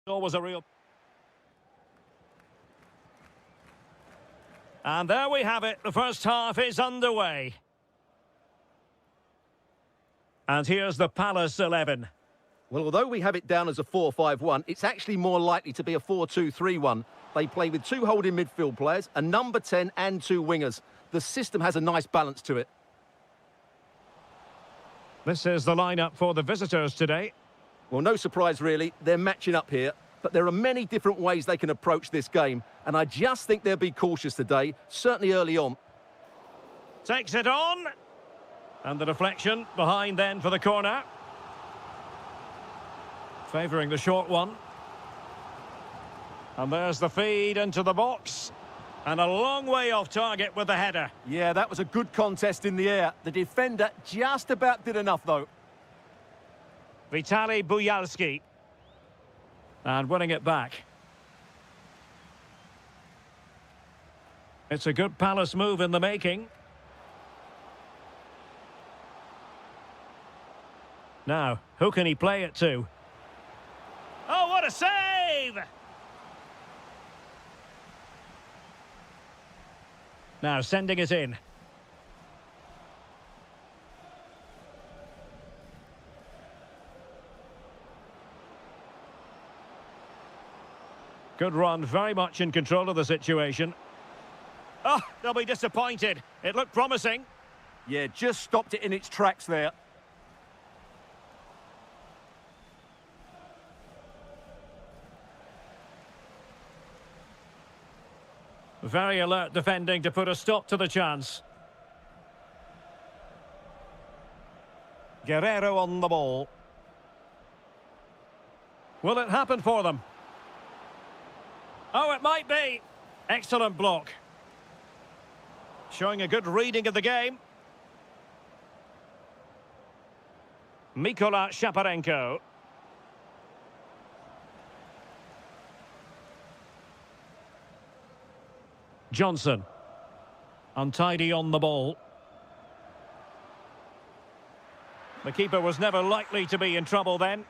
Always a real... And there we have it. The first half is underway. And here's the Palace 11. Well, although we have it down as a 4-5-1, it's actually more likely to be a 4-2-3-1. They play with two holding midfield players, a number 10 and two wingers. The system has a nice balance to it. This is the lineup for the visitors today. Well, no surprise, really. They're matching up here. But there are many different ways they can approach this game. And I just think they'll be cautious today, certainly early on. Takes it on. And the deflection behind then for the corner. Favouring the short one. And there's the feed into the box. And a long way off target with the header. Yeah, that was a good contest in the air. The defender just about did enough, though. Vitaly Buyalski. And winning it back. It's a good Palace move in the making. Now, who can he play it to? Oh, what a save! Now, sending it in. Good run, very much in control of the situation. Oh, they'll be disappointed. It looked promising. Yeah, just stopped it in its tracks there. Very alert defending to put a stop to the chance. Guerrero on the ball. Will it happen for them? Oh, it might be. Excellent block. Showing a good reading of the game. Mykola Shaparenko. Johnson. Untidy on the ball. The keeper was never likely to be in trouble then.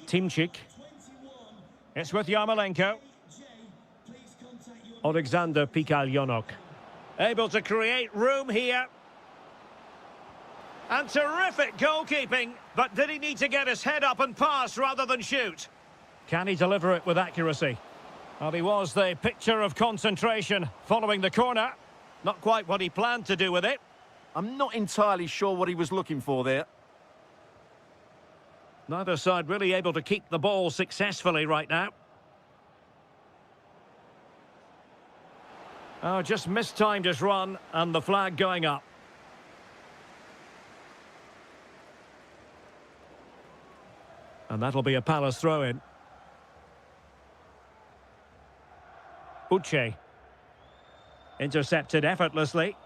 Timchik. It's with Yarmolenko. Alexander Pikalyonok. Able to create room here. And terrific goalkeeping. But did he need to get his head up and pass rather than shoot? Can he deliver it with accuracy? Well, he was the picture of concentration following the corner. Not quite what he planned to do with it. I'm not entirely sure what he was looking for there. Neither side really able to keep the ball successfully right now. Oh, just mistimed his run and the flag going up. And that'll be a Palace throw-in. Uche. Intercepted effortlessly.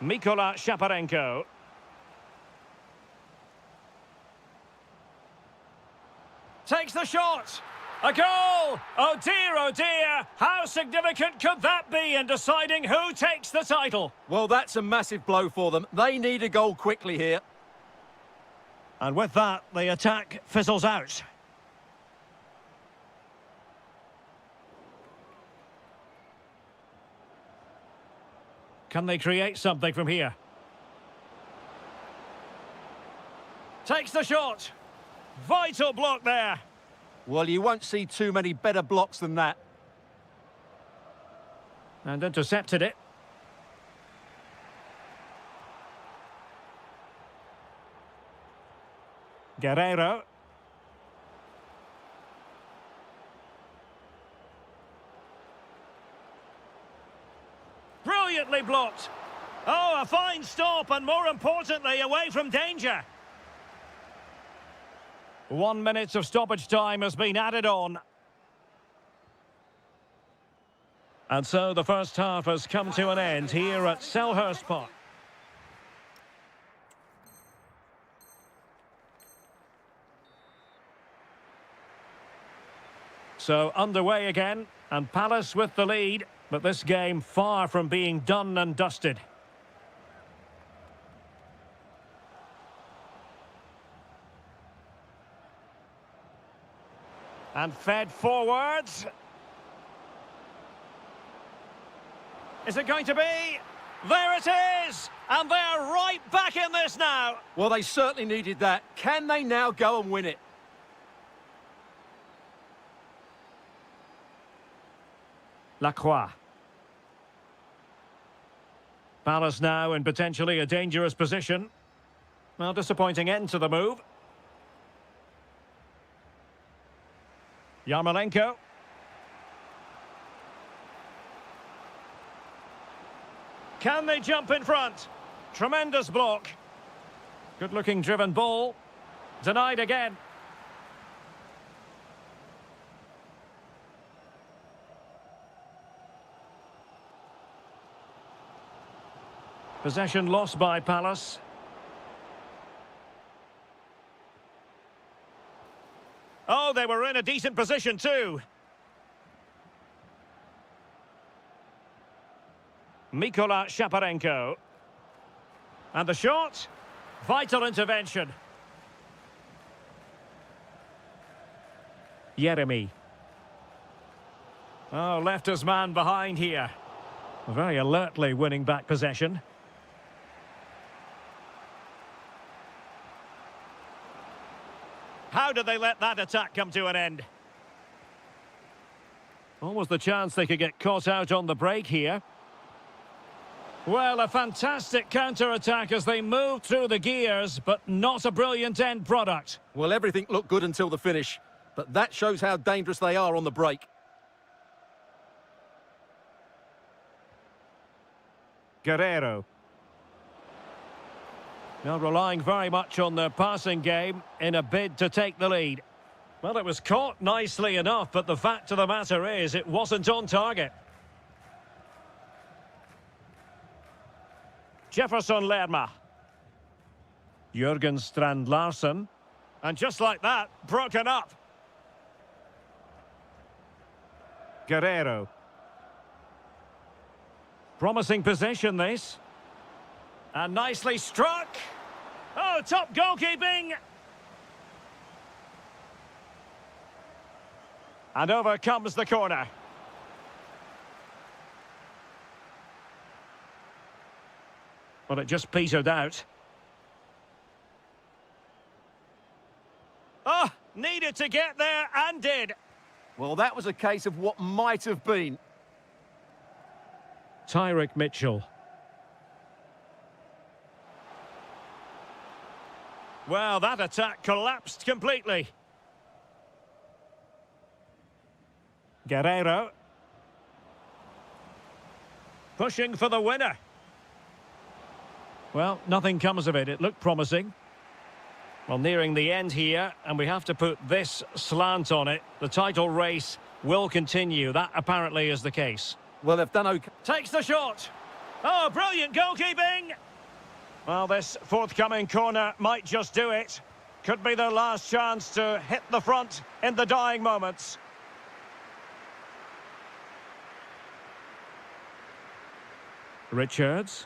Mykola Shaparenko. Takes the shot. A goal! Oh dear, how significant could that be in deciding who takes the title? Well, that's a massive blow for them. They need a goal quickly here. And with that, the attack fizzles out. Can they create something from here? Takes the shot. Vital block there. Well, you won't see too many better blocks than that. And intercepted it. Guerrero. Brilliantly blocked. Oh, a fine stop, and more importantly, away from danger. 1 minute of stoppage time has been added on. And so the first half has come to an end here at Selhurst Park. So underway again, and Palace with the lead, but this game far from being done and dusted. And fed forwards. Is it going to be? There it is! And they're right back in this now. Well, they certainly needed that. Can they now go and win it? Lacroix. Palace now in potentially a dangerous position. Well, disappointing end to the move. Yarmolenko. Can they jump in front? Tremendous block. Good-looking driven ball. Denied again. Possession lost by Palace. Oh, they were in a decent position too. Mikola Shaparenko. And the shot. Vital intervention. Yeremy. Oh, left his man behind here. Very alertly winning back possession. How did they let that attack come to an end? Almost the chance they could get caught out on the break here. Well, a fantastic counter-attack as they moved through the gears, but not a brilliant end product. Well, everything looked good until the finish, but that shows how dangerous they are on the break. Guerrero. Now relying very much on their passing game in a bid to take the lead. Well, it was caught nicely enough, but the fact of the matter is it wasn't on target. Jefferson Lerma. Jürgen Strand Larsen. And just like that, broken up. Guerrero. Promising possession, this. And nicely struck. Oh, top goalkeeping. And over comes the corner. Well, it just petered out. Oh, needed to get there and did. Well, that was a case of what might have been. Tyrick Mitchell. Well, that attack collapsed completely. Guerrero. Pushing for the winner. Well, nothing comes of it. It looked promising. Well, nearing the end here, and we have to put this slant on it. The title race will continue. That apparently is the case. Well, they've done okay. Takes the shot. Oh, brilliant goalkeeping. Well, this forthcoming corner might just do it. Could be their last chance to hit the front in the dying moments. Richards.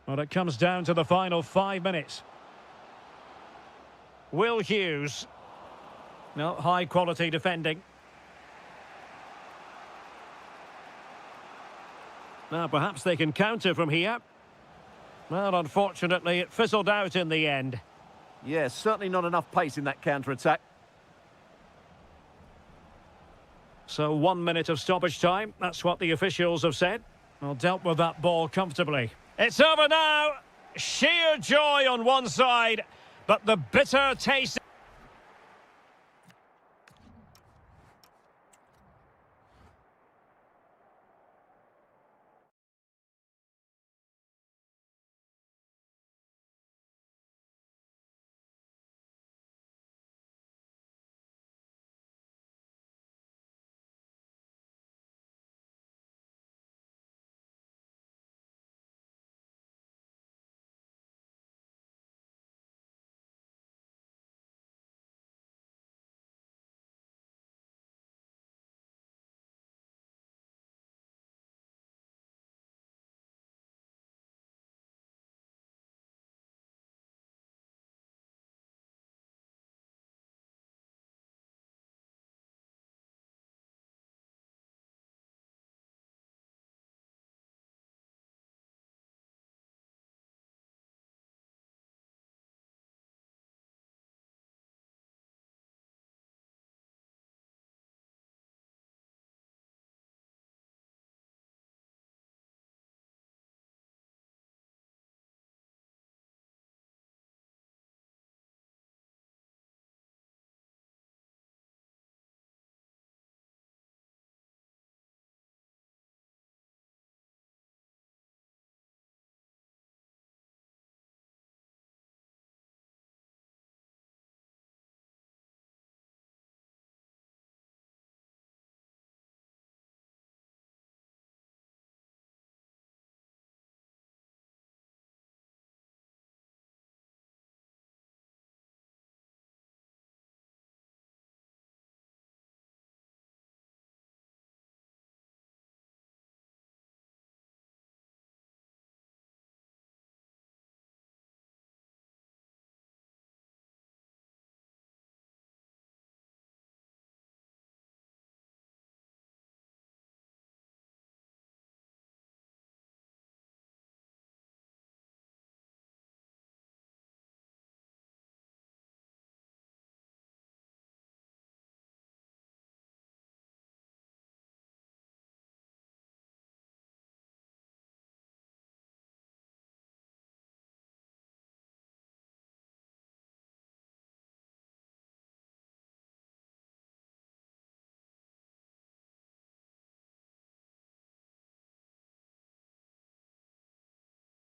Well, it comes down to the final 5 minutes. Will Hughes. No, high-quality defending. Now, perhaps they can counter from here. Well, unfortunately, it fizzled out in the end. Yeah, certainly not enough pace in that counter-attack. So 1 minute of stoppage time. That's what the officials have said. Well, dealt with that ball comfortably. It's over now. Sheer joy on one side, but the bitter taste...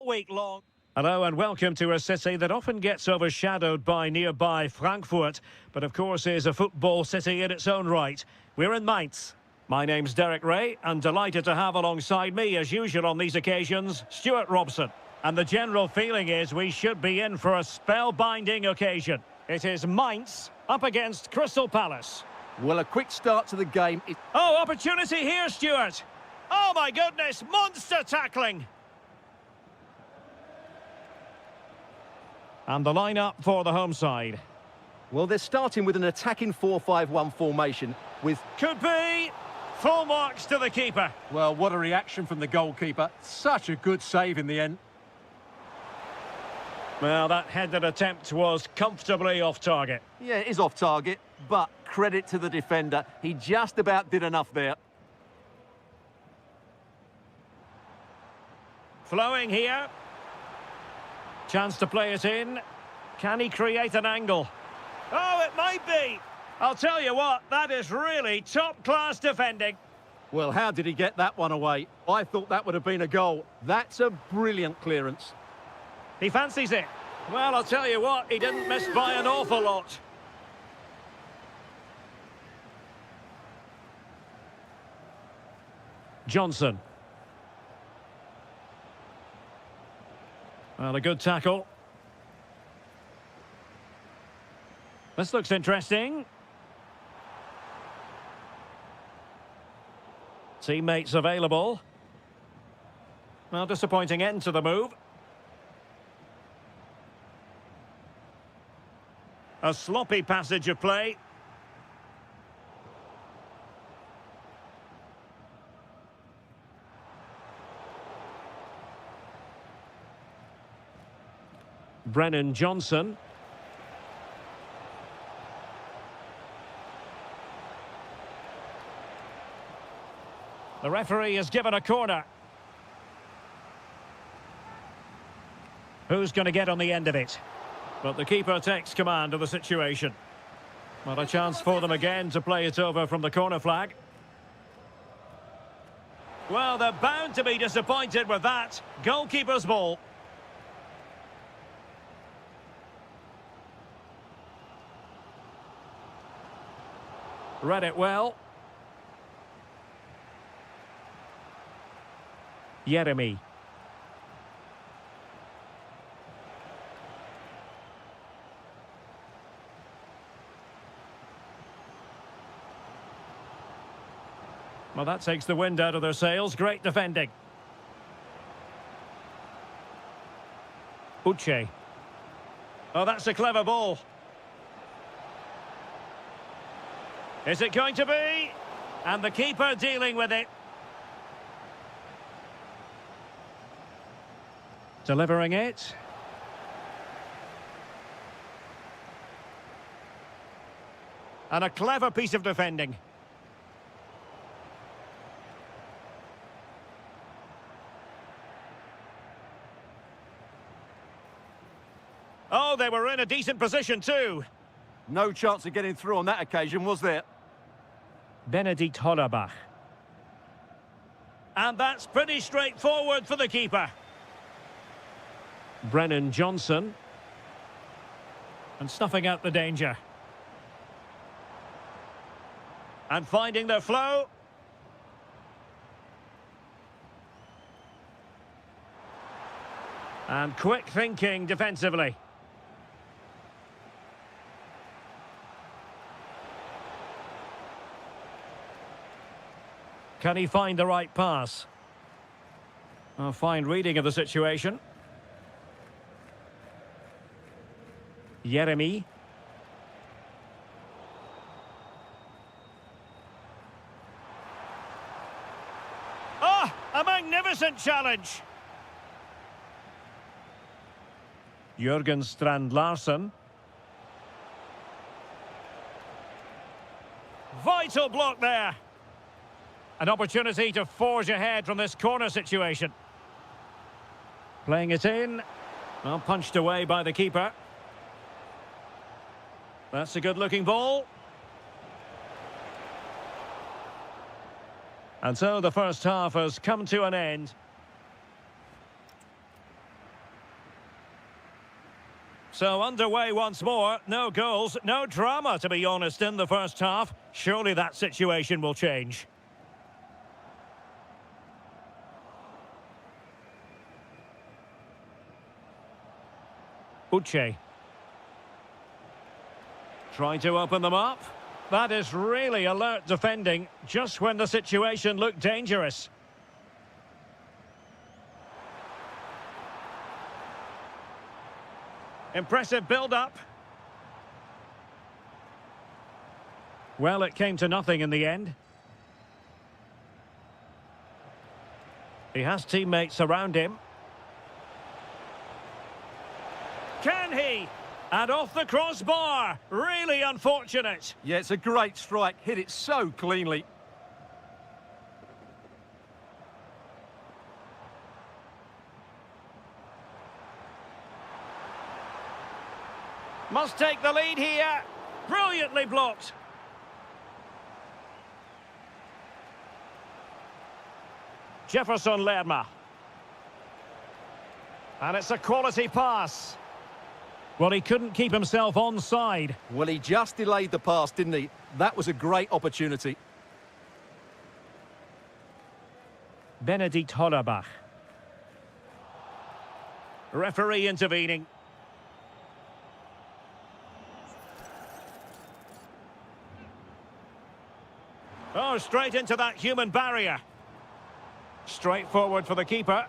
week long. Hello and welcome to a city that often gets overshadowed by nearby Frankfurt, but of course is a football city in its own right. We're in Mainz. My name's Derek Ray, and delighted to have alongside me, as usual on these occasions, Stuart Robson. And the general feeling is we should be in for a spellbinding occasion. It is Mainz up against Crystal Palace. Well, a quick start to the game. Oh, opportunity here, Stuart. Oh, my goodness, monster tackling. And the lineup for the home side. Well, they're starting with an attacking 4-5-1 formation with... Could be. Full marks to the keeper. Well, what a reaction from the goalkeeper. Such a good save in the end. Well, that headed attempt was comfortably off target. Yeah, it is off target, but credit to the defender. He just about did enough there. Flowing here. Chance to play it in. Can he create an angle? Oh, it might be. I'll tell you what, that is really top-class defending. Well, how did he get that one away? I thought that would have been a goal. That's a brilliant clearance. He fancies it. Well, I'll tell you what, he didn't miss by an awful lot. Johnson. Well, a good tackle. This looks interesting. Teammates available. Well, disappointing end to the move. A sloppy passage of play. Brennan Johnson. The referee has given a corner. Who's going to get on the end of it? But the keeper takes command of the situation. Not a chance for them again to play it over from the corner flag. Well, they're bound to be disappointed with that. Goalkeeper's ball. Read it well. Jeremy. Well, that takes the wind out of their sails. Great defending. Uche. Oh, that's a clever ball. Is it going to be? And the keeper dealing with it. Delivering it. And a clever piece of defending. Oh, they were in a decent position too. No chance of getting through on that occasion, was there? Benedikt Hollerbach. And that's pretty straightforward for the keeper. Brennan Johnson. And snuffing out the danger. And finding their flow. And quick thinking defensively. Can he find the right pass? A fine reading of the situation. Jeremy. Ah, a magnificent challenge. Jürgen Strand Larsen. Vital block there. An opportunity to forge ahead from this corner situation. Playing it in. Well, punched away by the keeper. That's a good-looking ball. And so the first half has come to an end. So underway once more. No goals, no drama, to be honest, in the first half. Surely that situation will change. Uche. Trying to open them up. That is really alert defending, just when the situation looked dangerous. Impressive build-up. Well, it came to nothing in the end. He has teammates around him. Can he? And off the crossbar. Really unfortunate. Yeah, it's a great strike. Hit it so cleanly. Must take the lead here. Brilliantly blocked. Jefferson Lerma. And it's a quality pass. Well, he couldn't keep himself onside. Well, he just delayed the pass, didn't he? That was a great opportunity. Benedikt Hollerbach. Referee intervening. Oh, straight into that human barrier. Straightforward for the keeper.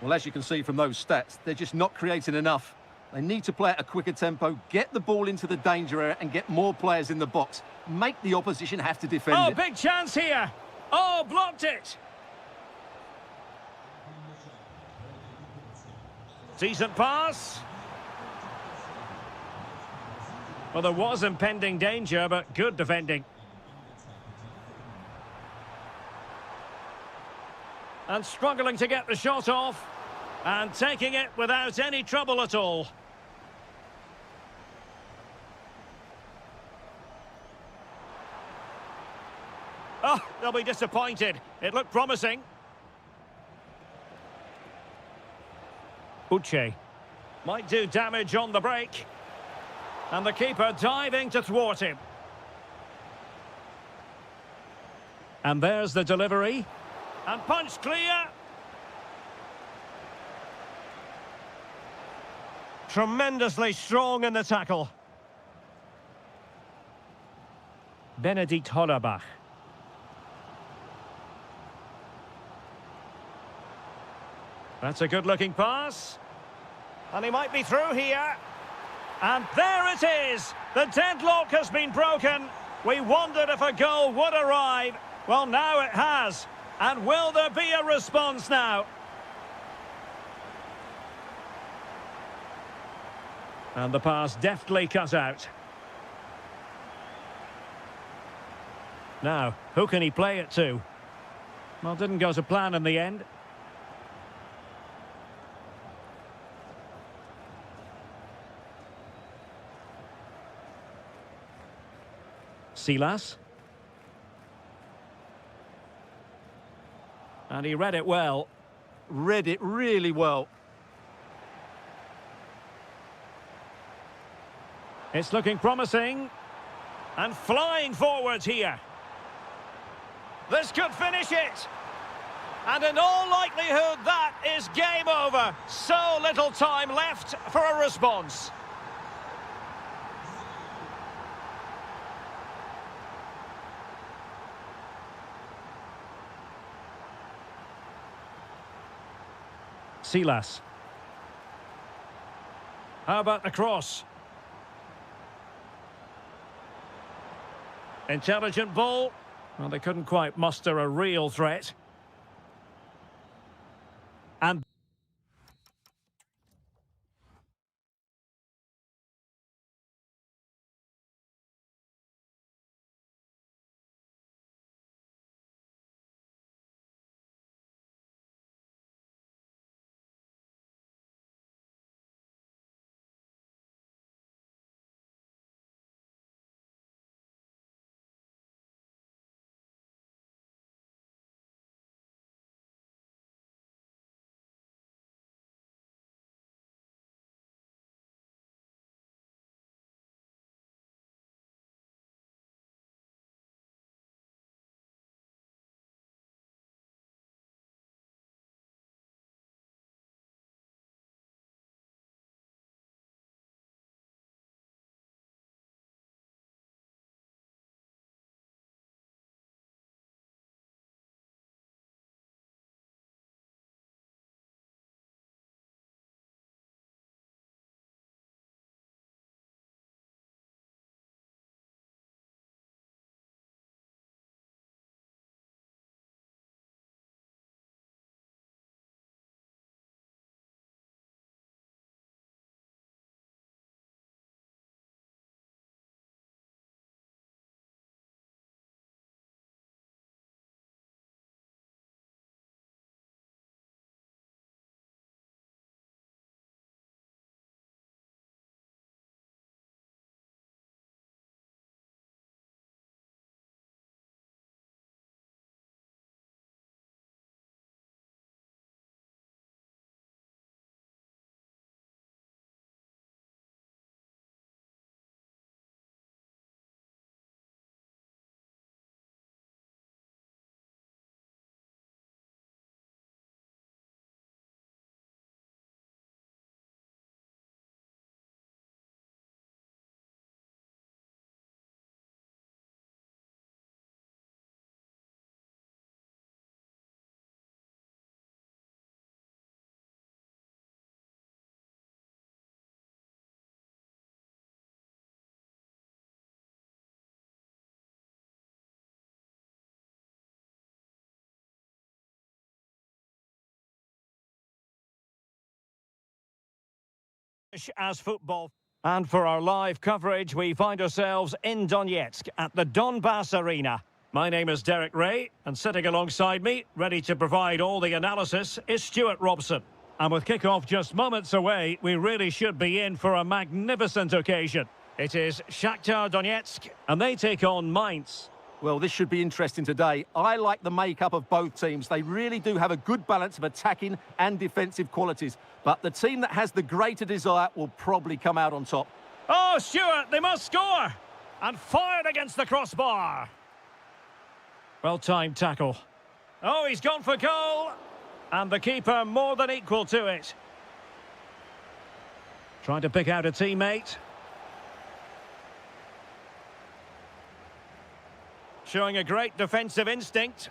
Well, as you can see from those stats, they're just not creating enough. They need to play at a quicker tempo, get the ball into the danger area and get more players in the box. Make the opposition have to defend Oh, it. big chance here. Oh, blocked it. Decent pass. Well, there was impending danger, but good defending. And struggling to get the shot off. And taking it without any trouble at all. Oh, they'll be disappointed. It looked promising. Uche. Might do damage on the break. And the keeper diving to thwart him. And there's the delivery. And punched clear. Tremendously strong in the tackle. Benedikt Hollerbach. That's a good-looking pass. And he might be through here. And there it is! The deadlock has been broken. We wondered if a goal would arrive. Well, now it has. And will there be a response now? And the pass deftly cut out. Now, who can he play it to? Well, didn't go to plan in the end. Silas. And he read it well. Read it really well. It's looking promising. And flying forwards here. This could finish it. And in all likelihood, that is game over. So little time left for a response. Silas. How about the cross? Intelligent ball. Well, they couldn't quite muster a real threat. And as football. And for our live coverage, we find ourselves in Donetsk at the Donbass Arena. My name is Derek Ray, and sitting alongside me, ready to provide all the analysis, is Stuart Robson. And with kick-off just moments away, we really should be in for a magnificent occasion. It is Shakhtar Donetsk, and they take on Mainz. Well, this should be interesting today. I like the makeup of both teams. They really do have a good balance of attacking and defensive qualities. But the team that has the greater desire will probably come out on top. Oh, Stuart, they must score! And fired against the crossbar. Well-timed tackle. Oh, he's gone for goal. And the keeper more than equal to it. Trying to pick out a teammate. Showing a great defensive instinct.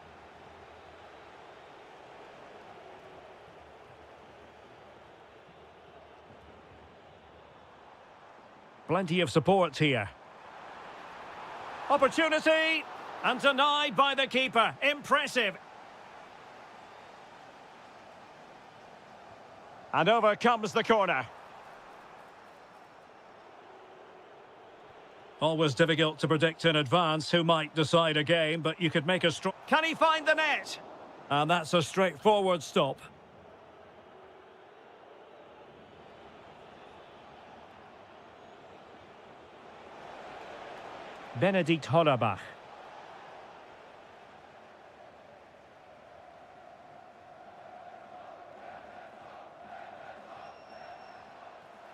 Plenty of support here. Opportunity! And denied by the keeper. Impressive. And over comes the corner. Always difficult to predict in advance who might decide a game, but you could make a strong... Can he find the net? And that's a straightforward stop. Benedikt Hollerbach.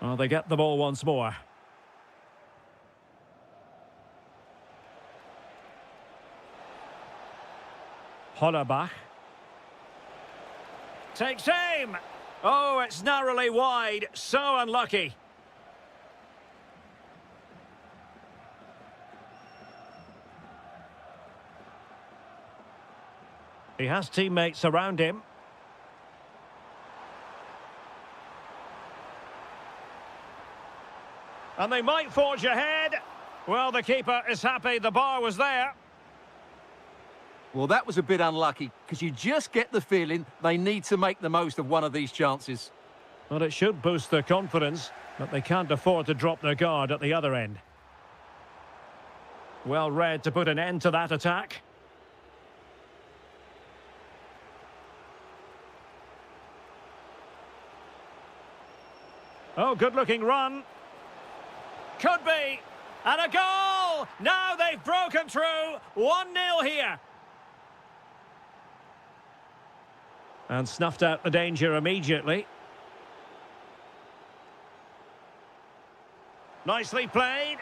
Well, they get the ball once more. Hollerbach. Takes aim! Oh, it's narrowly wide. So unlucky. He has teammates around him. And they might forge ahead. Well, the keeper is happy the bar was there. Well, that was a bit unlucky, because you just get the feeling they need to make the most of one of these chances. Well, it should boost their confidence, but they can't afford to drop their guard at the other end. Well read to put an end to that attack. Oh, good-looking run. Could be. And a goal! Now they've broken through. 1-0 here. And snuffed out the danger immediately. Nicely played.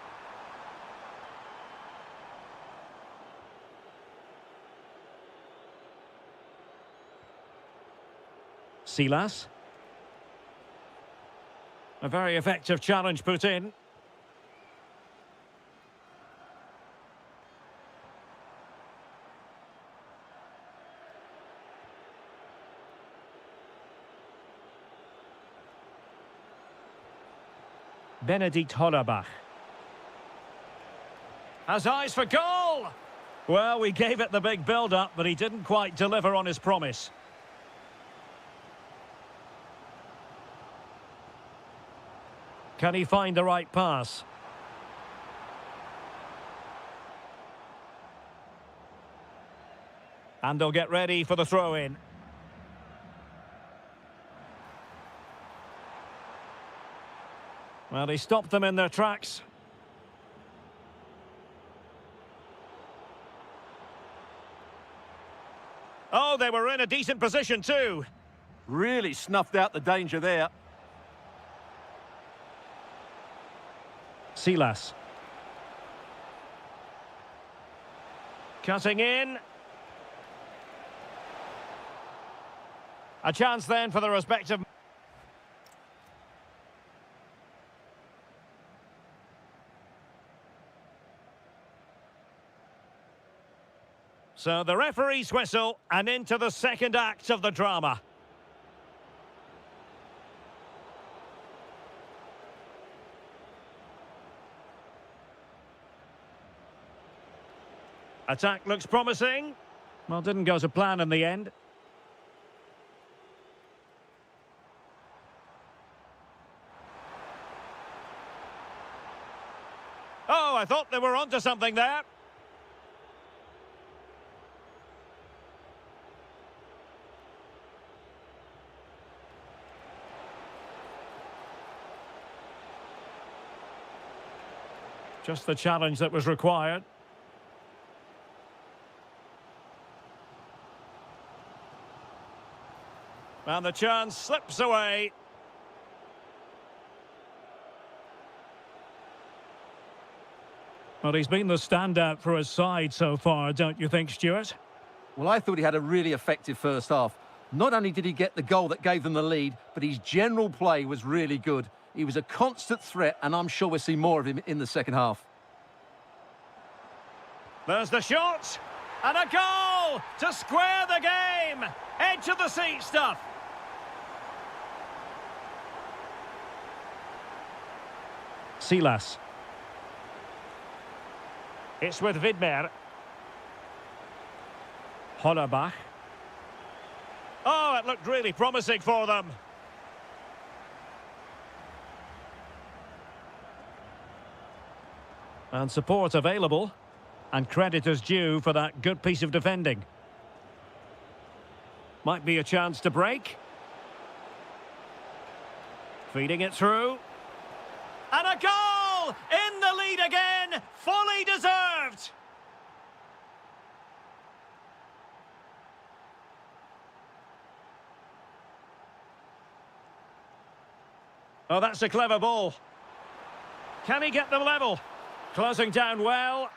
Silas. A very effective challenge put in. Benedikt Hollerbach. Has eyes for goal! Well, we gave it the big build-up, but he didn't quite deliver on his promise. Can he find the right pass? And they'll get ready for the throw-in. Well, he stopped them in their tracks. Oh, they were in a decent position too. Really snuffed out the danger there. Silas. Cutting in. A chance then for the respective... So the referee's whistle, and into the second act of the drama. Attack looks promising. Well, didn't go to plan in the end. I thought they were onto something there. Just the challenge that was required. And the chance slips away. Well, he's been the standout for his side so far, don't you think, Stuart? Well, I thought he had a really effective first half. Not only did he get the goal that gave them the lead, but his general play was really good. He was a constant threat, and I'm sure we'll see more of him in the second half. There's the shot. And a goal to square the game. Edge of the seat stuff. Silas. It's with Vidmer. Hollerbach. Oh, it looked really promising for them. And support available. And credit is due for that good piece of defending. Might be a chance to break. Feeding it through. And a goal! In the lead again! Fully deserved! Oh, that's a clever ball. Can he get them level? Closing down well.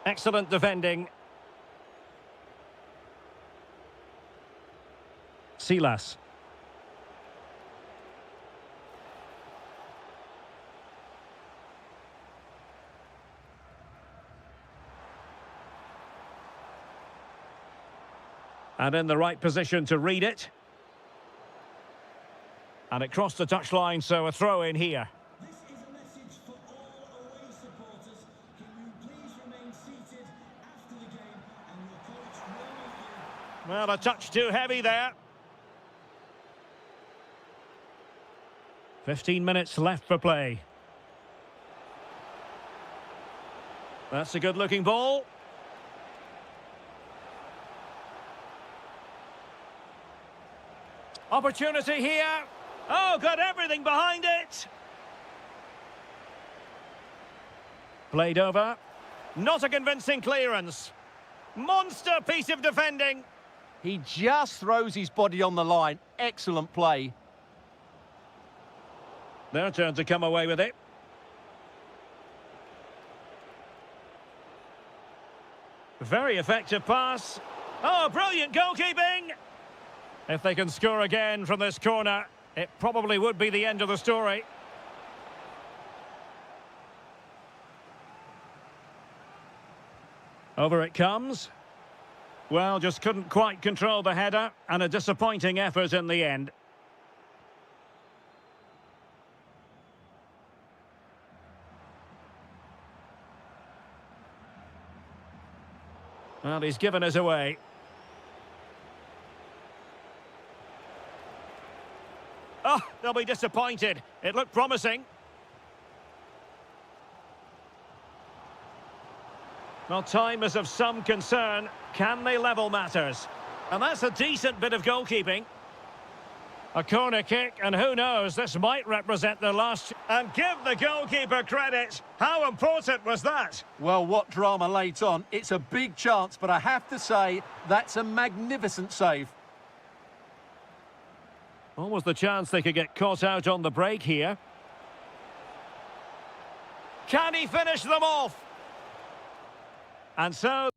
Excellent defending. Silas. And in the right position to read it. And it crossed the touchline, so a throw in here. This is a message for all away supporters. Can you please remain seated after the game and your coach will meet you. Well, a touch too heavy there. 15 minutes left for play. That's a good-looking ball. Opportunity here. Oh, got everything behind it. Played over. Not a convincing clearance. Monster piece of defending. He just throws his body on the line. Excellent play. Their turn to come away with it. Very effective pass. Oh, brilliant goalkeeping. If they can score again from this corner, it probably would be the end of the story. Over it comes. Well, just couldn't quite control the header, and a disappointing effort in the end. Well, he's given us away. Oh, they'll be disappointed. It looked promising. Well, time is of some concern. Can they level matters? And that's a decent bit of goalkeeping. A corner kick, and who knows, this might represent their last... And give the goalkeeper credit. How important was that? Well, what drama late on. It's a big chance, but I have to say, that's a magnificent save. Almost the chance they could get caught out on the break here. Can he finish them off? And so...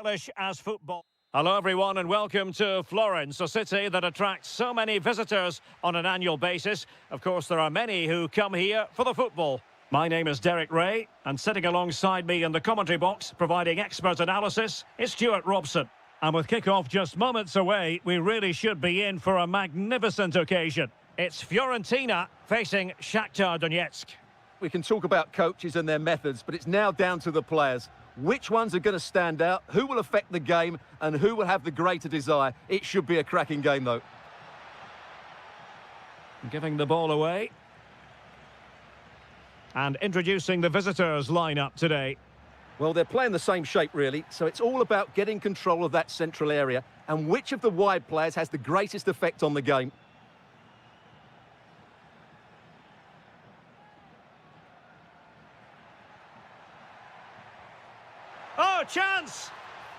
stylish as football. Hello everyone and welcome to Florence, a city that attracts so many visitors on an annual basis. Of course, there are many who come here for the football. My name is Derek Ray, and sitting alongside me in the commentary box, providing expert analysis, is Stuart Robson. And with kick-off just moments away, we really should be in for a magnificent occasion. It's Fiorentina facing Shakhtar Donetsk. We can talk about coaches and their methods, but it's now down to the players. Which ones are going to stand out, who will affect the game, and who will have the greater desire? It should be a cracking game, though. Giving the ball away. And introducing the visitors' lineup today. Well, they're playing the same shape, really, so it's all about getting control of that central area and which of the wide players has the greatest effect on the game. Oh, chance!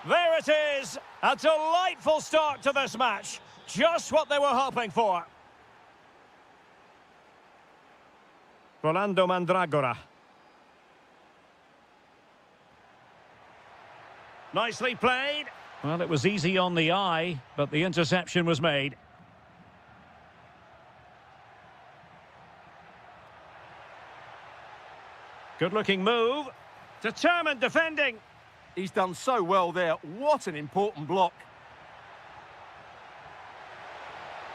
There it is! A delightful start to this match. Just what they were hoping for. Rolando Mandragora. Nicely played. Well, it was easy on the eye, but the interception was made. Good-looking move. Determined defending. He's done so well there. What an important block.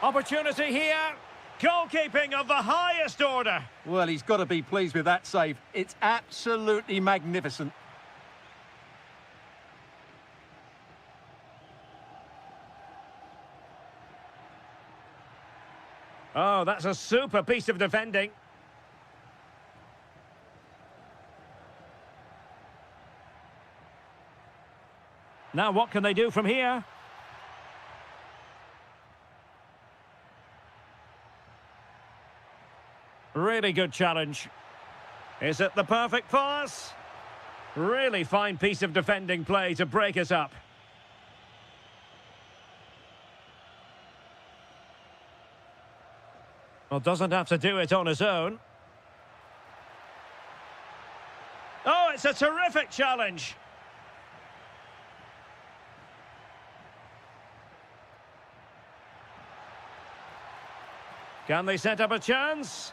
Opportunity here. Goalkeeping of the highest order. Well, he's got to be pleased with that save. It's absolutely magnificent. Oh, that's a super piece of defending. Now what can they do from here? Really good challenge. Is it the perfect pass? Really fine piece of defending play to break it up. Well, doesn't have to do it on his own. Oh, it's a terrific challenge. Can they set up a chance?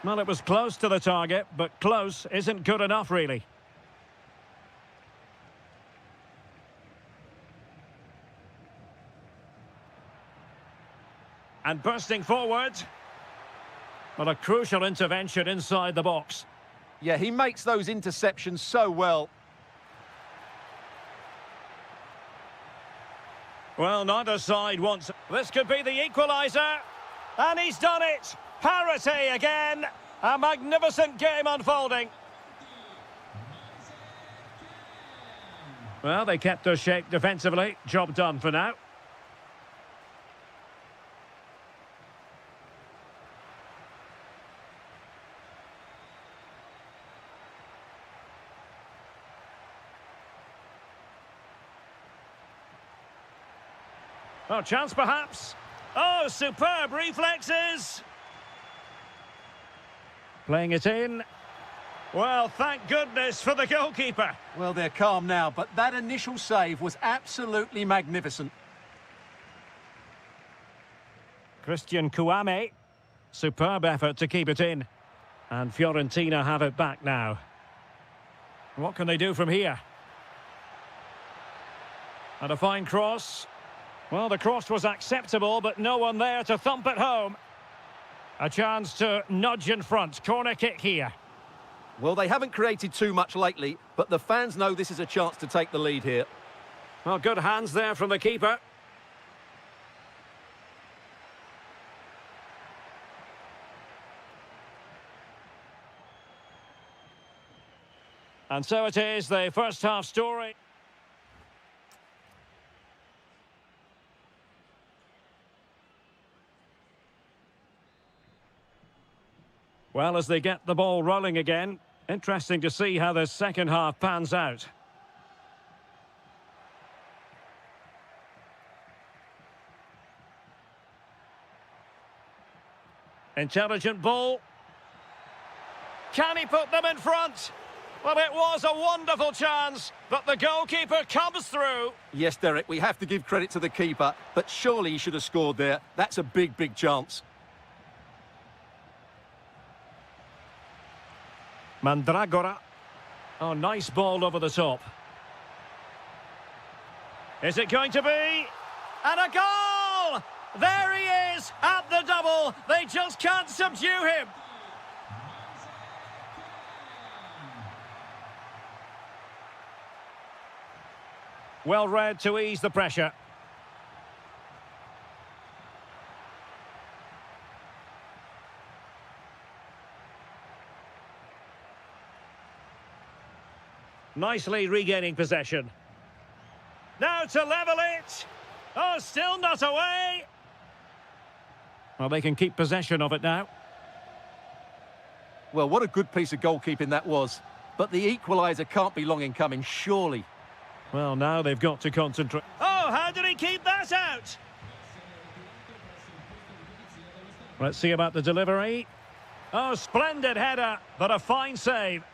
Well, it was close to the target, but close isn't good enough, really. And bursting forward. Well, a crucial intervention inside the box. Yeah, he makes those interceptions so well. Well, neither side wants... This could be the equaliser. And he's done it. Parity again. A magnificent game unfolding. Well, they kept their shape defensively. Job done for now. Oh, chance perhaps. Oh, superb reflexes. Playing it in. Well, thank goodness for the goalkeeper. Well, they're calm now, but that initial save was absolutely magnificent. Christian Kouame. Superb effort to keep it in. And Fiorentina have it back now. What can they do from here? And a fine cross. Well, the cross was acceptable, but no one there to thump it home. A chance to nudge in front. Corner kick here. Well, they haven't created too much lately, but the fans know this is a chance to take the lead here. Well, good hands there from the keeper. And so it is, the first half story. Well, as they get the ball rolling again, interesting to see how the second half pans out. Intelligent ball. Can he put them in front? Well, it was a wonderful chance, but the goalkeeper comes through. Yes, Derek, we have to give credit to the keeper, but surely he should have scored there. That's a big, big chance. Mandragora. Oh, nice ball over the top. Is it going to be? And a goal! There he is, at the double. They just can't subdue him. Well read to ease the pressure. Nicely regaining possession. Now to level it. Oh, still not away. Well, they can keep possession of it now. Well, what a good piece of goalkeeping that was. But the equaliser can't be long in coming, surely. Well, now they've got to concentrate. Oh, how did he keep that out? Let's see about the delivery. Oh, splendid header, but a fine save.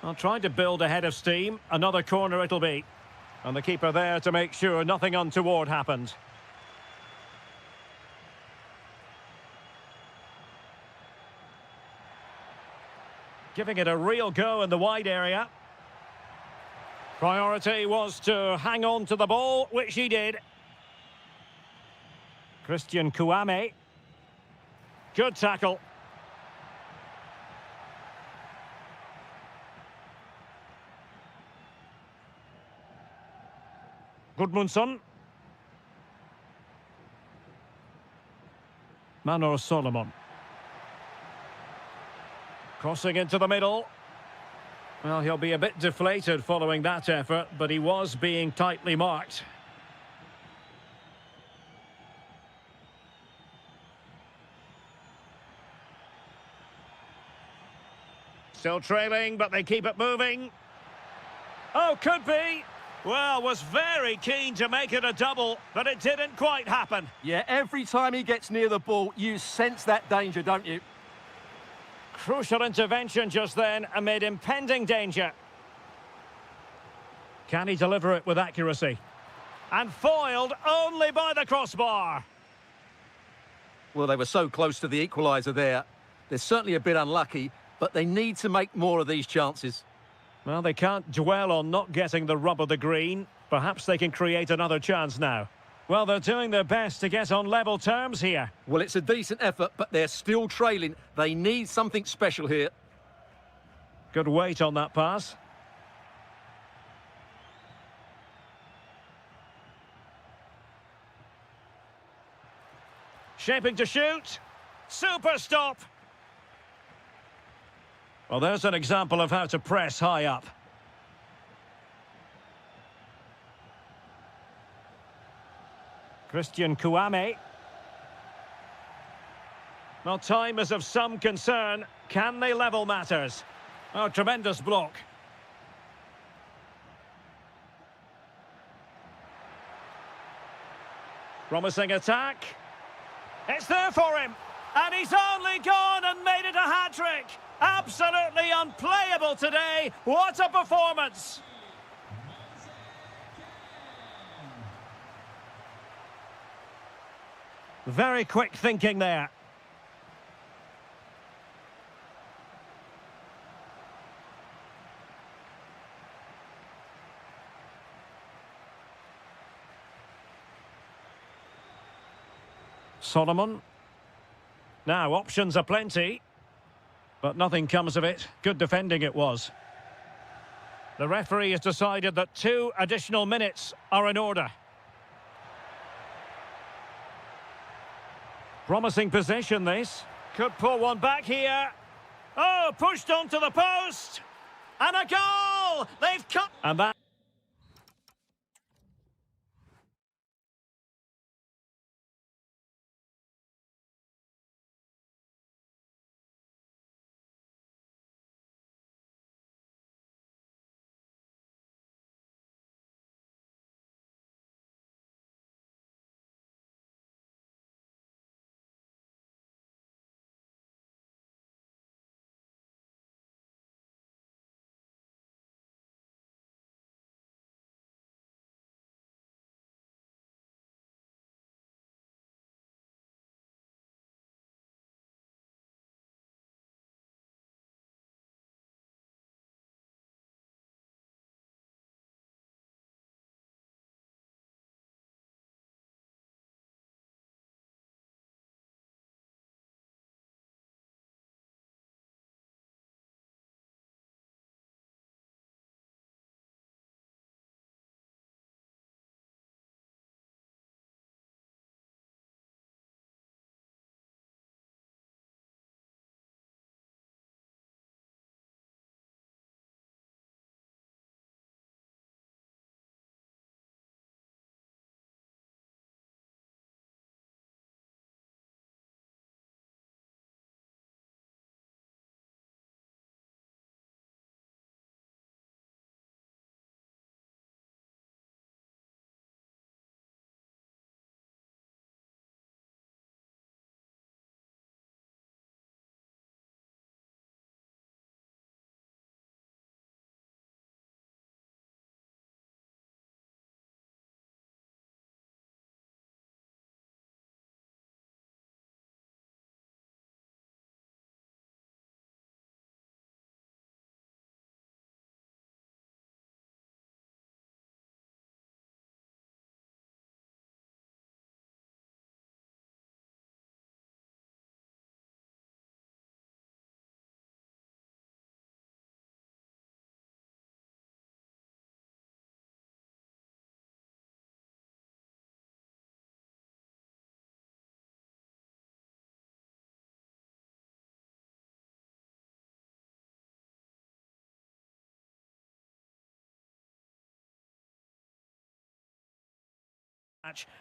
I'll try to build a head of steam. Another corner it'll be. And the keeper there to make sure nothing untoward happened. Giving it a real go in the wide area. Priority was to hang on to the ball, which he did. Christian Kouame. Good tackle. Gudmundsson. Manor Solomon. Crossing into the middle. Well, he'll be a bit deflated following that effort, but he was being tightly marked. Still trailing, but they keep it moving. Oh, could be. Well, was very keen to make it a double, but it didn't quite happen. Yeah, every time he gets near the ball, you sense that danger, don't you? Crucial intervention just then amid impending danger. Can he deliver it with accuracy? And foiled only by the crossbar. Well, they were so close to the equaliser there. They're certainly a bit unlucky, but they need to make more of these chances. Well, they can't dwell on not getting the rub of the green. Perhaps they can create another chance now. Well, they're doing their best to get on level terms here. Well, it's a decent effort, but they're still trailing. They need something special here. Good weight on that pass. Shaping to shoot. Super stop. Well, there's an example of how to press high up. Christian Kouame. Well, time is of some concern. Can they level matters? Oh, tremendous block. Promising attack. It's there for him. And he's only gone and made it a hat-trick. Absolutely unplayable today. What a performance. Very quick thinking there. Solomon. Now, options are plenty, but nothing comes of it. Good defending it was. The referee has decided that 2 additional minutes are in order. Promising possession, this. Could pull one back here. Oh, pushed onto the post. And a goal! They've cut... And that...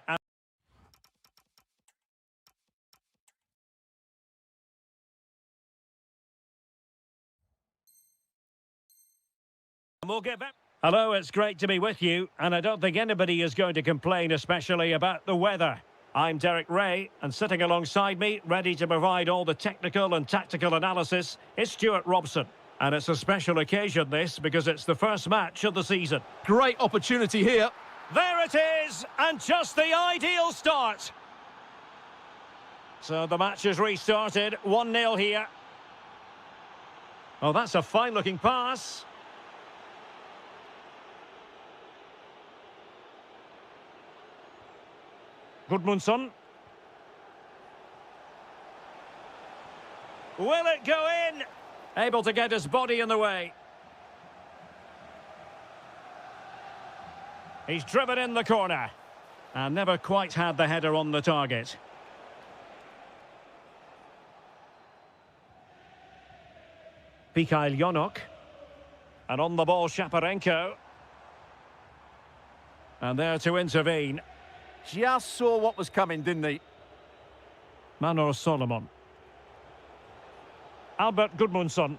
And we'll get back. Hello, it's great to be with you, and I don't think anybody is going to complain, especially about the weather. I'm Derek Ray, and sitting alongside me, ready to provide all the technical and tactical analysis, is Stuart Robson. And it's a special occasion, this, because it's the first match of the season. Great opportunity here. There it is, and just the ideal start. So the match is restarted, 1-0 here. Oh, that's a fine-looking pass. Gudmundsson. Will it go in? Able to get his body in the way. He's driven in the corner. And never quite had the header on the target. Mikhail Yonok. And on the ball, Shaparenko. And there to intervene. Just saw what was coming, didn't he? Manor Solomon. Albert Gudmundsson.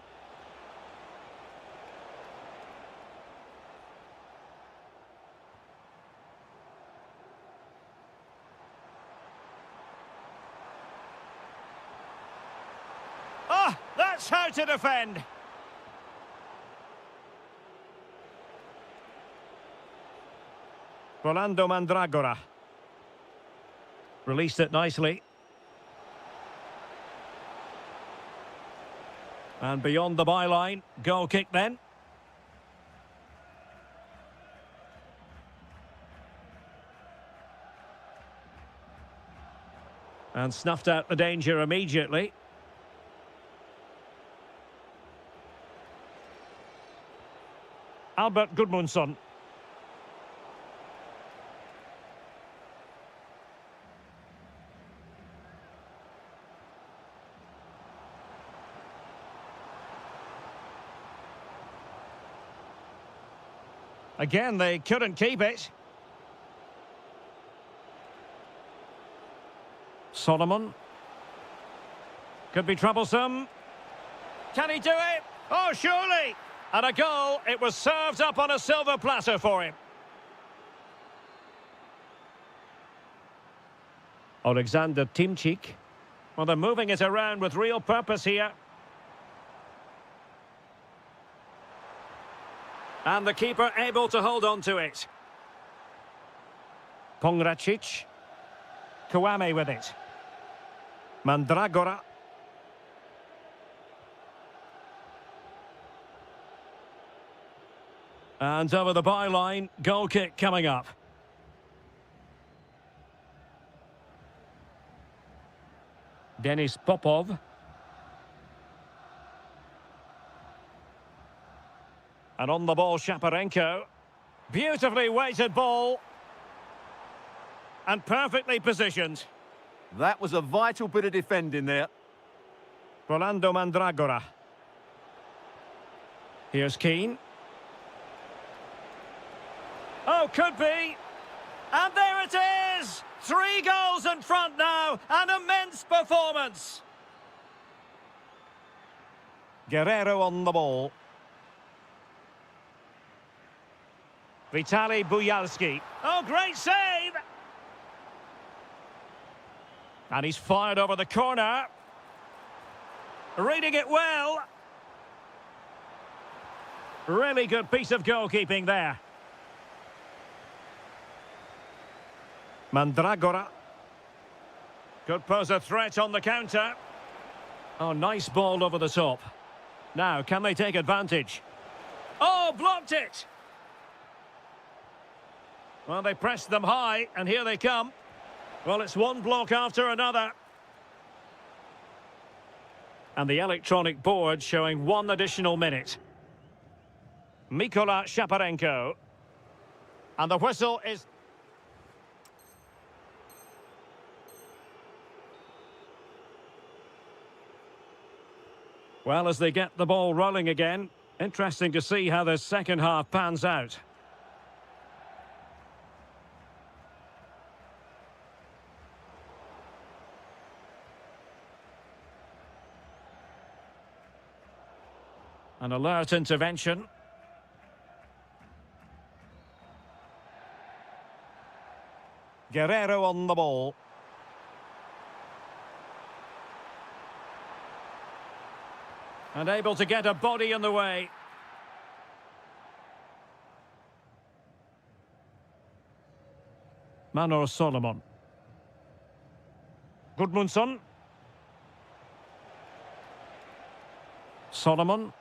Ah, that's how to defend. Rolando Mandragora. Released it nicely. And beyond the byline, goal kick then. And snuffed out the danger immediately. Albert Gudmundsson. Again, they couldn't keep it. Solomon. Could be troublesome. Can he do it? Oh, surely! And a goal. It was served up on a silver platter for him. Alexander Timchik. Well, they're moving it around with real purpose here. And the keeper able to hold on to it. Pongracic. Kouame with it. Mandragora. And over the byline, goal kick coming up. Denis Popov. And on the ball, Shaparenko. Beautifully weighted ball. And perfectly positioned. That was a vital bit of defending there. Rolando Mandragora. Here's Keane. Oh, could be. And there it is! 3 goals in front now. An immense performance. Guerrero on the ball. Vitaly Buyalski. Oh, great save! And he's fired over the corner. Reading it well. Really good piece of goalkeeping there. Mandragora. Could pose a threat on the counter. Oh, nice ball over the top. Now, can they take advantage? Oh, blocked it! Well, they pressed them high, and here they come. Well, it's one block after another. And the electronic board showing 1 additional minute. Mykola Shaparenko. And the whistle is... Well, as they get the ball rolling again, interesting to see how the second half pans out. An alert intervention. Guerrero on the ball. And able to get a body in the way. Manor Solomon. Gudmundsson. Solomon.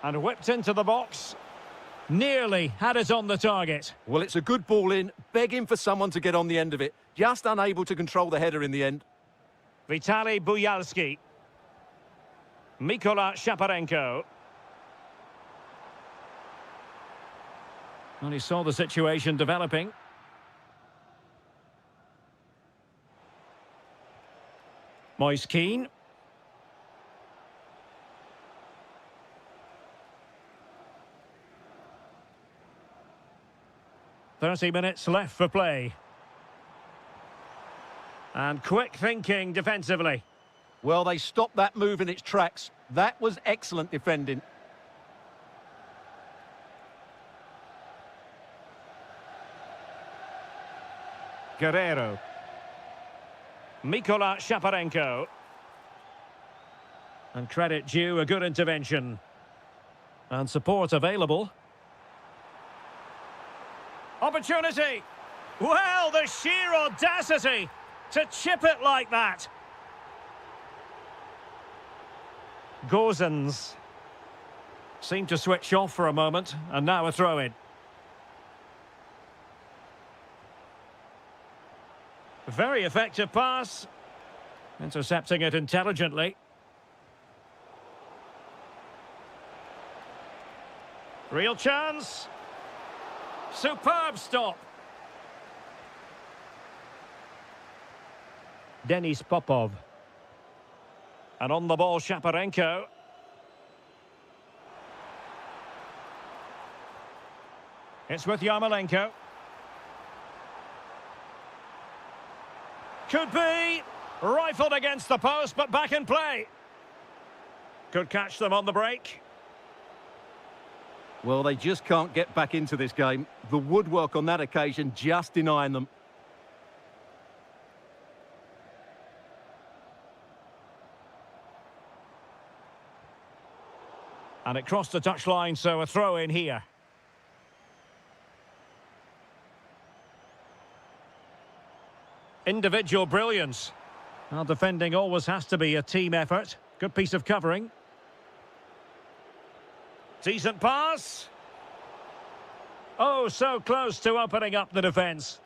And whipped into the box. Nearly had it on the target. Well, it's a good ball in, begging for someone to get on the end of it. Just unable to control the header in the end. Vitaly Buyalski. Mikola Shaparenko. And he saw the situation developing. Moise Keane. 30 minutes left for play. And quick thinking defensively. Well, they stopped that move in its tracks. That was excellent defending. Guerrero. Mikola Shaparenko. And credit due, a good intervention. And support available. Opportunity! Well, the sheer audacity to chip it like that. Gozens seemed to switch off for a moment, and now a throw-in. Very effective pass. Intercepting it intelligently. Real chance. Superb stop. Denis Popov. And on the ball, Shaparenko. It's with Yarmolenko. Could be. Rifled against the post, but back in play. Could catch them on the break. Well, they just can't get back into this game. The woodwork on that occasion just denying them. And it crossed the touchline, so a throw in here. Individual brilliance. Well, defending always has to be a team effort. Good piece of covering. Decent pass. Oh, so close to opening up the defence.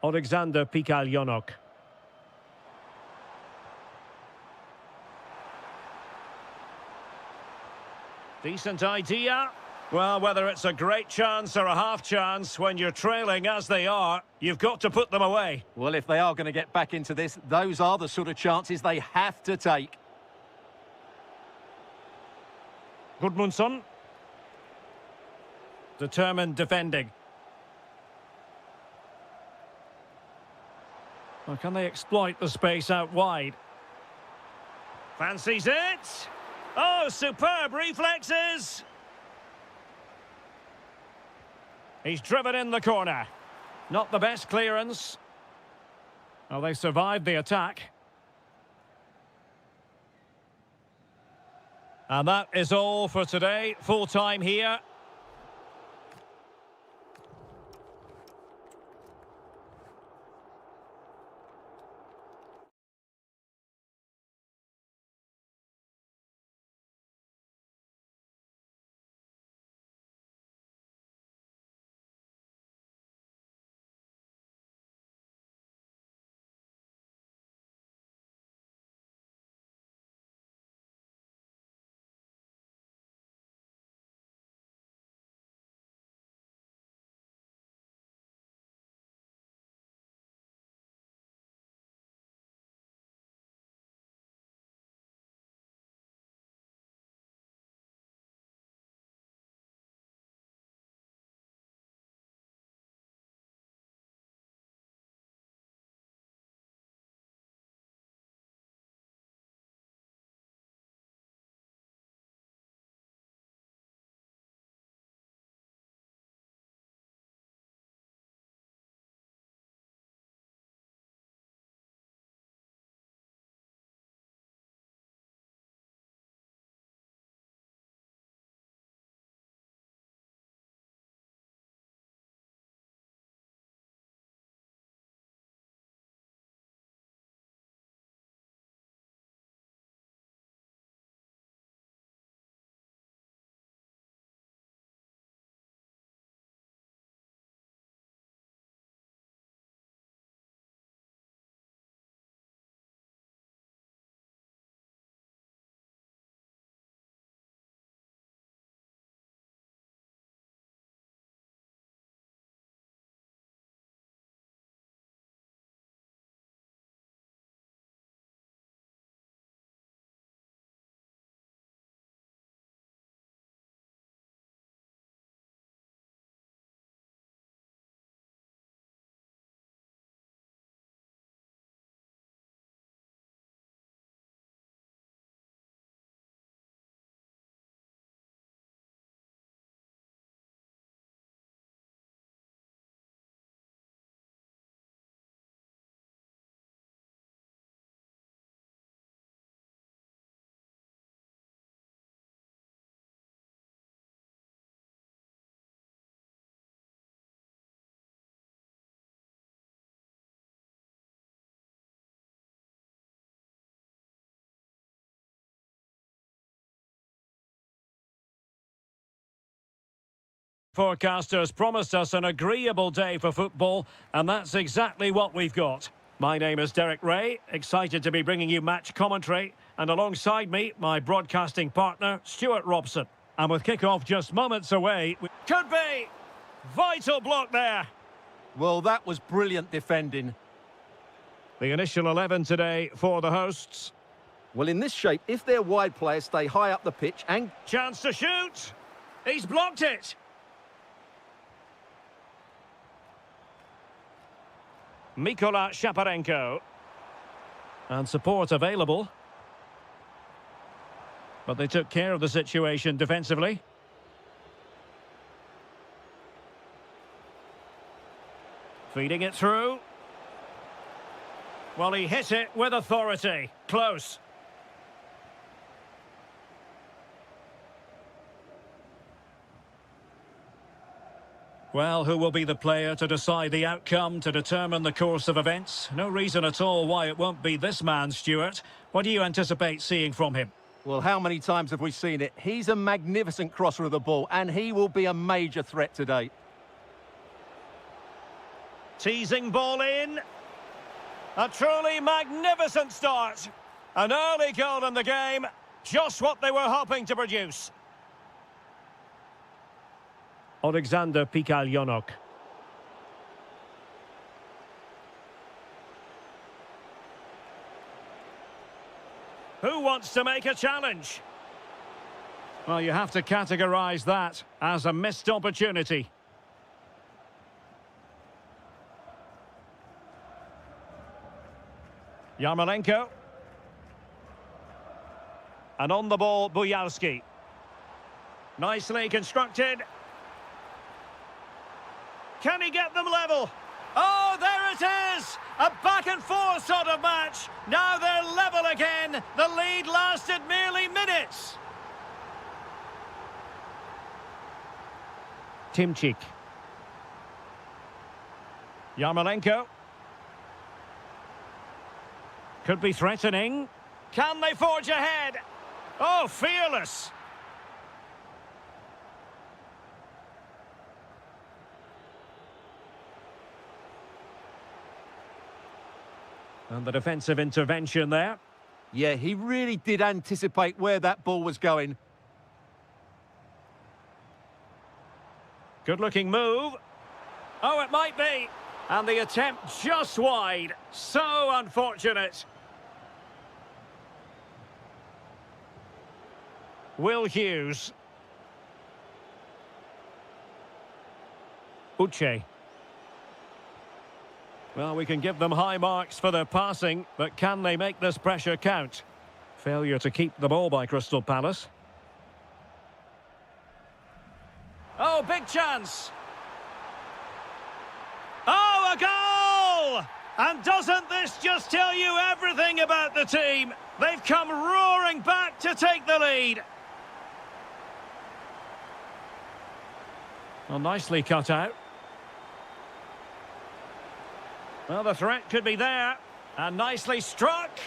Alexander Pikalyonok. Decent idea. Well, whether it's a great chance or a half chance, when you're trailing as they are, you've got to put them away. Well, if they are going to get back into this, those are the sort of chances they have to take. Gudmundsson. Determined defending. Well, can they exploit the space out wide? Fancies it. Oh, superb reflexes. He's driven in the corner. Not the best clearance. Well, they survived the attack. And that is all for today. Full time here. Forecasters promised us an agreeable day for football, and that's exactly what we've got. My name is Derek Ray, excited to be bringing you match commentary, and alongside me, my broadcasting partner, Stuart Robson. And with kick-off just moments away, could be vital block there. Well, that was brilliant defending. The initial 11 today for the hosts. Well, in this shape, if their wide players stay high up the pitch and... Chance to shoot. He's blocked it. Mikola Shaparenko. And support available. But they took care of the situation defensively. Feeding it through. Well, he hit it with authority. Close. Well, who will be the player to decide the outcome, to determine the course of events? No reason at all why it won't be this man, Stuart. What do you anticipate seeing from him? Well, how many times have we seen it? He's a magnificent crosser of the ball, and he will be a major threat today. Teasing ball in. A truly magnificent start. An early goal in the game. Just what they were hoping to produce. Alexander Pikaljonok. Who wants to make a challenge? Well, you have to categorise that as a missed opportunity. Yarmolenko. And on the ball, Bujalski. Nicely constructed. Can he get them level? Oh, there it is! A back-and-forth sort of match. Now they're level again. The lead lasted merely minutes. Timchik. Yarmolenko. Could be threatening. Can they forge ahead? Oh, fearless. And the defensive intervention there. Yeah, he really did anticipate where that ball was going. Good-looking move. Oh, it might be. And the attempt just wide. So unfortunate. Will Hughes. Uche. Well, we can give them high marks for their passing, but can they make this pressure count? Failure to keep the ball by Crystal Palace. Oh, big chance. Oh, a goal! And doesn't this just tell you everything about the team? They've come roaring back to take the lead. Well, nicely cut out. Well, the threat could be there. And nicely struck.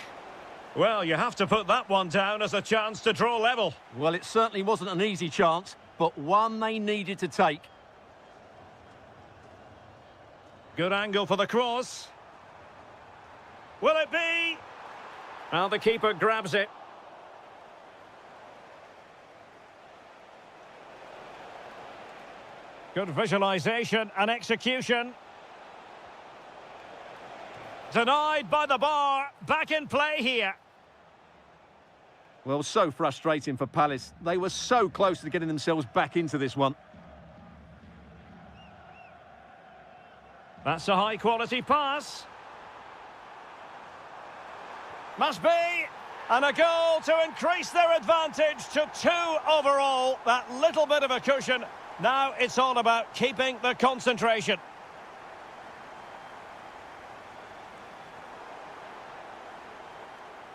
Well, you have to put that one down as a chance to draw level. Well, it certainly wasn't an easy chance, but one they needed to take. Good angle for the cross. Will it be? Well, the keeper grabs it. Good visualisation and execution. Denied by the bar. Back in play here. Well, so frustrating for Palace. They were so close to getting themselves back into this one. That's a high-quality pass. Must be. And a goal to increase their advantage to 2 overall. That little bit of a cushion. Now it's all about keeping the concentration.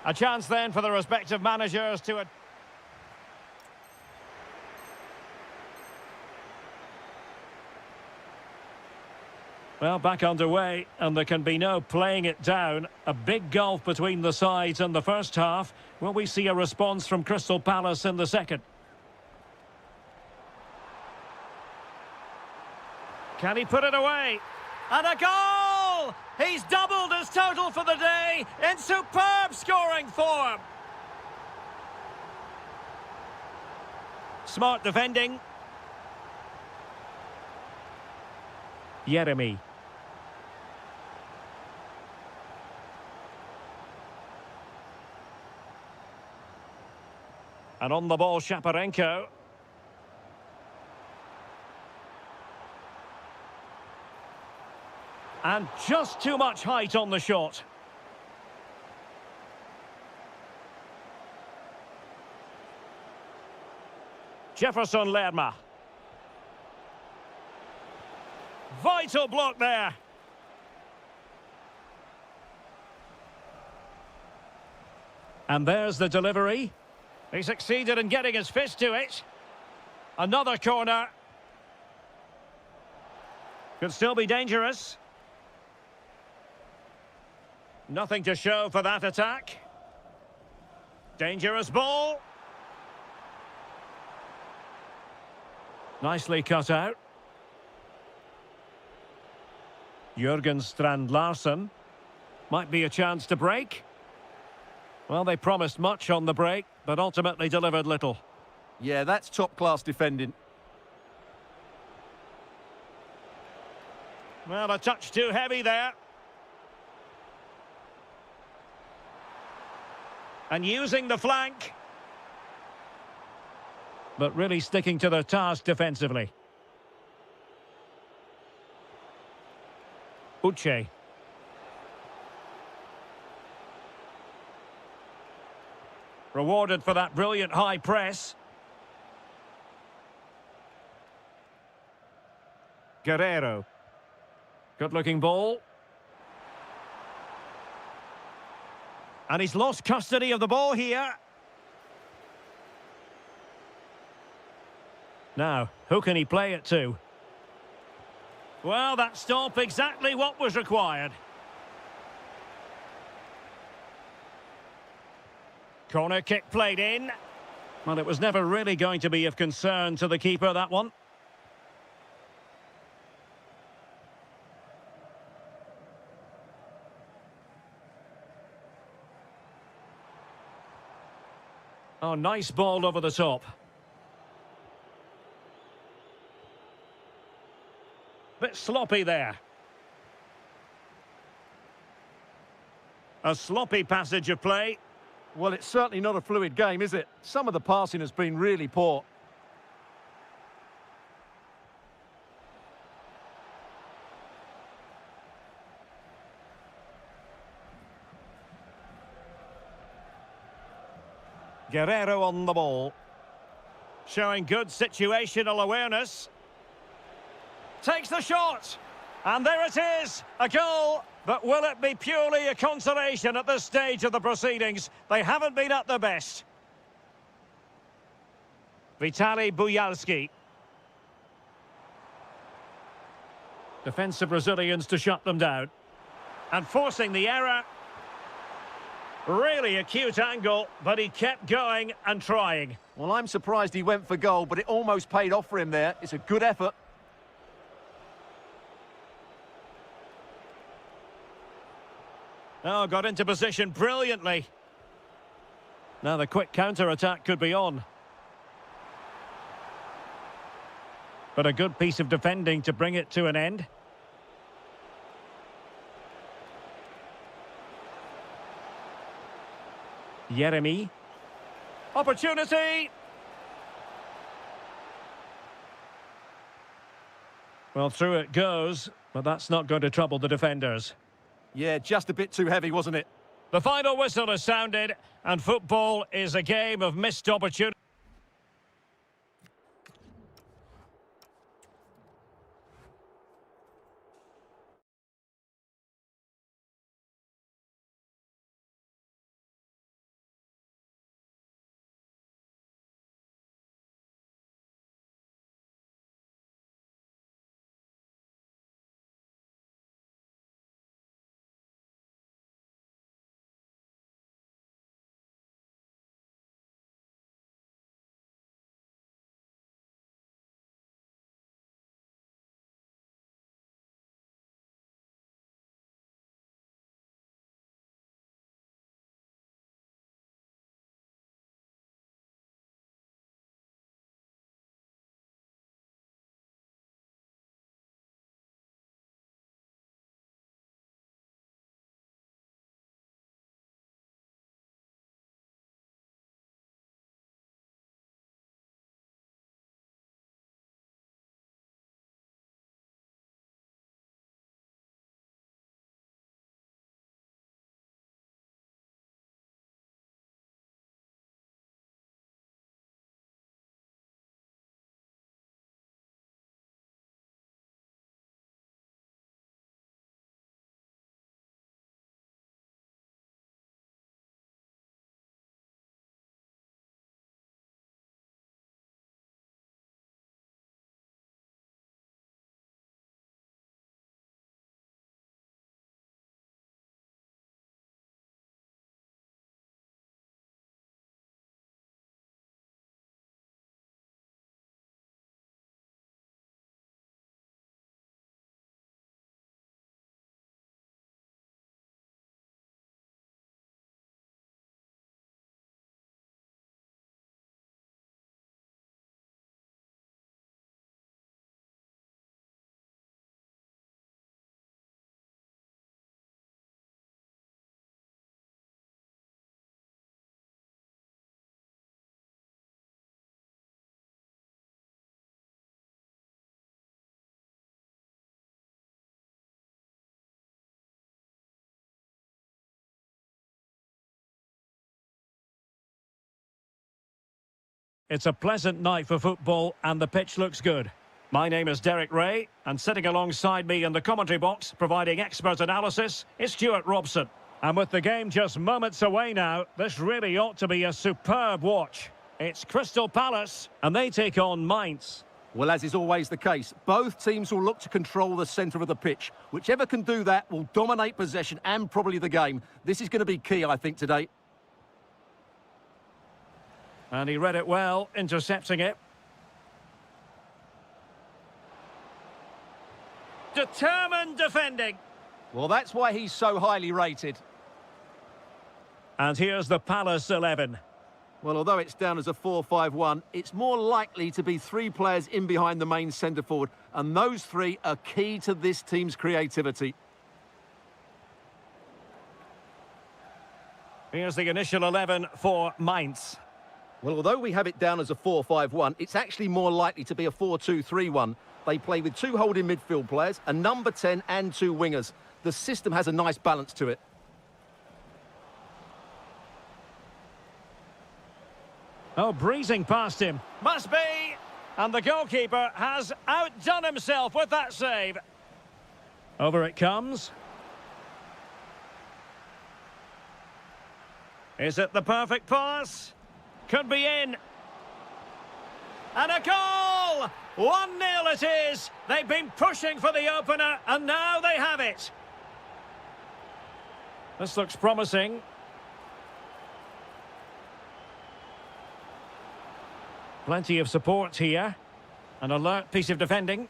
A chance then for the respective managers to... Well, back underway, and there can be no playing it down. A big gulf between the sides in the first half. Will we see a response from Crystal Palace in the second? Can he put it away? And a goal! He's doubled his total for the day in superb scoring form. Smart defending. Jeremy. And on the ball, Shaparenko. And just too much height on the shot. Jefferson Lerma. Vital block there. And there's the delivery. He succeeded in getting his fist to it. Another corner. Could still be dangerous. Nothing to show for that attack. Dangerous ball. Nicely cut out. Jürgen Strand Larsen. Might be a chance to break. Well, they promised much on the break, but ultimately delivered little. Yeah, that's top-class defending. Well, a touch too heavy there. And using the flank. But really sticking to their task defensively. Uche. Rewarded for that brilliant high press. Guerrero. Good-looking ball. And he's lost custody of the ball here. Now, who can he play it to? Well, that stop exactly what was required. Corner kick played in. Well, it was never really going to be of concern to the keeper, that one. Oh, nice ball over the top. Bit sloppy there. A sloppy passage of play. Well, it's certainly not a fluid game, is it? Some of the passing has been really poor. Guerrero on the ball. Showing good situational awareness. Takes the shot. And there it is, a goal. But will it be purely a consolation at this stage of the proceedings? They haven't been at their best. Vitaly Bujalski. Defensive Brazilians to shut them down. And forcing the error. Really acute angle, but he kept going and trying. Well, I'm surprised he went for goal, but it almost paid off for him there. It's a good effort. Oh, got into position brilliantly. Now the quick counter-attack could be on. But a good piece of defending to bring it to an end. Jeremy. Opportunity! Well, through it goes, but that's not going to trouble the defenders. Yeah, just a bit too heavy, wasn't it? The final whistle has sounded, and football is a game of missed opportunity. It's a pleasant night for football and the pitch looks good. My name is Derek Ray, and sitting alongside me in the commentary box, providing expert analysis, is Stuart Robson. And with the game just moments away now, this really ought to be a superb watch. It's Crystal Palace, and they take on Mainz. Well, as is always the case, both teams will look to control the centre of the pitch. Whichever can do that will dominate possession and probably the game. This is going to be key, I think, today. And he read it well, intercepting it. Determined defending. Well, that's why he's so highly rated. And here's the Palace 11. Well, although it's down as a 4-5-1, it's more likely to be three players in behind the main centre-forward, and those three are key to this team's creativity. Here's the initial 11 for Mainz. Well, although we have it down as a 4-5-1, it's actually more likely to be a 4-2-3-1. They play with two holding midfield players, a number 10 and two wingers. The system has a nice balance to it. Oh, breezing past him. Must be! And the goalkeeper has outdone himself with that save. Over it comes. Is it the perfect pass? Could be in. And a goal! 1-0 it is. They've been pushing for the opener, and now they have it. This looks promising. Plenty of support here. An alert piece of defending.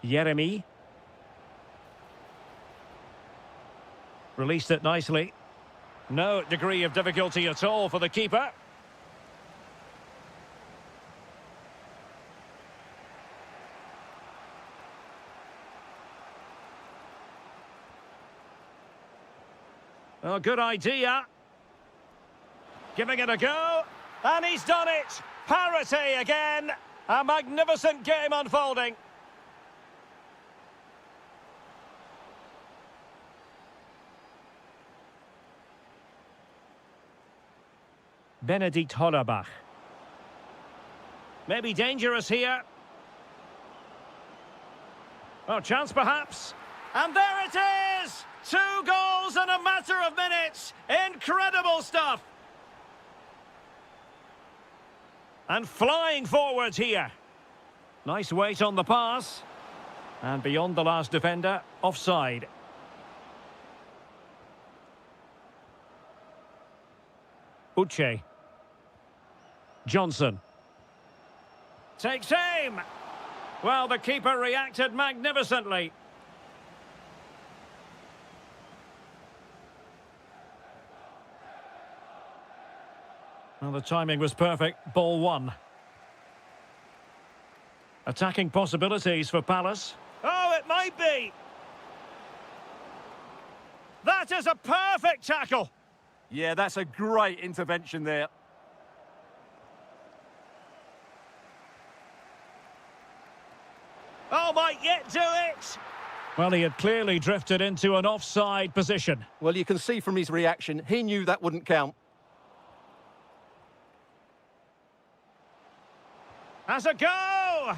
Jeremy. Released it nicely. No degree of difficulty at all for the keeper. Oh, good idea. Giving it a go. And he's done it. Parity again. A magnificent game unfolding. Benedikt Hollerbach. Maybe dangerous here. Oh, chance perhaps. And there it is! 2 goals in a matter of minutes. Incredible stuff. And flying forwards here. Nice weight on the pass. And beyond the last defender, offside. Uche. Johnson. Takes aim. Well, the keeper reacted magnificently. Well, the timing was perfect. Ball 1. Attacking possibilities for Palace. Oh, it might be. That is a perfect tackle. Yeah, that's a great intervention there. Oh, might yet do it. Well, he had clearly drifted into an offside position. Well, you can see from his reaction, he knew that wouldn't count. Has a go!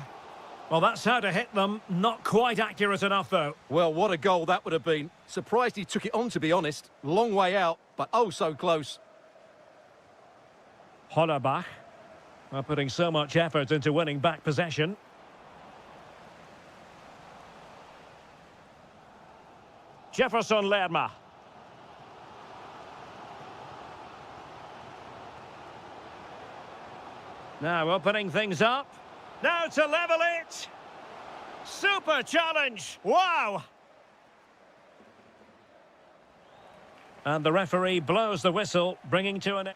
Well, that's how to hit them. Not quite accurate enough, though. Well, what a goal that would have been. Surprised he took it on, to be honest. Long way out, but oh so close. Hollerbach. Well, putting so much effort into winning back possession. Jefferson Lerma. Now opening things up. Now to level it. Super challenge. Wow. And the referee blows the whistle, bringing to an...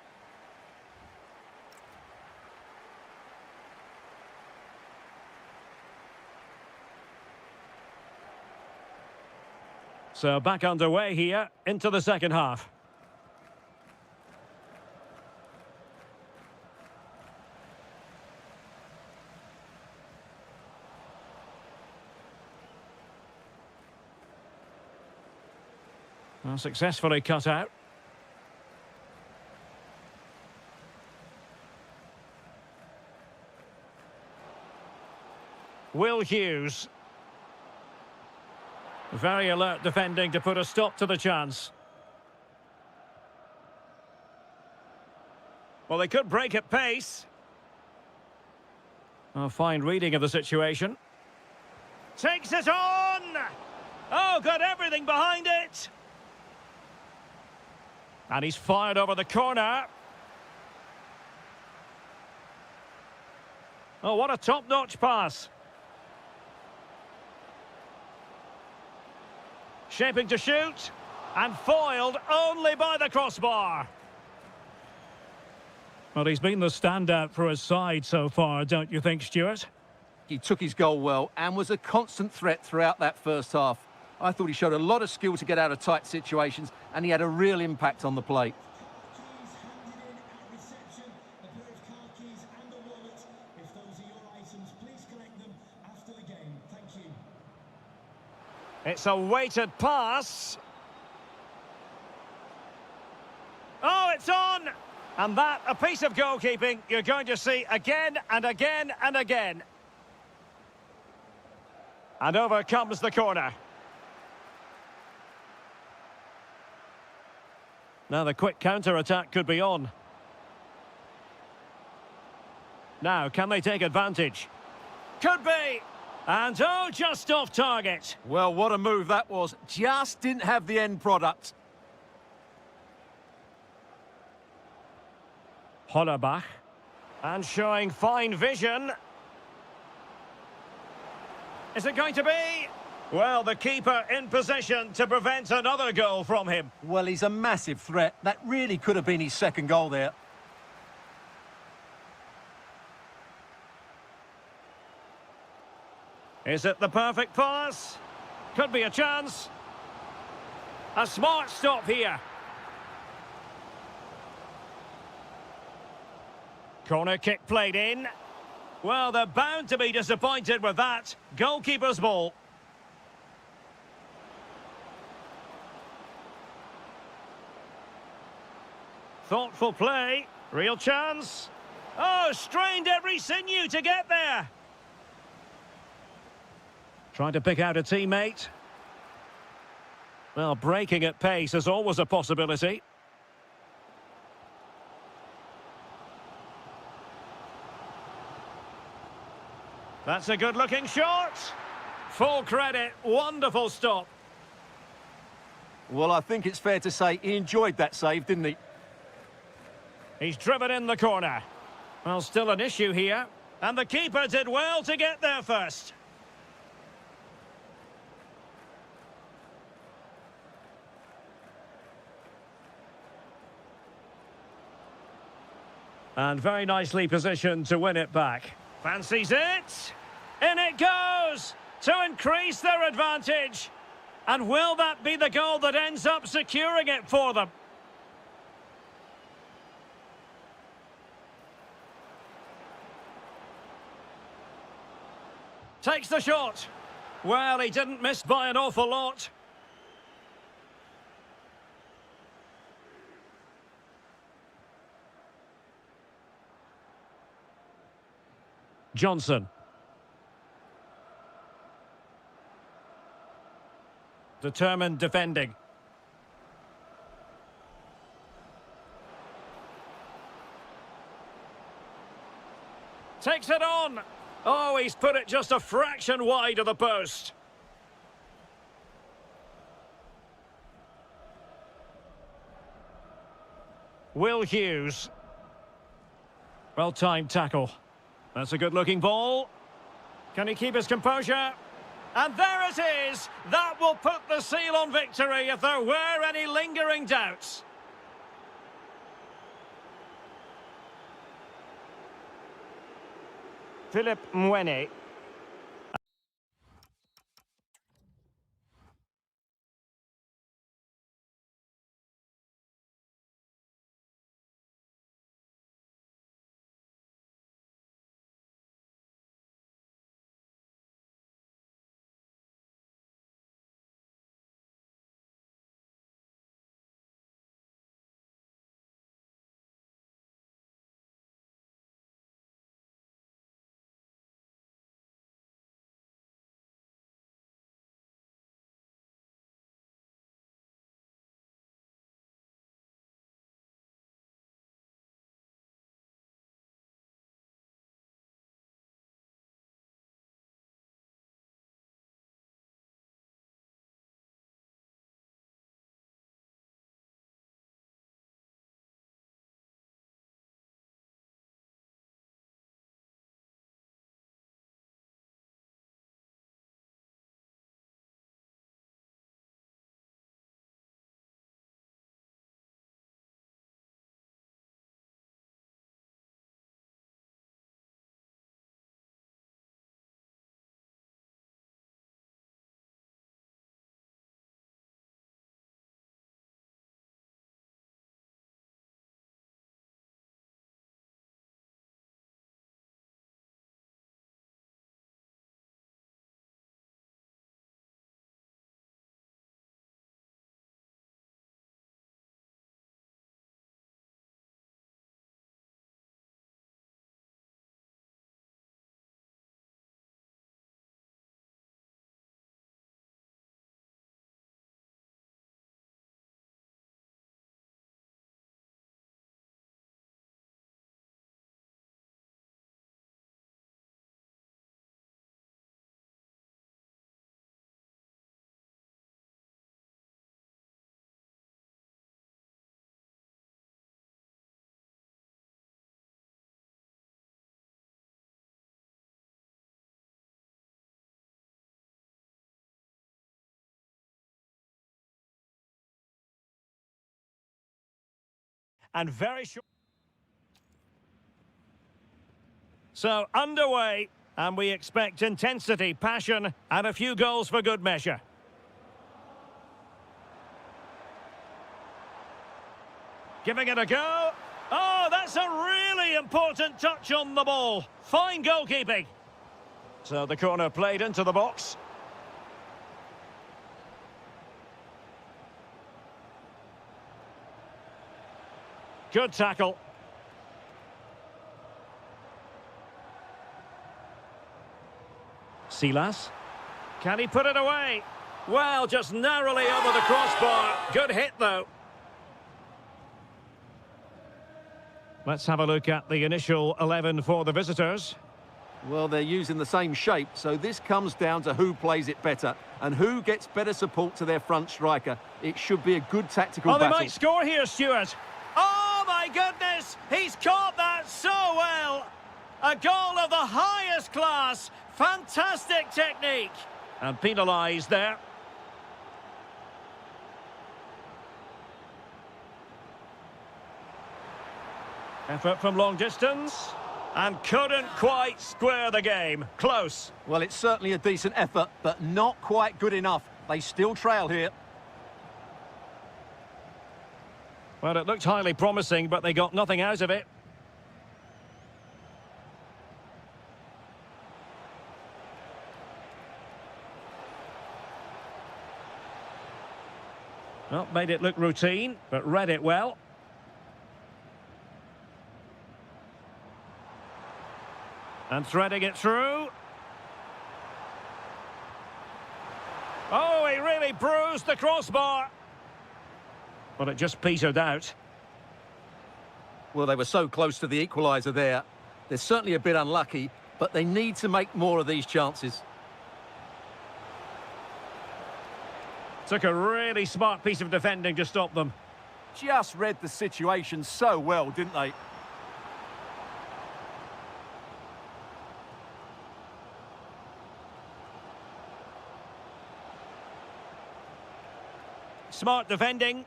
So back underway here into the second half. Well, successfully cut out. Will Hughes. Very alert defending to put a stop to the chance. Well, they could break at pace. A fine reading of the situation. Takes it on! Oh, got everything behind it! And he's fired over the corner. Oh, what a top-notch pass. Shaping to shoot. And foiled only by the crossbar. Well, he's been the standout for his side so far, don't you think, Stuart? He took his goal well and was a constant threat throughout that first half. I thought he showed a lot of skill to get out of tight situations, and he had a real impact on the plate. Keys handed in at reception, a pair of car keys and a wallet. If those are your items, please collect them after the game. Thank you. It's a weighted pass. Oh, it's on! And that, a piece of goalkeeping you're going to see again and again and again. And over comes the corner. Now the quick counter-attack could be on. Now, can they take advantage? Could be! And oh, just off target. Well, what a move that was. Just didn't have the end product. Hollerbach. And showing fine vision. Is it going to be? Well, the keeper in position to prevent another goal from him. Well, he's a massive threat. That really could have been his second goal there. Is it the perfect pass? Could be a chance. A smart stop here. Corner kick played in. Well, they're bound to be disappointed with that. Goalkeeper's ball. Thoughtful play. Real chance. Oh, strained every sinew to get there. Trying to pick out a teammate. Well, breaking at pace is always a possibility. That's a good-looking shot. Full credit. Wonderful stop. Well, I think it's fair to say he enjoyed that save, didn't he? He's driven in the corner. Well, still an issue here. And the keeper did well to get there first. And very nicely positioned to win it back. Fancies it. In it goes to increase their advantage. And will that be the goal that ends up securing it for them? Takes the shot. Well, he didn't miss by an awful lot. Johnson. Determined defending. Takes it on. Oh, he's put it just a fraction wide of the post. Will Hughes. Well-timed tackle. That's a good-looking ball. Can he keep his composure? And there it is! That will put the seal on victory if there were any lingering doubts. Philip Mwene. and very short. So, underway, and we expect intensity, passion, and a few goals for good measure. Giving it a go. Oh, that's a really important touch on the ball. Fine goalkeeping. So the corner played into the box. Good tackle. Silas. Can he put it away? Well, just narrowly over the crossbar. Good hit, though. Let's have a look at the initial 11 for the visitors. Well, they're using the same shape, so this comes down to who plays it better and who gets better support to their front striker. It should be a good tactical battle. They might score here, Stuart. Oh, my goodness! He's caught that so well! A goal of the highest class. Fantastic technique. And penalised there. Effort from long distance. And couldn't quite square the game. Close. Well, it's certainly a decent effort, but not quite good enough. They still trail here. Well, it looked highly promising, but they got nothing out of it. Well, made it look routine, but read it well. And threading it through. Oh, he really bruised the crossbar. But it just petered out. Well, they were so close to the equaliser there. They're certainly a bit unlucky, but they need to make more of these chances. Took a really smart piece of defending to stop them. Just read the situation so well, didn't they? Smart defending.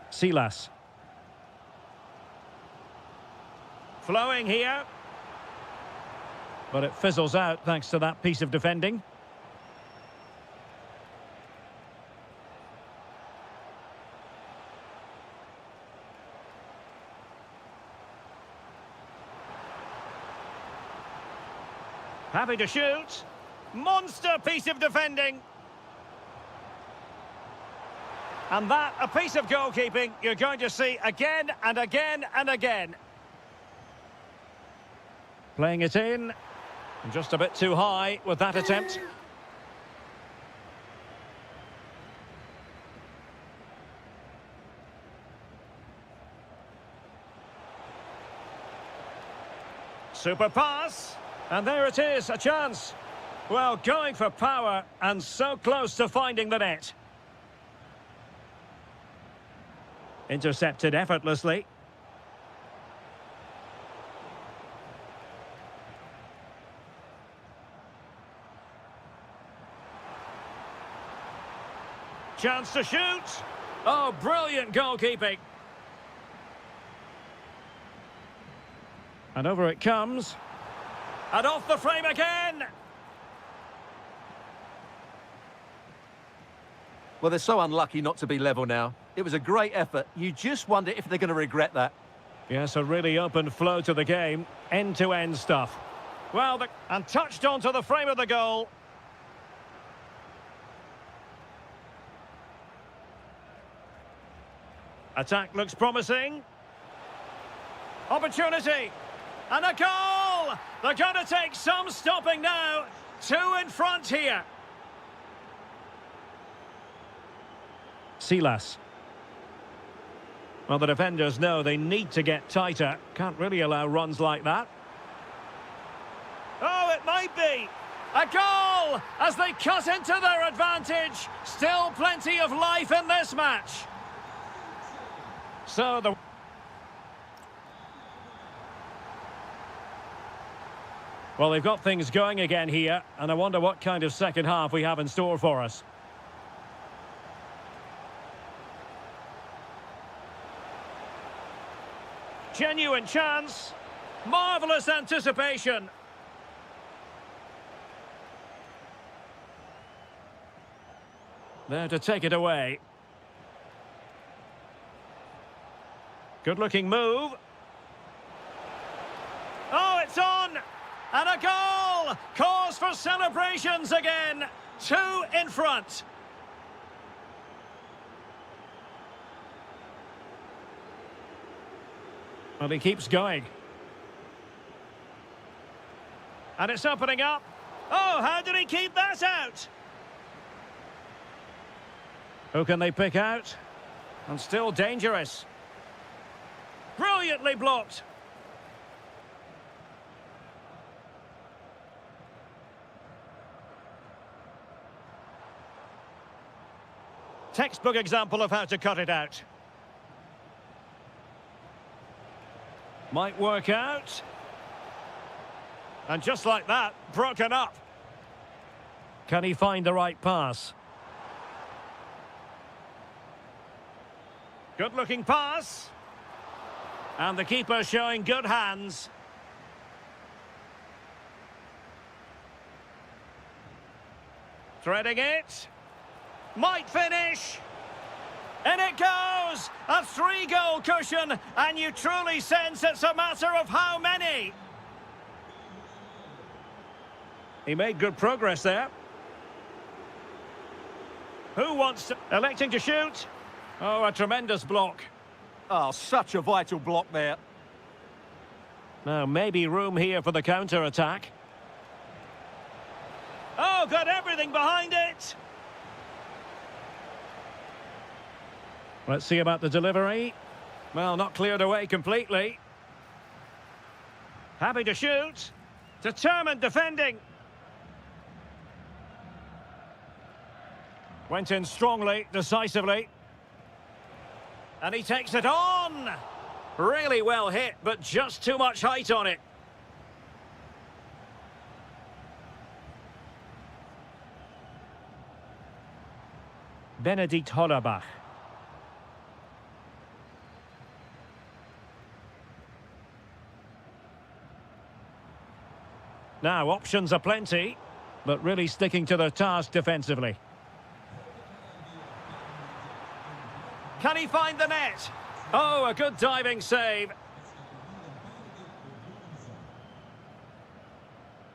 Silas. Flowing here. But it fizzles out thanks to that piece of defending. Happy to shoot. Monster piece of defending. And that, a piece of goalkeeping you're going to see again and again and again. Playing it in. And just a bit too high with that attempt. Super pass. And there it is, a chance. Well, going for power and so close to finding the net. Intercepted effortlessly. Chance to shoot. Oh, brilliant goalkeeping. And over it comes. And off the frame again. Well, they're so unlucky not to be level now. It was a great effort. You just wonder if they're going to regret that. Yes, a really open flow to the game. End-to-end stuff. Well, and touched onto the frame of the goal. Attack looks promising. Opportunity. And a goal! They're going to take some stopping now. 2 in front here. Silas. Well, the defenders know they need to get tighter. Can't really allow runs like that. Oh, it might be. A goal as they cut into their advantage. Still plenty of life in this match. So the... Well, they've got things going again here, and I wonder what kind of second half we have in store for us. Genuine chance. Marvellous anticipation. There to take it away. Good-looking move. Oh, it's on! And a goal! Cause for celebrations again. 2 in front. Well, he keeps going. And it's opening up. Oh, how did he keep that out? Who can they pick out? And still dangerous. Brilliantly blocked. Textbook example of how to cut it out. Might work out. And just like that, broken up. Can he find the right pass? Good-looking pass. And the keeper showing good hands. Threading it. Might finish. In it goes! A 3-goal cushion, and you truly sense it's a matter of how many. He made good progress there. Who wants to... Electing to shoot. Oh, a tremendous block. Oh, such a vital block there. Now, maybe room here for the counter-attack. Oh, got everything behind it. Let's see about the delivery. Well, not cleared away completely. Happy to shoot. Determined defending. Went in strongly, decisively. And he takes it on. Really well hit, but just too much height on it. Benedikt Hollerbach. Now, options are plenty, but really sticking to their task defensively. Can he find the net? Oh, a good diving save.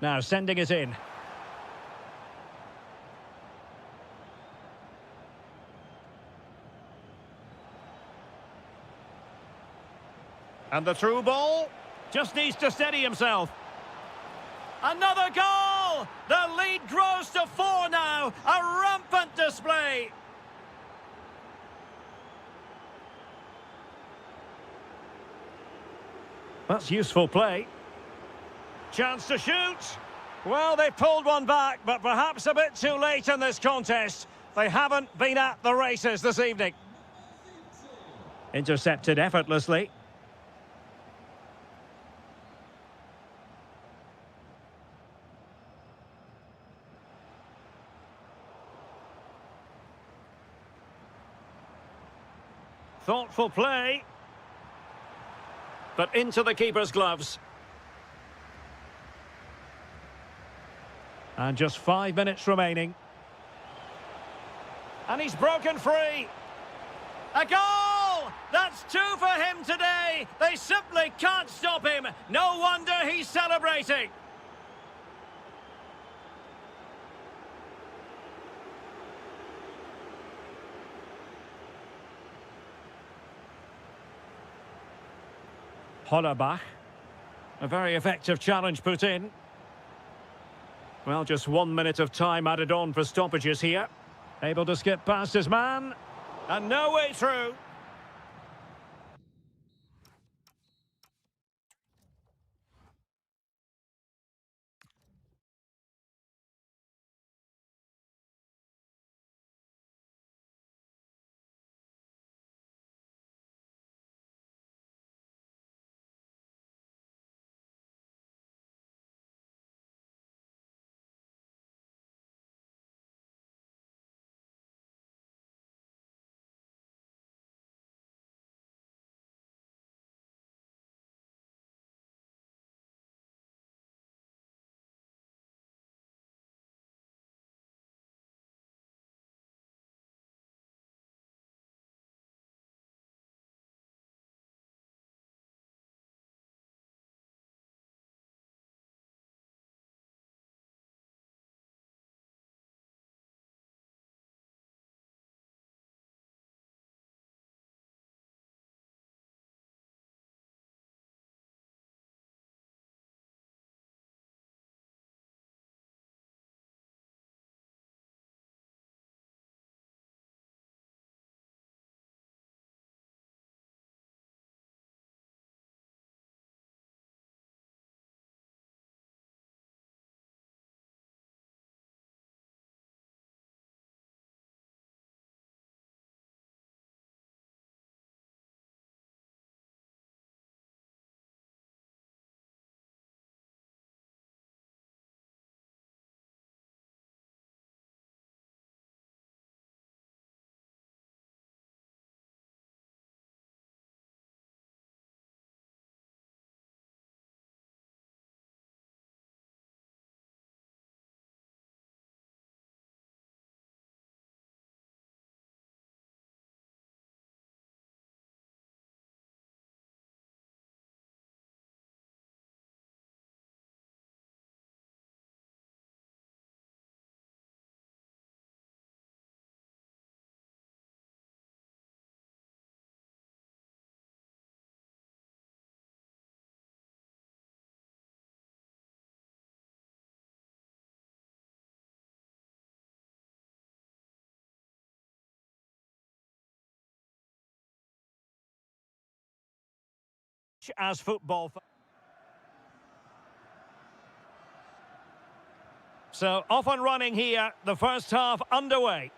Now, sending it in. And the through ball. Just needs to steady himself. Another goal! The lead grows to 4 now. A rampant display. That's useful play. Chance to shoot. Well, they pulled one back, but perhaps a bit too late in this contest. They haven't been at the races this evening. Intercepted effortlessly. Thoughtful play. But into the keeper's gloves. And just 5 minutes remaining. And he's broken free. A goal! That's 2 for him today. They simply can't stop him. No wonder he's celebrating. Hollerbach. A very effective challenge put in. Well, just 1 minute of time added on for stoppages here. Able to skip past his man. And no way through. as football. So off and running here, the first half underway.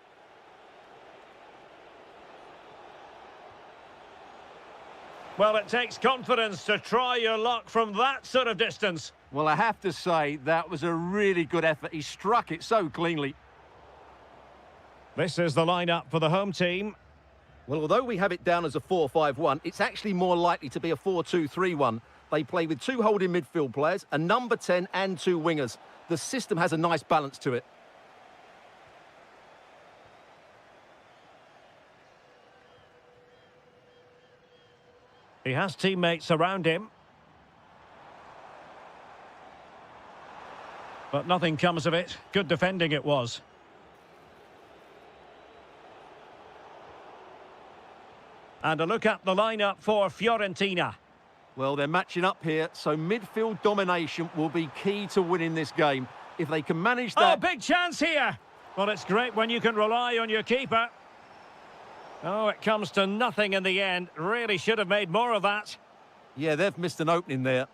Well, it takes confidence to try your luck from that sort of distance. Well, I have to say, that was a really good effort. He struck it so cleanly. This is the lineup for the home team. Well, although we have it down as a 4-5-1, it's actually more likely to be a 4-2-3-1. They play with two holding midfield players, a number 10 and two wingers. The system has a nice balance to it. He has teammates around him. But nothing comes of it. Good defending it was. And a look at the lineup for Fiorentina. Well, they're matching up here, so midfield domination will be key to winning this game. If they can manage that... Oh, big chance here! Well, it's great when you can rely on your keeper. Oh, it comes to nothing in the end. Really should have made more of that. Yeah, they've missed an opening there.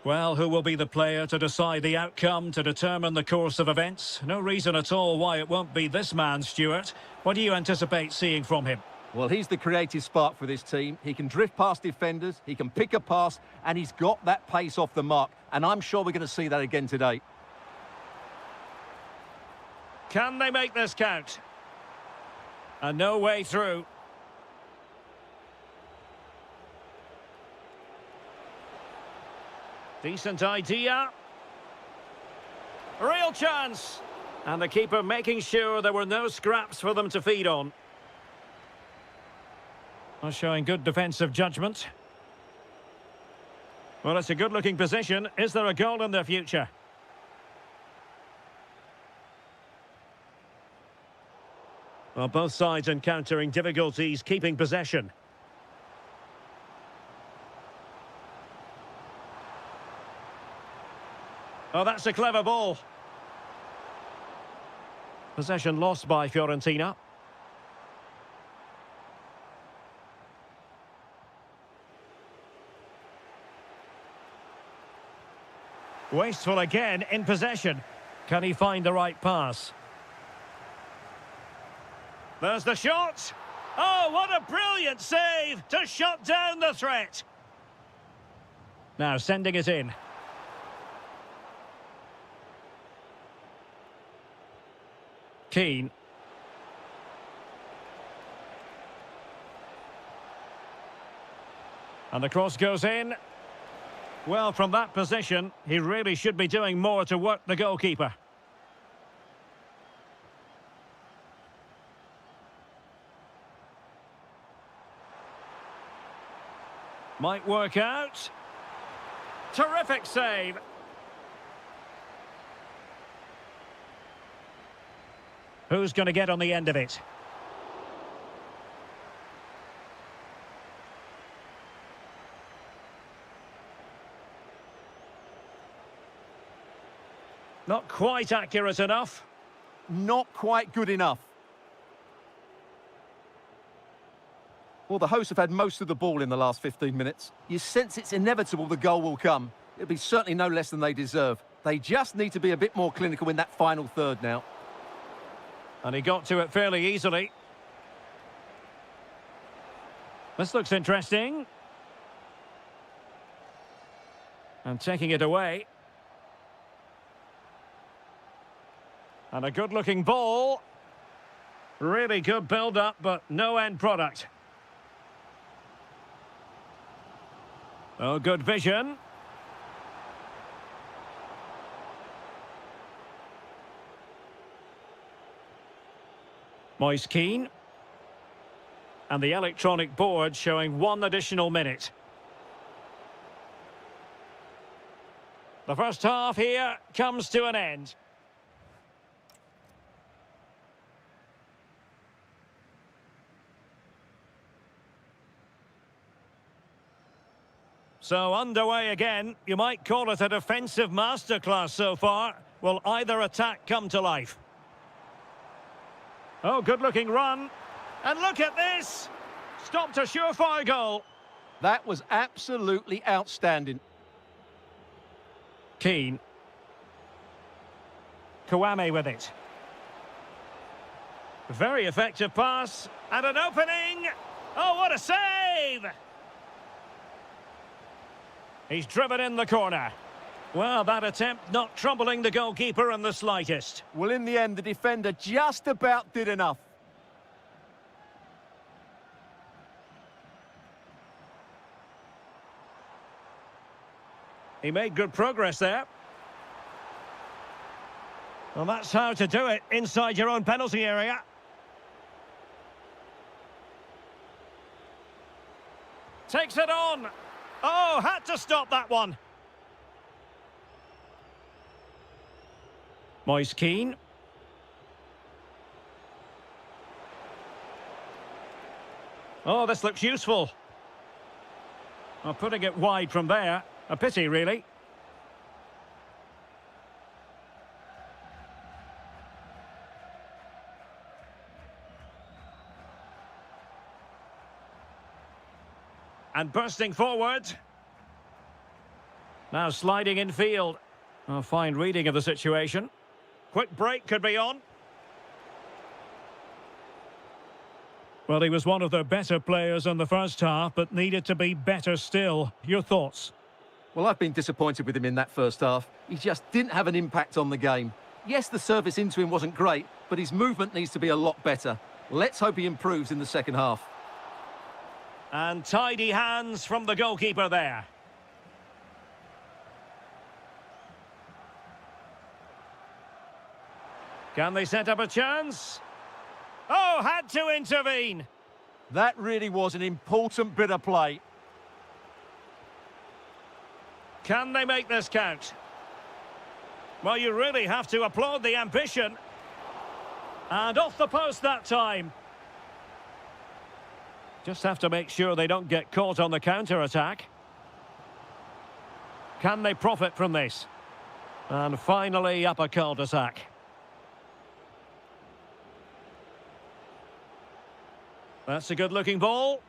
Well, who will be the player to decide the outcome, to determine the course of events? No reason at all why it won't be this man, Stuart. What do you anticipate seeing from him? Well, he's the creative spark for this team. He can drift past defenders, he can pick a pass, and he's got that pace off the mark. And I'm sure we're going to see that again today. Can they make this count? And no way through. Decent idea. Real chance. And the keeper making sure there were no scraps for them to feed on. Well, showing good defensive judgment. Well, it's a good-looking position. Is there a goal in their future? Well, both sides encountering difficulties keeping possession. Oh, that's a clever ball. Possession lost by Fiorentina. Wasteful again in possession. Can he find the right pass? There's the shot. Oh, what a brilliant save to shut down the threat. Now sending it in. Keane. And the cross goes in. Well, from that position, he really should be doing more to work the goalkeeper. Might work out. Terrific save. Who's going to get on the end of it? Not quite accurate enough. Not quite good enough. Well, the hosts have had most of the ball in the last 15 minutes. You sense it's inevitable the goal will come. It'll be certainly no less than they deserve. They just need to be a bit more clinical in that final third now. And he got to it fairly easily. This looks interesting. And taking it away. And a good-looking ball. Really good build-up, but no end product. Oh, good vision. Moise Keane. And the electronic board showing 1 additional minute. The first half here comes to an end. So underway again. You might call it a defensive masterclass so far. Will either attack come to life? Oh, good-looking run. And look at this. Stopped a surefire goal. That was absolutely outstanding. Keane. Kouame with it. Very effective pass. And an opening. Oh, what a save! He's driven in the corner. Well, that attempt not troubling the goalkeeper in the slightest. Well, in the end, the defender just about did enough. He made good progress there. Well, that's how to do it inside your own penalty area. Takes it on. Oh, had to stop that one. Moise Keane. Oh, this looks useful. Well, putting it wide from there. A pity, really. And bursting forward. Now sliding in field. A fine reading of the situation. Quick break could be on. Well, he was one of their better players in the first half, but needed to be better still. Your thoughts? Well, I've been disappointed with him in that first half. He just didn't have an impact on the game. Yes, the service into him wasn't great, but his movement needs to be a lot better. Let's hope he improves in the second half. And tidy hands from the goalkeeper there. Can they set up a chance? Oh, had to intervene. That really was an important bit of play. Can they make this count? Well, you really have to applaud the ambition. And off the post that time. Just have to make sure they don't get caught on the counter-attack. Can they profit from this? And finally, up a cul-de-sac. That's a good-looking ball.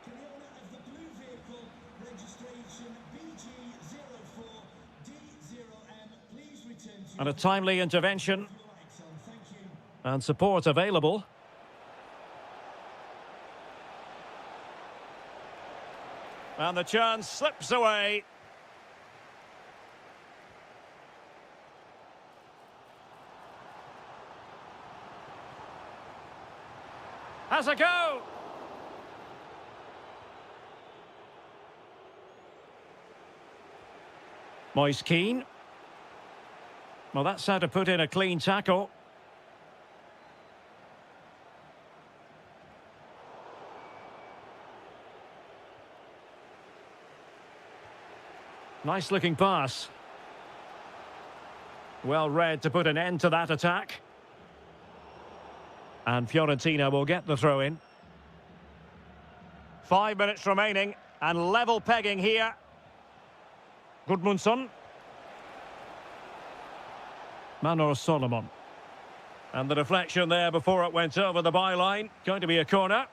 To the owner of the blue vehicle, registration BG04D0M, please return to And a timely intervention. your lights on. Thank you. And support available. And the chance slips away. Has a go! Moise Keane. Well, that's how to put in a clean tackle. Nice looking pass. Well read to put an end to that attack. And Fiorentina will get the throw in. 5 minutes remaining and level pegging here. Gudmundsson. Manor Solomon. And the deflection there before it went over the byline. Going to be a corner.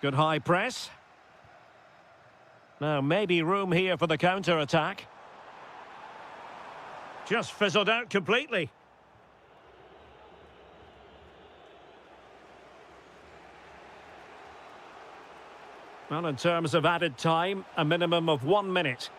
Good high press. Now maybe room here for the counter-attack. Just fizzled out completely. Well, in terms of added time, a minimum of 1 minute.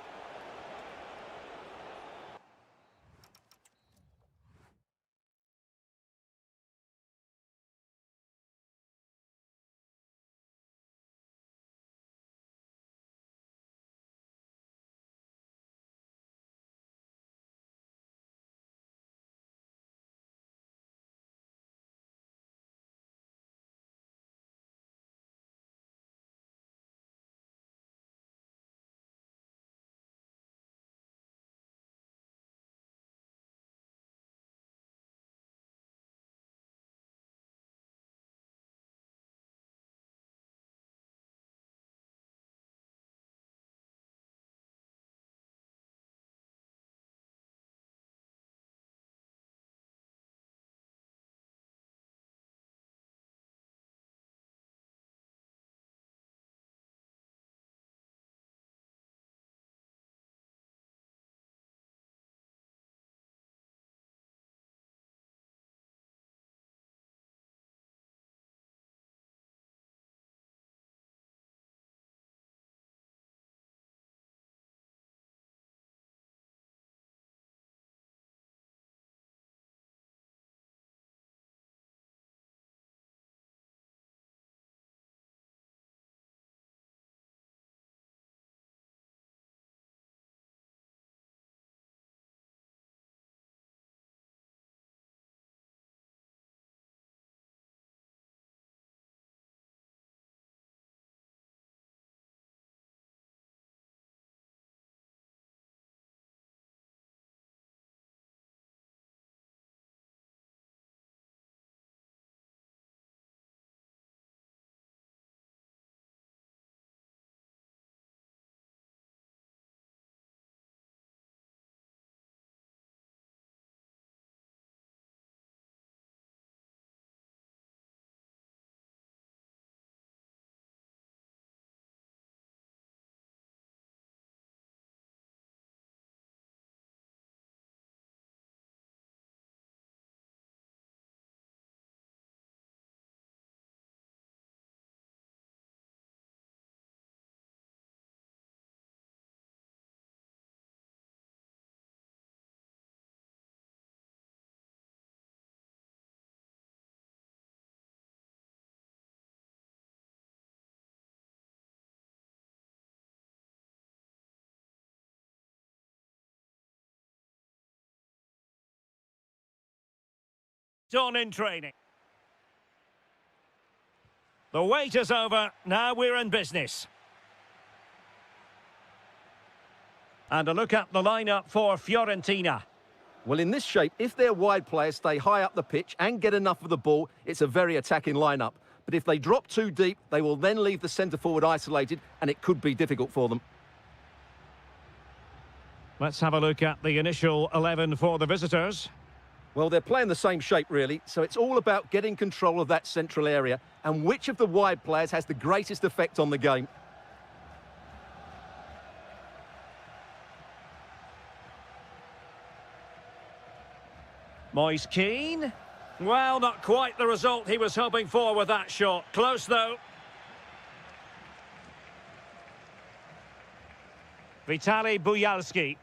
On in training. The wait is over. Now we're in business. And a look at the lineup for Fiorentina. Well, in this shape, if their wide players stay high up the pitch and get enough of the ball, it's a very attacking lineup. But if they drop too deep, they will then leave the centre-forward isolated, and it could be difficult for them. Let's have a look at the initial 11 for the visitors. Well, they're playing the same shape, really, so it's all about getting control of that central area and which of the wide players has the greatest effect on the game. Moise Keane. Well, not quite the result he was hoping for with that shot. Close, though. Vitaly Buyalski.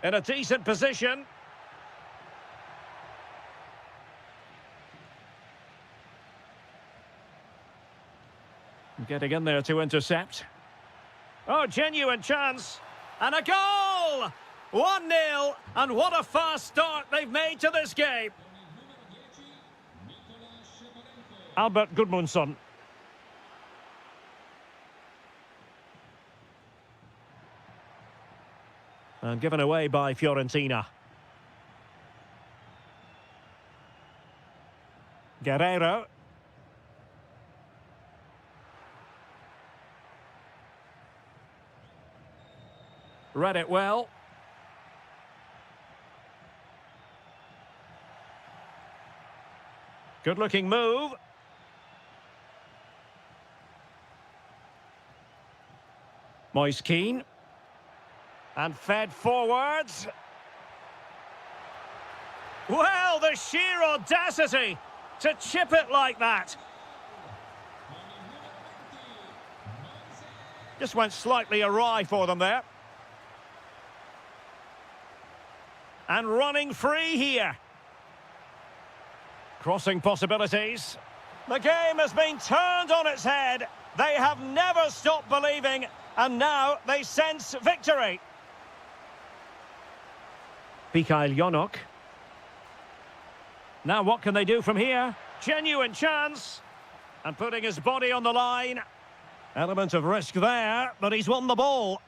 In a decent position. Getting in there to intercept. Oh, genuine chance. And a goal! 1-0, and what a fast start they've made to this game. Albert Gudmundsson. And given away by Fiorentina. Guerrero. Read it well. Good-looking move. Moise Keane. And fed forwards. Well, the sheer audacity to chip it like that. Just went slightly awry for them there. And running free here. Crossing possibilities. The game has been turned on its head. They have never stopped believing, and now they sense victory. Mikhail Yonok. Now what can they do from here? Genuine chance. And putting his body on the line. Element of risk there, but he's won the ball.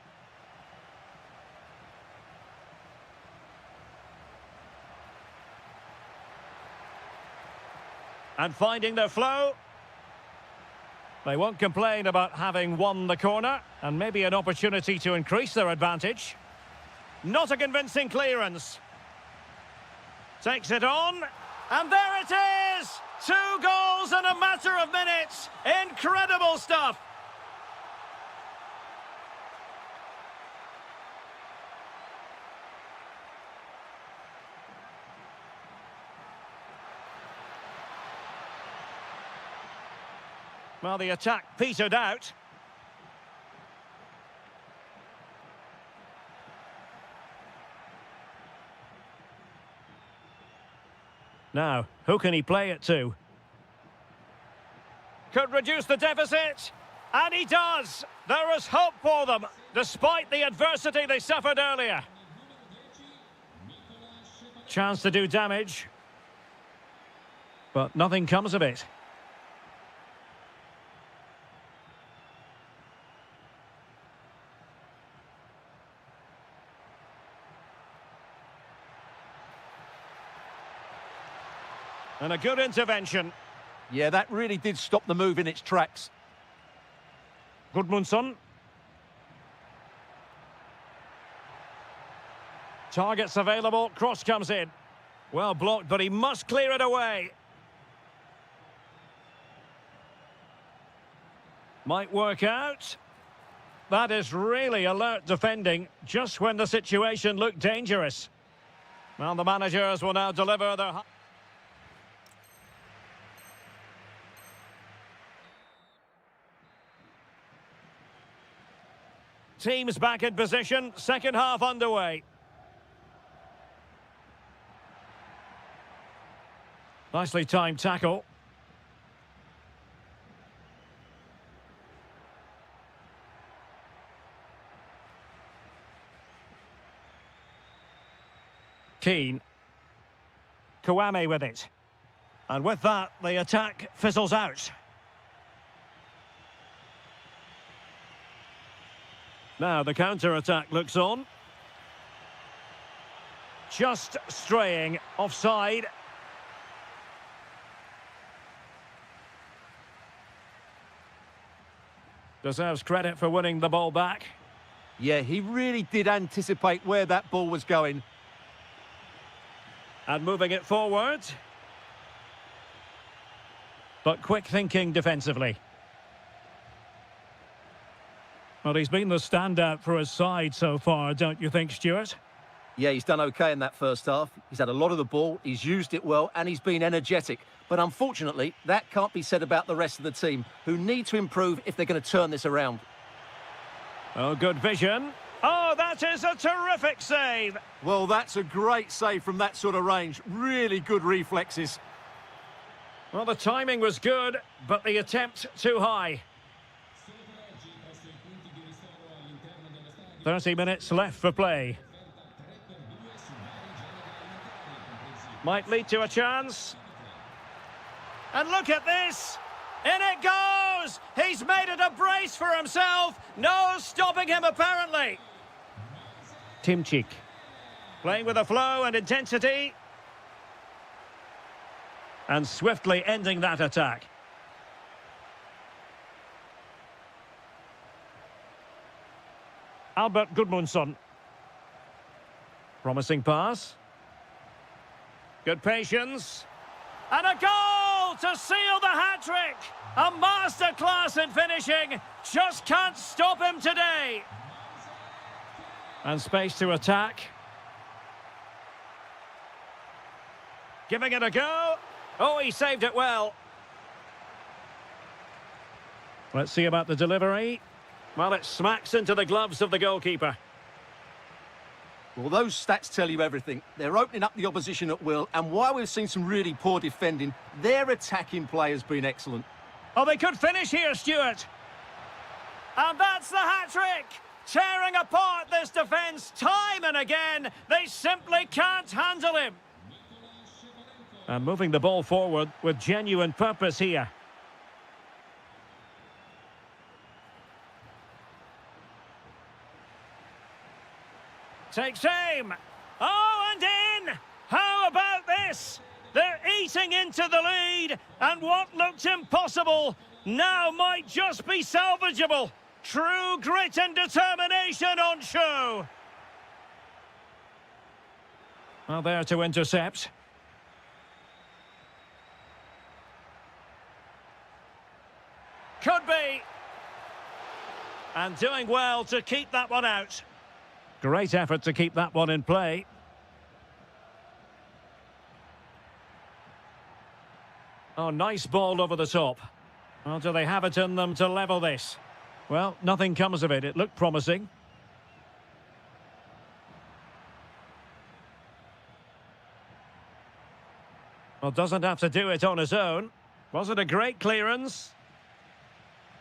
And finding their flow. They won't complain about having won the corner, and maybe an opportunity to increase their advantage. Not a convincing clearance. Takes it on, and there it is! 2 goals in a matter of minutes. Incredible stuff. Well, the attack petered out. Now, who can he play it to? Could reduce the deficit. And he does. There is hope for them, despite the adversity they suffered earlier. Chance to do damage. But nothing comes of it. And a good intervention. Yeah, that really did stop the move in its tracks. Gudmundsson. Targets available, cross comes in. Well blocked, but he must clear it away. Might work out. That is really alert defending, just when the situation looked dangerous. Well, the managers will now deliver their... Teams back in position, second half underway. Nicely timed tackle. Keane. Kwame with it. And with that, the attack fizzles out. Now the counter-attack looks on. Just straying offside. Deserves credit for winning the ball back. Yeah, he really did anticipate where that ball was going. And moving it forward. But quick thinking defensively. Well, he's been the standout for his side so far, don't you think, Stuart? Yeah, he's done okay in that first half. He's had a lot of the ball, he's used it well, and he's been energetic. But unfortunately, that can't be said about the rest of the team, who need to improve if they're going to turn this around. Oh, good vision. Oh, that is a terrific save. Well, that's a great save from that sort of range. Really good reflexes. Well, the timing was good, but the attempt too high. 30 minutes left for play. Might lead to a chance. And look at this! In it goes! He's made it a brace for himself. No stopping him, apparently. Timchik. Playing with a flow and intensity. And swiftly ending that attack. Albert Gudmundsson. Promising pass. Good patience. And a goal to seal the hat-trick! A masterclass in finishing. Just can't stop him today. And space to attack. Giving it a go. Oh, he saved it well. Let's see about the delivery. Well, it smacks into the gloves of the goalkeeper. Well, those stats tell you everything. They're opening up the opposition at will, and while we've seen some really poor defending, their attacking play has been excellent. Oh, they could finish here, Stuart. And that's the hat-trick! Tearing apart this defence time and again. They simply can't handle him. And moving the ball forward with genuine purpose here. Takes aim. Oh, and in! How about this? They're eating into the lead, and what looked impossible now might just be salvageable. True grit and determination on show. Well, there to intercept. Could be. And doing well to keep that one out. Great effort to keep that one in play. Oh, nice ball over the top. Well, do they have it in them to level this? Well, nothing comes of it. It looked promising. Well, doesn't have to do it on his own. Was it a great clearance?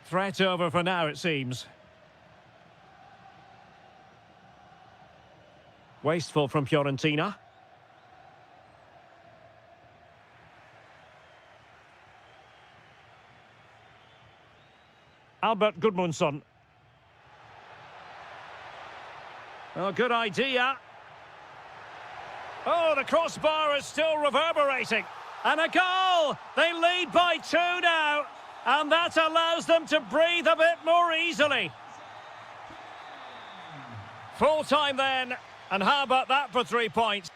Threat over for now, it seems. Wasteful from Fiorentina. Albert Gudmundsson. Oh, good idea. Oh, the crossbar is still reverberating. And a goal! They lead by 2 now. And that allows them to breathe a bit more easily. Full time then. And how about that for 3 points?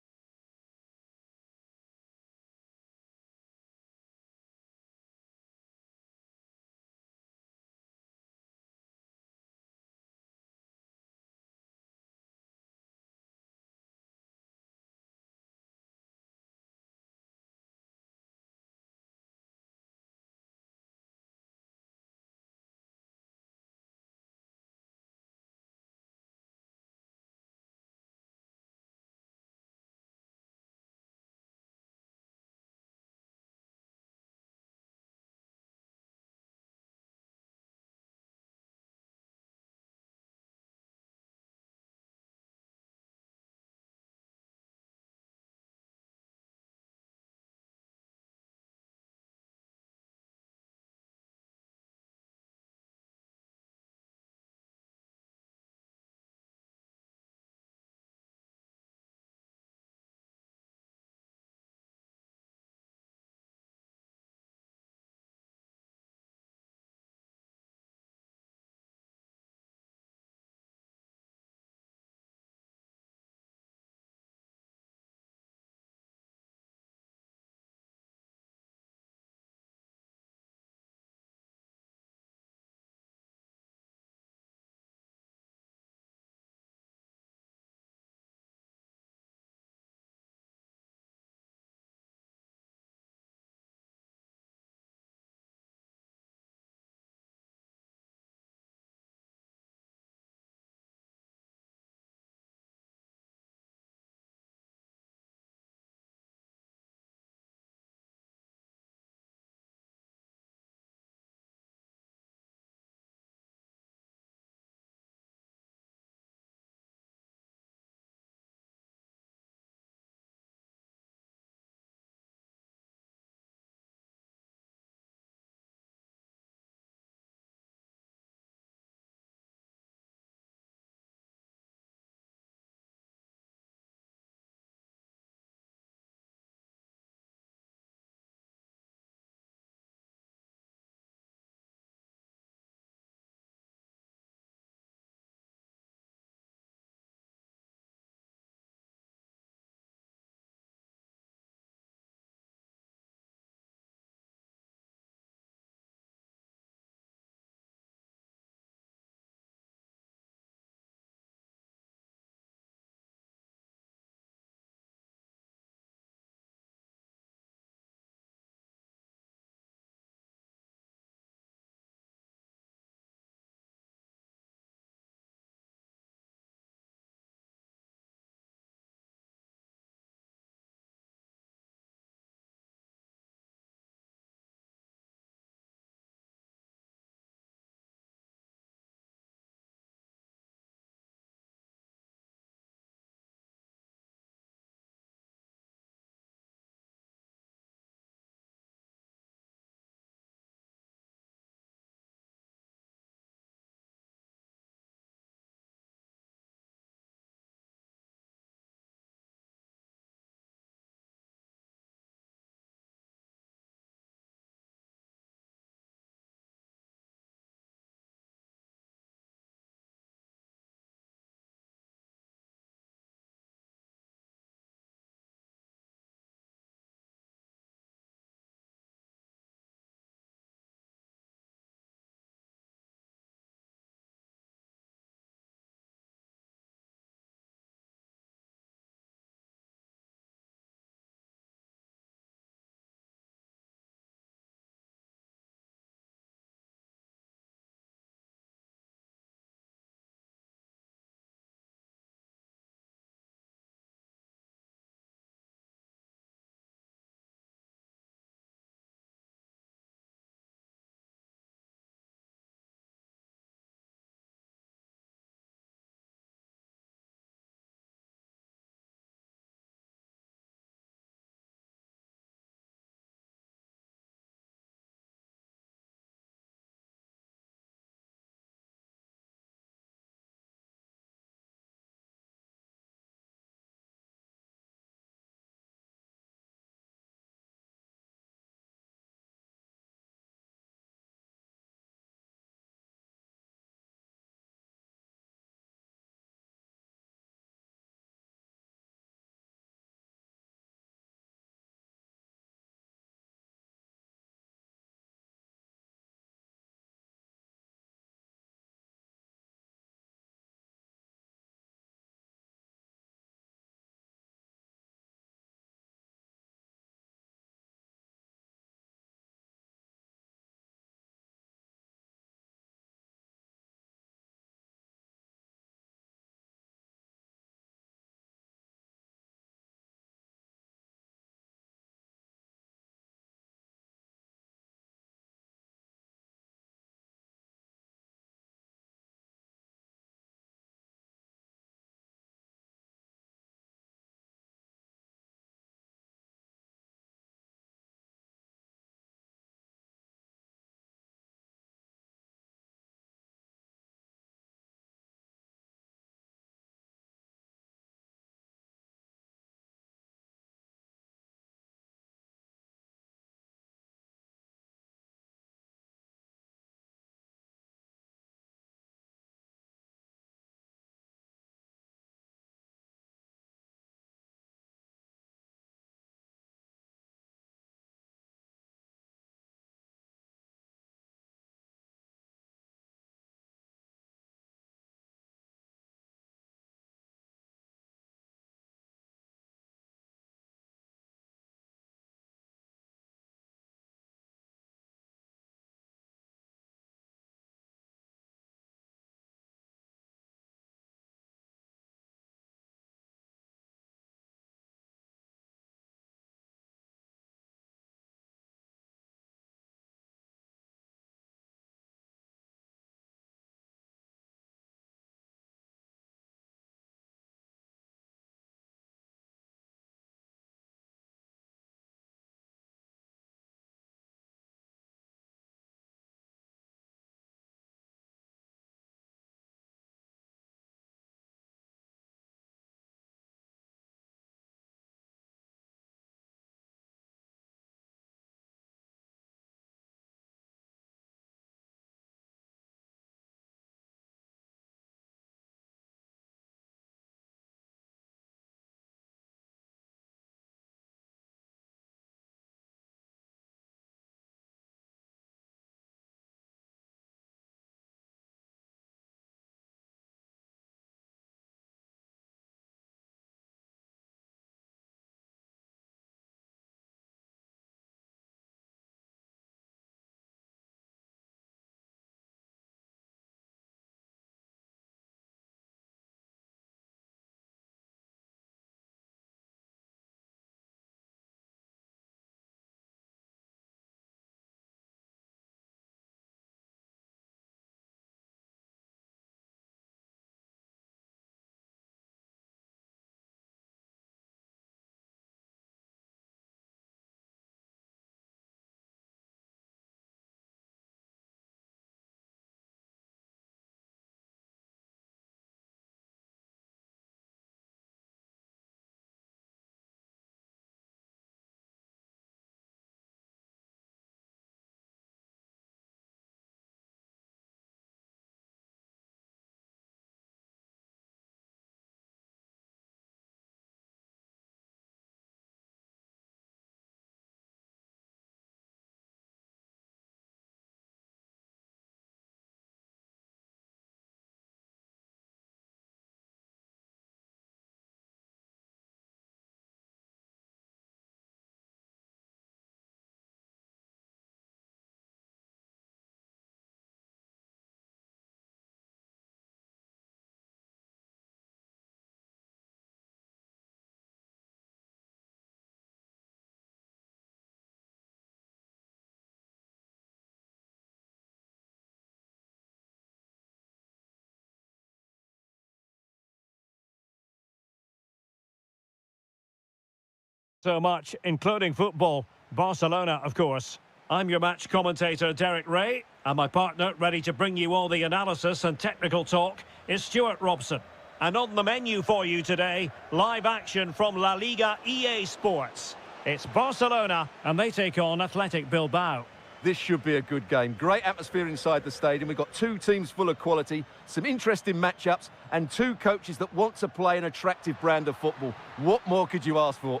So much, including football. Barcelona, of course. I'm your match commentator, Derek Ray, and my partner, ready to bring you all the analysis and technical talk, is Stuart Robson. And on the menu for you today, live action from La Liga EA Sports. It's Barcelona, and they take on Athletic Bilbao. This should be a good game. Great atmosphere inside the stadium. We've got two teams full of quality, some interesting matchups, and two coaches that want to play an attractive brand of football. What more could you ask for?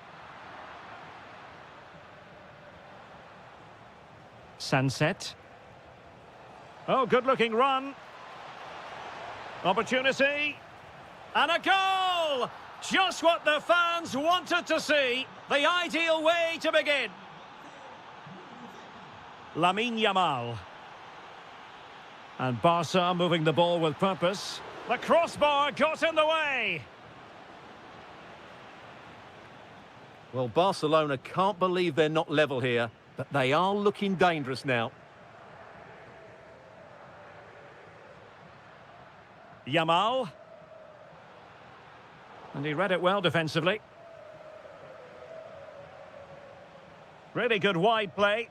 Sunset. Oh, good-looking run. Opportunity. And a goal! Just what the fans wanted to see. The ideal way to begin. Lamine Yamal. And Barca moving the ball with purpose. The crossbar got in the way. Well, Barcelona can't believe they're not level here, but they are looking dangerous now. Yamal. And he read it well defensively. Really good wide play.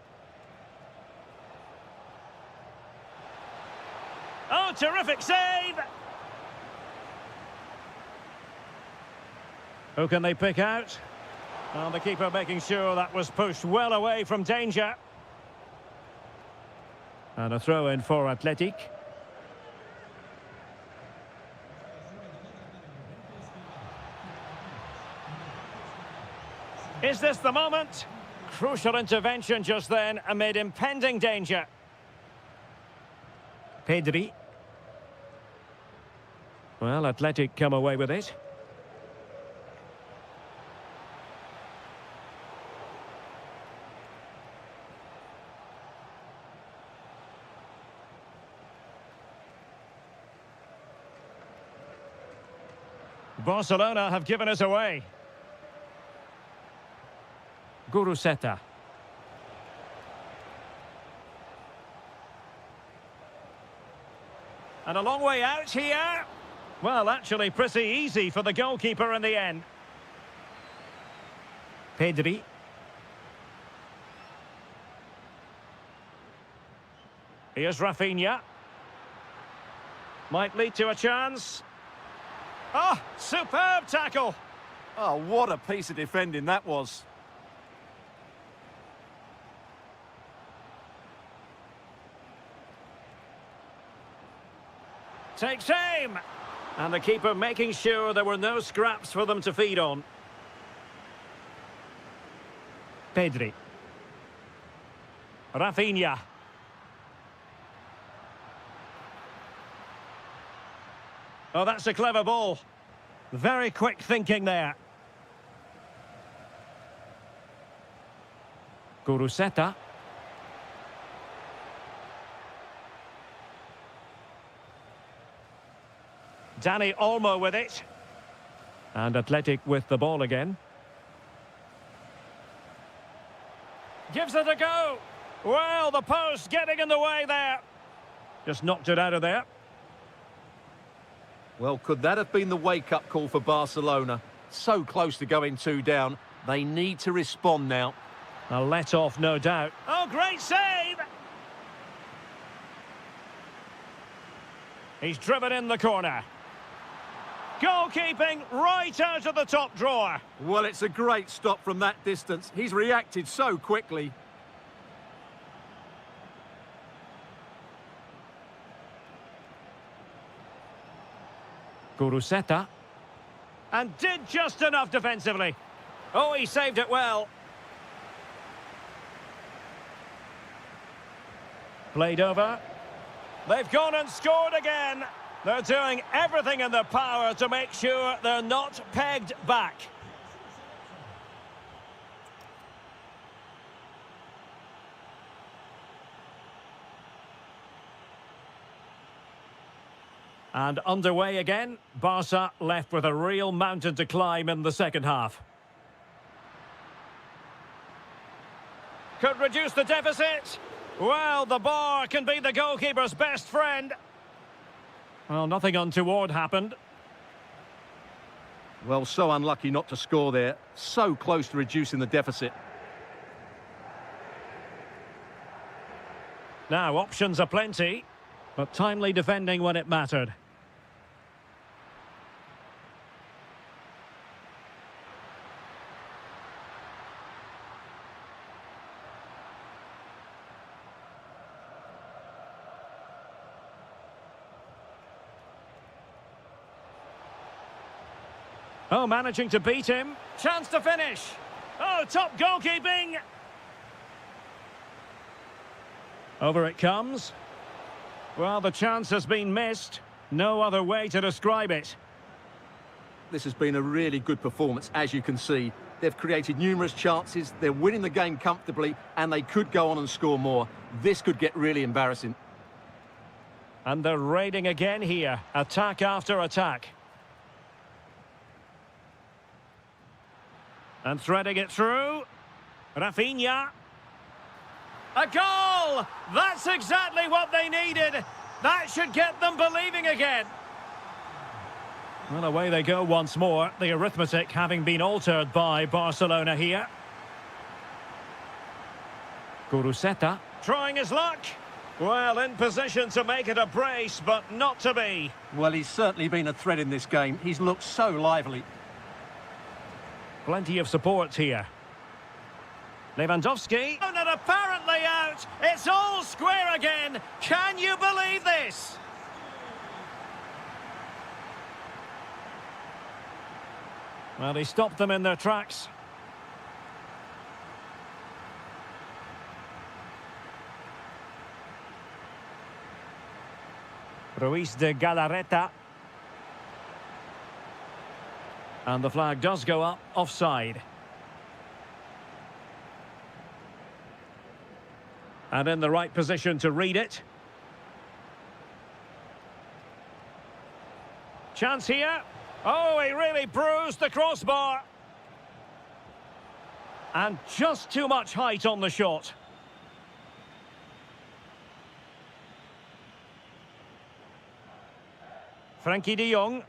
Oh, terrific save! Who can they pick out? Well, the keeper making sure that was pushed well away from danger. And a throw in for Athletic. Is this the moment? Crucial intervention just then amid impending danger. Pedri. Well, Athletic come away with it. Barcelona have given us away. Guruseta. And a long way out here. Well, actually pretty easy for the goalkeeper in the end. Pedri. Here's Rafinha. Might lead to a chance. Oh, superb tackle. Oh, what a piece of defending that was. Takes aim. And the keeper making sure there were no scraps for them to feed on. Pedri. Rafinha. Oh, that's a clever ball. Very quick thinking there. Guruseta. Dani Olmo with it. And Athletic with the ball again. Gives it a go. Well, the post getting in the way there. Just knocked it out of there. Well, could that have been the wake-up call for Barcelona? So close to going 2 down. They need to respond now. A let-off, no doubt. Oh, great save! He's driven in the corner. Goalkeeping right out of the top drawer. Well, it's a great stop from that distance. He's reacted so quickly. Guruseta. And did just enough defensively. Oh, he saved it well. Played over. They've gone and scored again. They're doing everything in their power to make sure they're not pegged back. And underway again, Barca left with a real mountain to climb in the second half. Could reduce the deficit. Well, the bar can be the goalkeeper's best friend. Well, nothing untoward happened. Well, so unlucky not to score there. So close to reducing the deficit. Now, options are plenty, but timely defending when it mattered. Oh, managing to beat him. Chance to finish. Oh, top goalkeeping. Over it comes. Well, the chance has been missed. No other way to describe it. This has been a really good performance, as you can see. They've created numerous chances, they're winning the game comfortably, and they could go on and score more. This could get really embarrassing. And they're raiding again here. Attack after attack. And threading it through. Rafinha. A goal! That's exactly what they needed. That should get them believing again. Well, away they go once more. The arithmetic having been altered by Barcelona here. Guruseta. Trying his luck. Well, in position to make it a brace, but not to be. Well, he's certainly been a threat in this game. He's looked so lively. Plenty of support here. Lewandowski. Oh, not apparently out. It's all square again. Can you believe this? Well, he stopped them in their tracks. Ruiz de Galarreta. And the flag does go up, offside. And in the right position to read it. Chance here. Oh, he really bruised the crossbar. And just too much height on the shot. Frankie de Jong.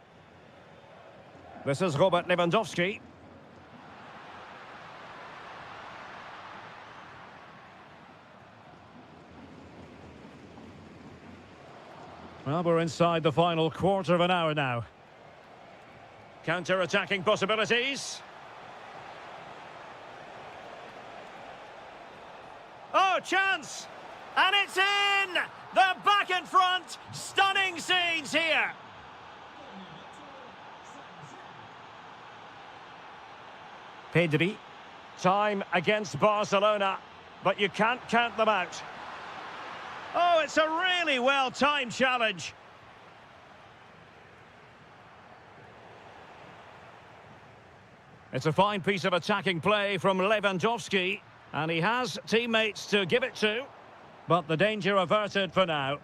This is Robert Lewandowski. Well, we're inside the final quarter of an hour now. Counter-attacking possibilities. Oh, chance! And it's in! They're back in front! Stunning scenes here! Pedri. Time against Barcelona, but you can't count them out. Oh, it's a really well-timed challenge. It's a fine piece of attacking play from Lewandowski, and he has teammates to give it to, but the danger averted for now.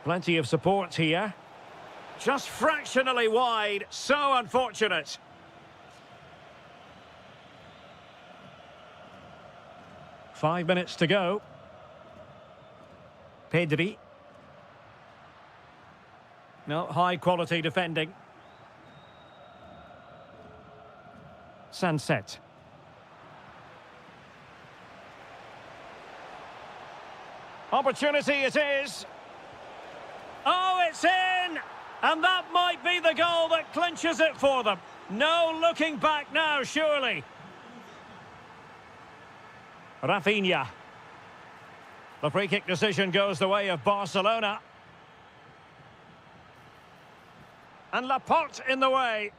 Plenty of support here. Just fractionally wide, so unfortunate. 5 minutes to go. Pedri. No, high-quality defending. Sunset. Opportunity it is. Oh, it's in! And that might be the goal that clinches it for them. No looking back now, surely. Rafinha. The free-kick decision goes the way of Barcelona. And Laporte in the way.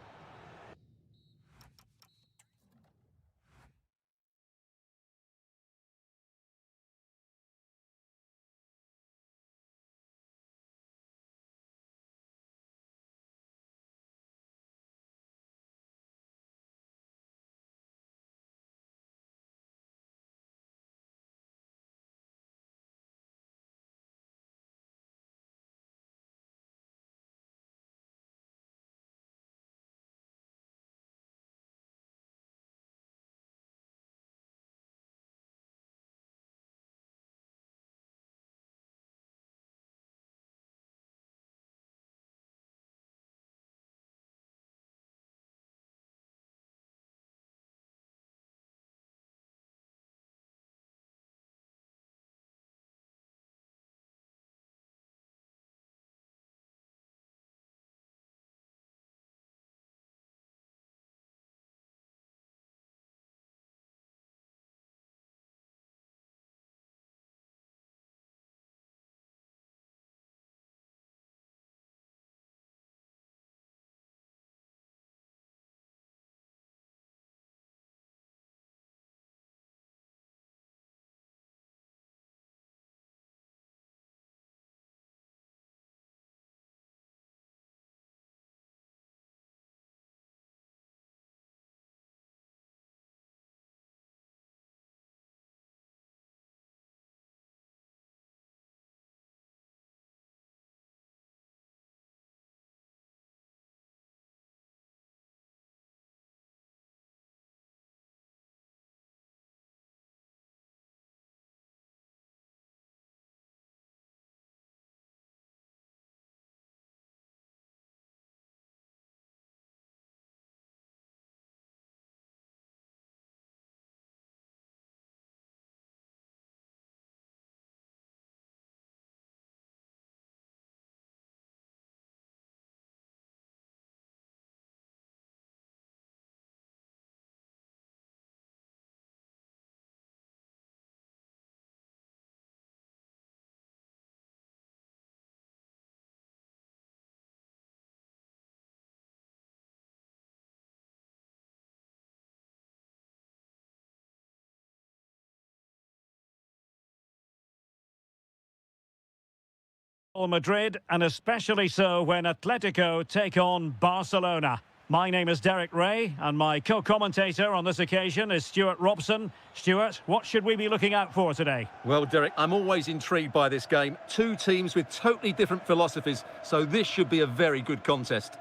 Madrid, and especially so when Atletico take on Barcelona. My name is Derek Ray, and my co-commentator on this occasion is Stuart Robson. Stuart, what should we be looking out for today? Well, Derek, I'm always intrigued by this game. Two teams with totally different philosophies, so this should be a very good contest.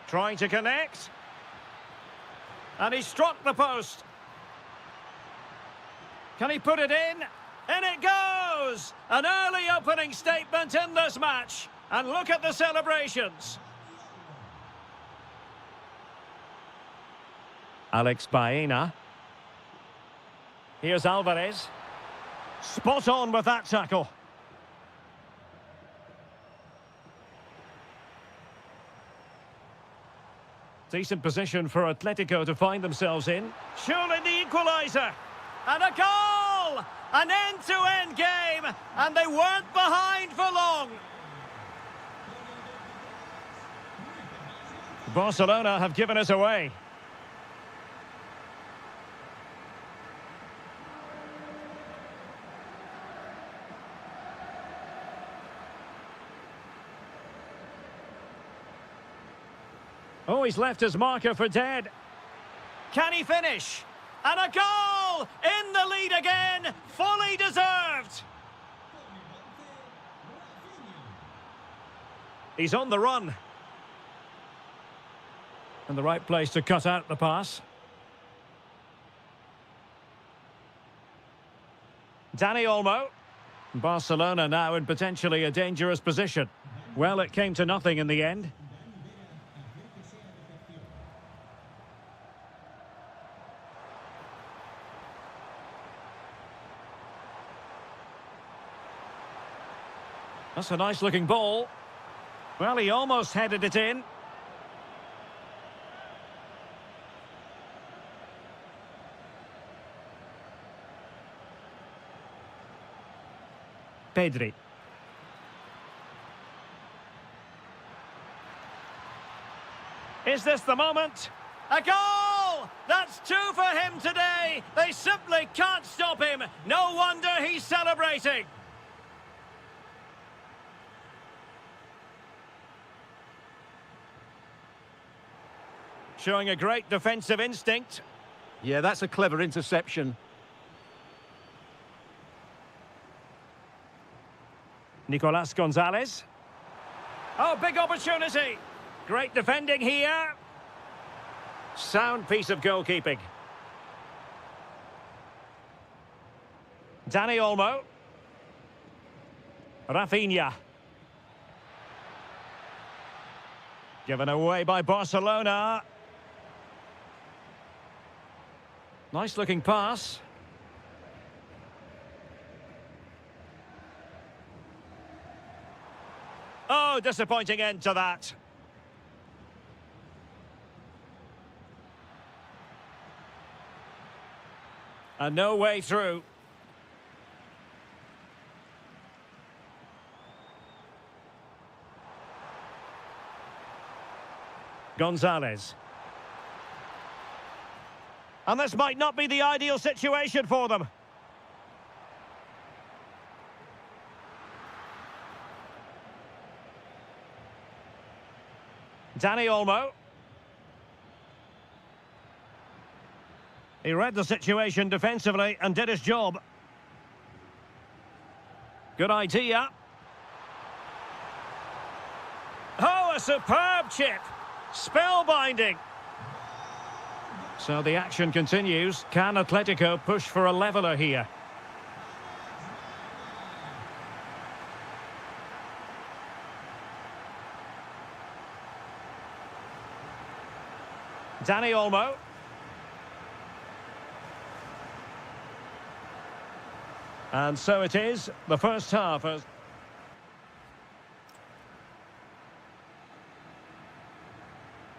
Trying to connect. And he struck the post. Can he put it in? In it goes! An early opening statement in this match. And look at the celebrations. Alex Baena. Here's Alvarez. Spot on with that tackle. Decent position for Atletico to find themselves in. Surely the equaliser. And a goal! An end-to-end game, and they weren't behind for long. Barcelona have given us away. Oh, he's left his marker for dead. Can he finish? And a goal! In the lead again! Fully deserved! He's on the run. In the right place to cut out the pass. Dani Olmo. Barcelona now in potentially a dangerous position. Well, it came to nothing in the end. That's a nice-looking ball. Well, he almost headed it in. Pedri. Is this the moment? A goal! That's two for him today. They simply can't stop him. No wonder he's celebrating. Showing a great defensive instinct. Yeah, that's a clever interception. Nicolas Gonzalez. Oh, big opportunity. Great defending here. Sound piece of goalkeeping. Dani Olmo. Rafinha. Given away by Barcelona. Nice looking pass. Oh, disappointing end to that. And no way through. Gonzalez. And this might not be the ideal situation for them. Dani Olmo. He read the situation defensively and did his job. Good idea. Oh, a superb chip. Spellbinding. So the action continues. Can Atletico push for a leveller here? Dani Olmo. And so it is. The first half has...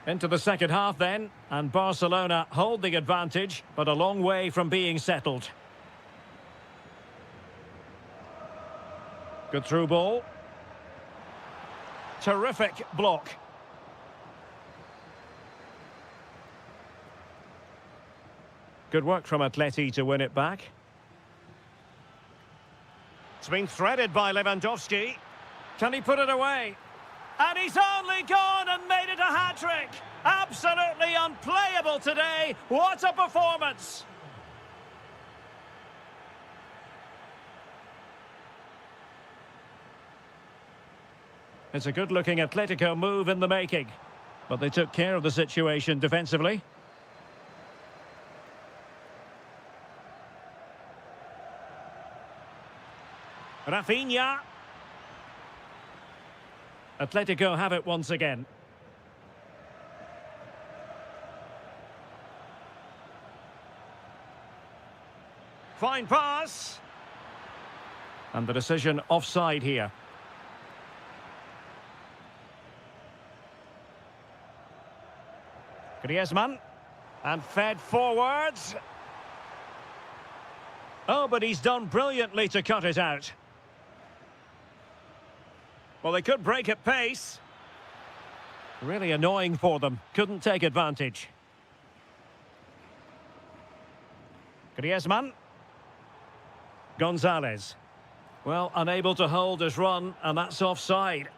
Into the second half then, and Barcelona hold the advantage, but a long way from being settled. Good through ball. Terrific block. Good work from Atleti to win it back. It's been threaded by Lewandowski. Can he put it away? And he's only gone and made it a hat-trick. Absolutely unplayable today. What a performance. It's a good-looking Atletico move in the making. But they took care of the situation defensively. Rafinha. Atletico have it once again. Fine pass. And the decision offside here. Griezmann. And fed forwards. Oh, but he's done brilliantly to cut it out. Well, they could break at pace. Really annoying for them. Couldn't take advantage. Griezmann. Gonzalez. Well, unable to hold his run, and that's offside.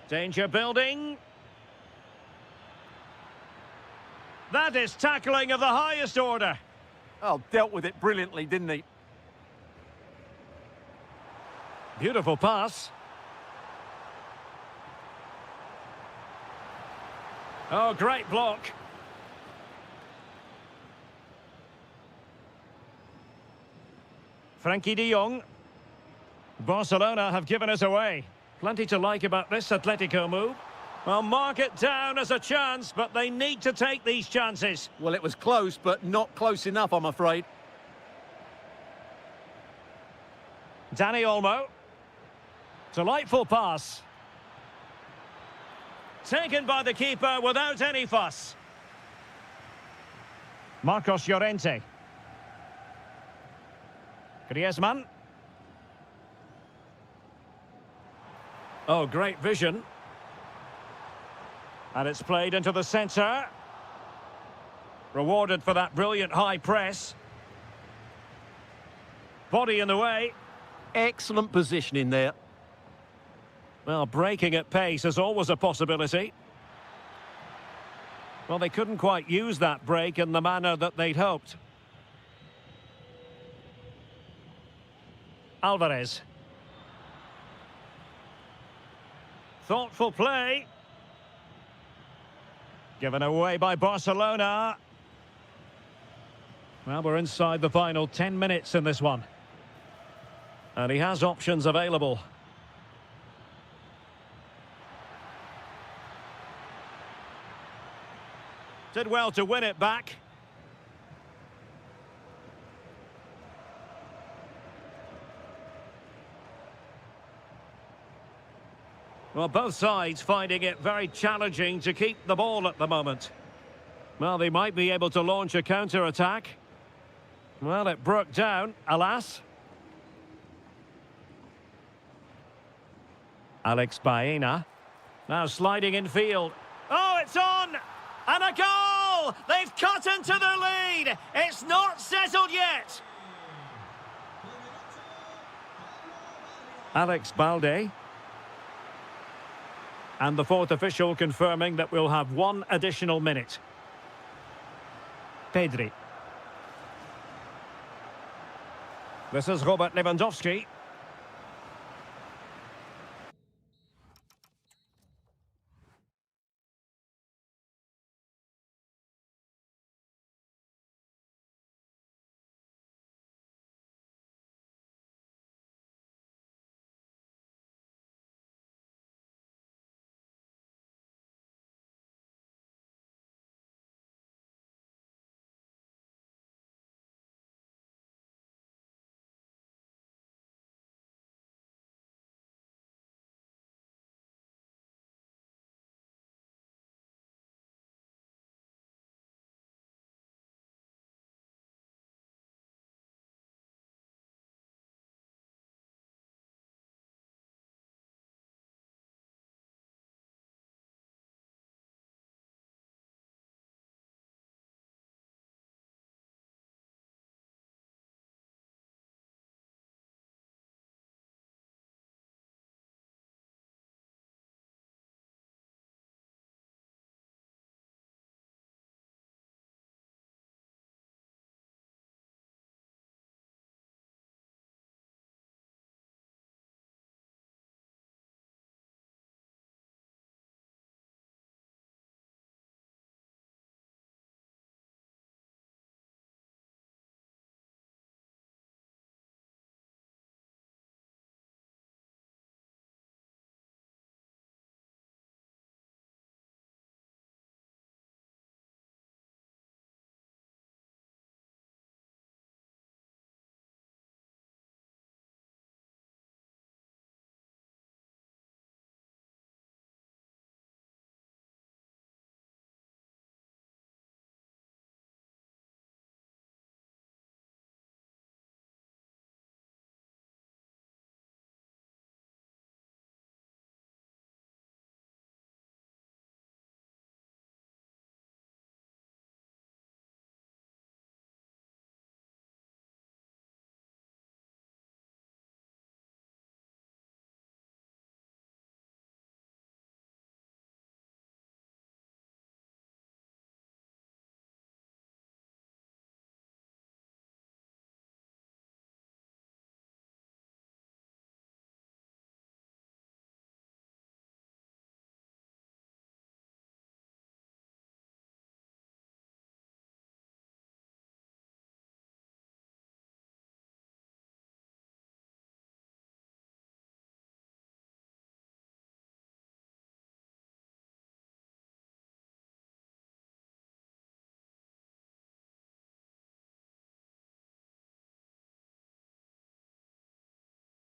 Danger building. That is tackling of the highest order. Oh, dealt with it brilliantly, didn't he? Beautiful pass. Oh, great block. Frankie de Jong. Barcelona have given us away. Plenty to like about this Atletico move. Well, mark it down as a chance, but they need to take these chances. Well, it was close, but not close enough, I'm afraid. Dani Olmo. Delightful pass. Taken by the keeper without any fuss. Marcos Llorente. Griezmann. Oh, great vision. And it's played into the centre. Rewarded for that brilliant high press. Body in the way. Excellent positioning there. Well, breaking at pace is always a possibility. Well, they couldn't quite use that break in the manner that they'd hoped. Alvarez. Thoughtful play. Given away by Barcelona. Well, we're inside the final 10 minutes in this one. And he has options available. Did well to win it back. Well, both sides finding it very challenging to keep the ball at the moment. Well, they might be able to launch a counter-attack. Well, it broke down, alas. Alex Baena. Now sliding in field. Oh, it's on! And a goal! They've cut into their lead! It's not settled yet! Alex Balde. And the fourth official confirming that we'll have one additional minute. Pedri. This is Robert Lewandowski.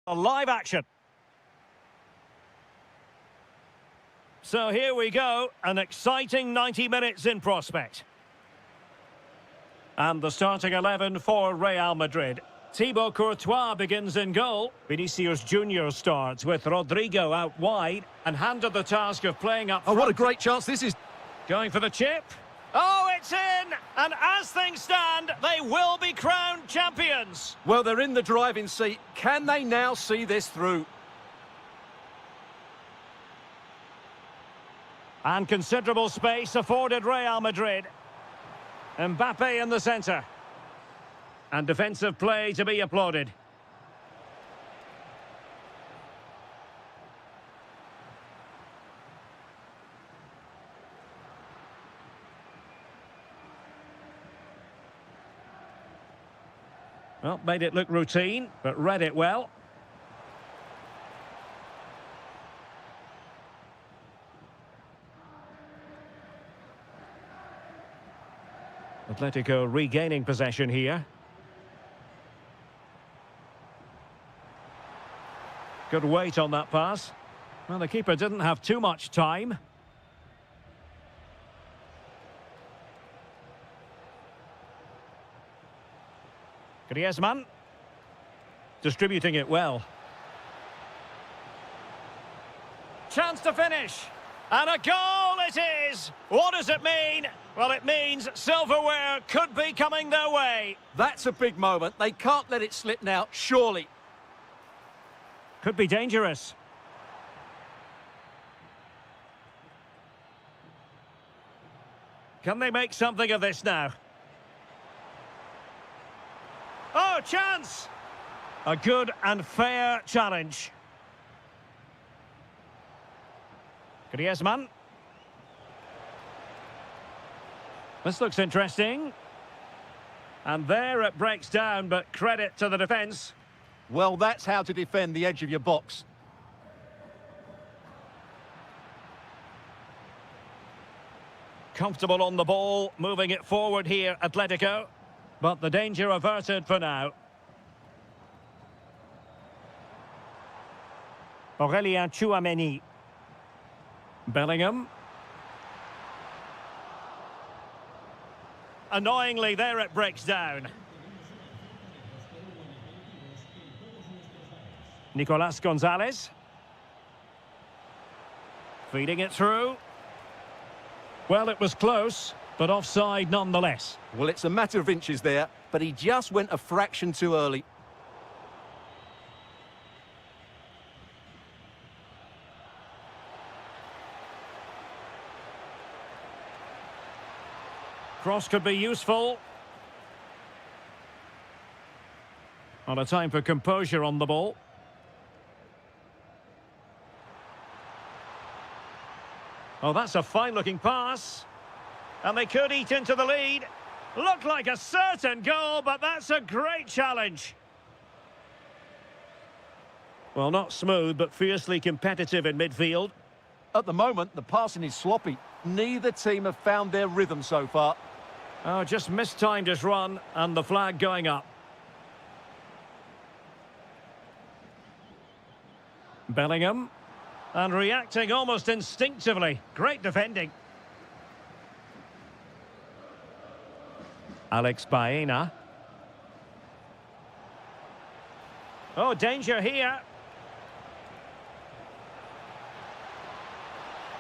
A live action. So here we go, an exciting 90 minutes in prospect. And the starting 11 for Real Madrid. Thibaut Courtois begins in goal. Vinicius Junior starts with Rodrigo out wide and handed the task of playing up front. Oh, what a great chance this is. Going for the chip. Oh, it's in! And as things stand, they will be crowned champions. Well, they're in the driving seat. Can they now see this through? And considerable space afforded Real Madrid. Mbappe in the centre. And defensive play to be applauded. Well, made it look routine, but read it well. Atletico regaining possession here. Good weight on that pass. Well, the keeper didn't have too much time. Griezmann. Distributing it well. Chance to finish. And a goal it is! What does it mean? Well, it means silverware could be coming their way. That's a big moment. They can't let it slip now, surely. Could be dangerous. Can they make something of this now? Oh, chance! A good and fair challenge. Griezmann. This looks interesting. And there it breaks down, but credit to the defence. Well, that's how to defend the edge of your box. Comfortable on the ball, moving it forward here, Atletico. But the danger averted for now. Aurélien Tchouameni. Bellingham. Annoyingly, there it breaks down. Nicolas Gonzalez. Feeding it through. Well, it was close, but offside nonetheless. Well, it's a matter of inches there, but he just went a fraction too early. Cross could be useful. Not a time for composure on the ball. Oh, that's a fine-looking pass. And they could eat into the lead. Looked like a certain goal, but that's a great challenge. Well, not smooth, but fiercely competitive in midfield. At the moment, the passing is sloppy. Neither team have found their rhythm so far. Oh, just mistimed his run, and the flag going up. Bellingham. And reacting almost instinctively. Great defending. Alex Baena. Oh, danger here.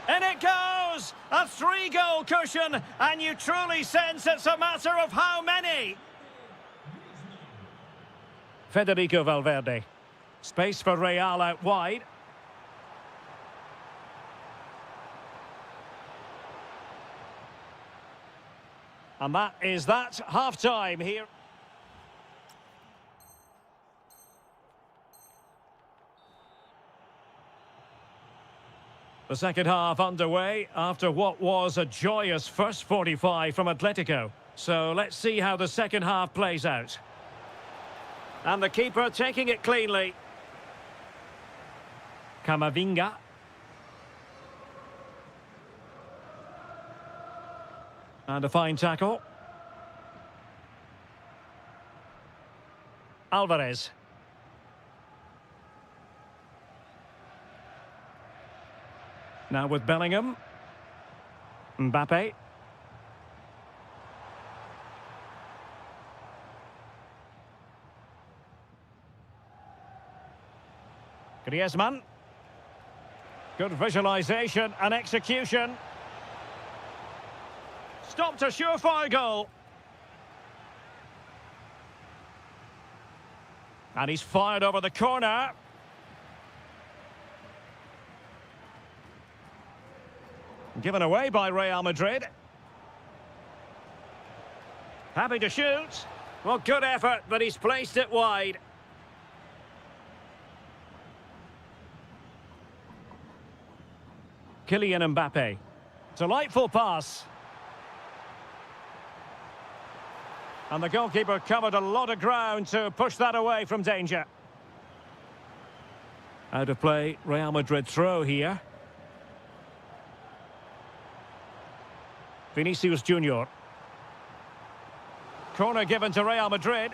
And it goes! A 3-goal cushion, and you truly sense it's a matter of how many. Federico Valverde. Space for Real out wide. And that is that, half-time here. The second half underway after what was a joyous first 45 from Atletico. So let's see how the second half plays out. And the keeper taking it cleanly. Camavinga. And a fine tackle. Alvarez. Now with Bellingham. Mbappe. Griezmann. Good visualisation and execution. Stopped a surefire goal. And he's fired over the corner. Given away by Real Madrid. Happy to shoot. Well, good effort, but he's placed it wide. Kylian Mbappe. Delightful pass. And the goalkeeper covered a lot of ground to push that away from danger. Out of play, Real Madrid throw here. Vinicius Junior. Corner given to Real Madrid.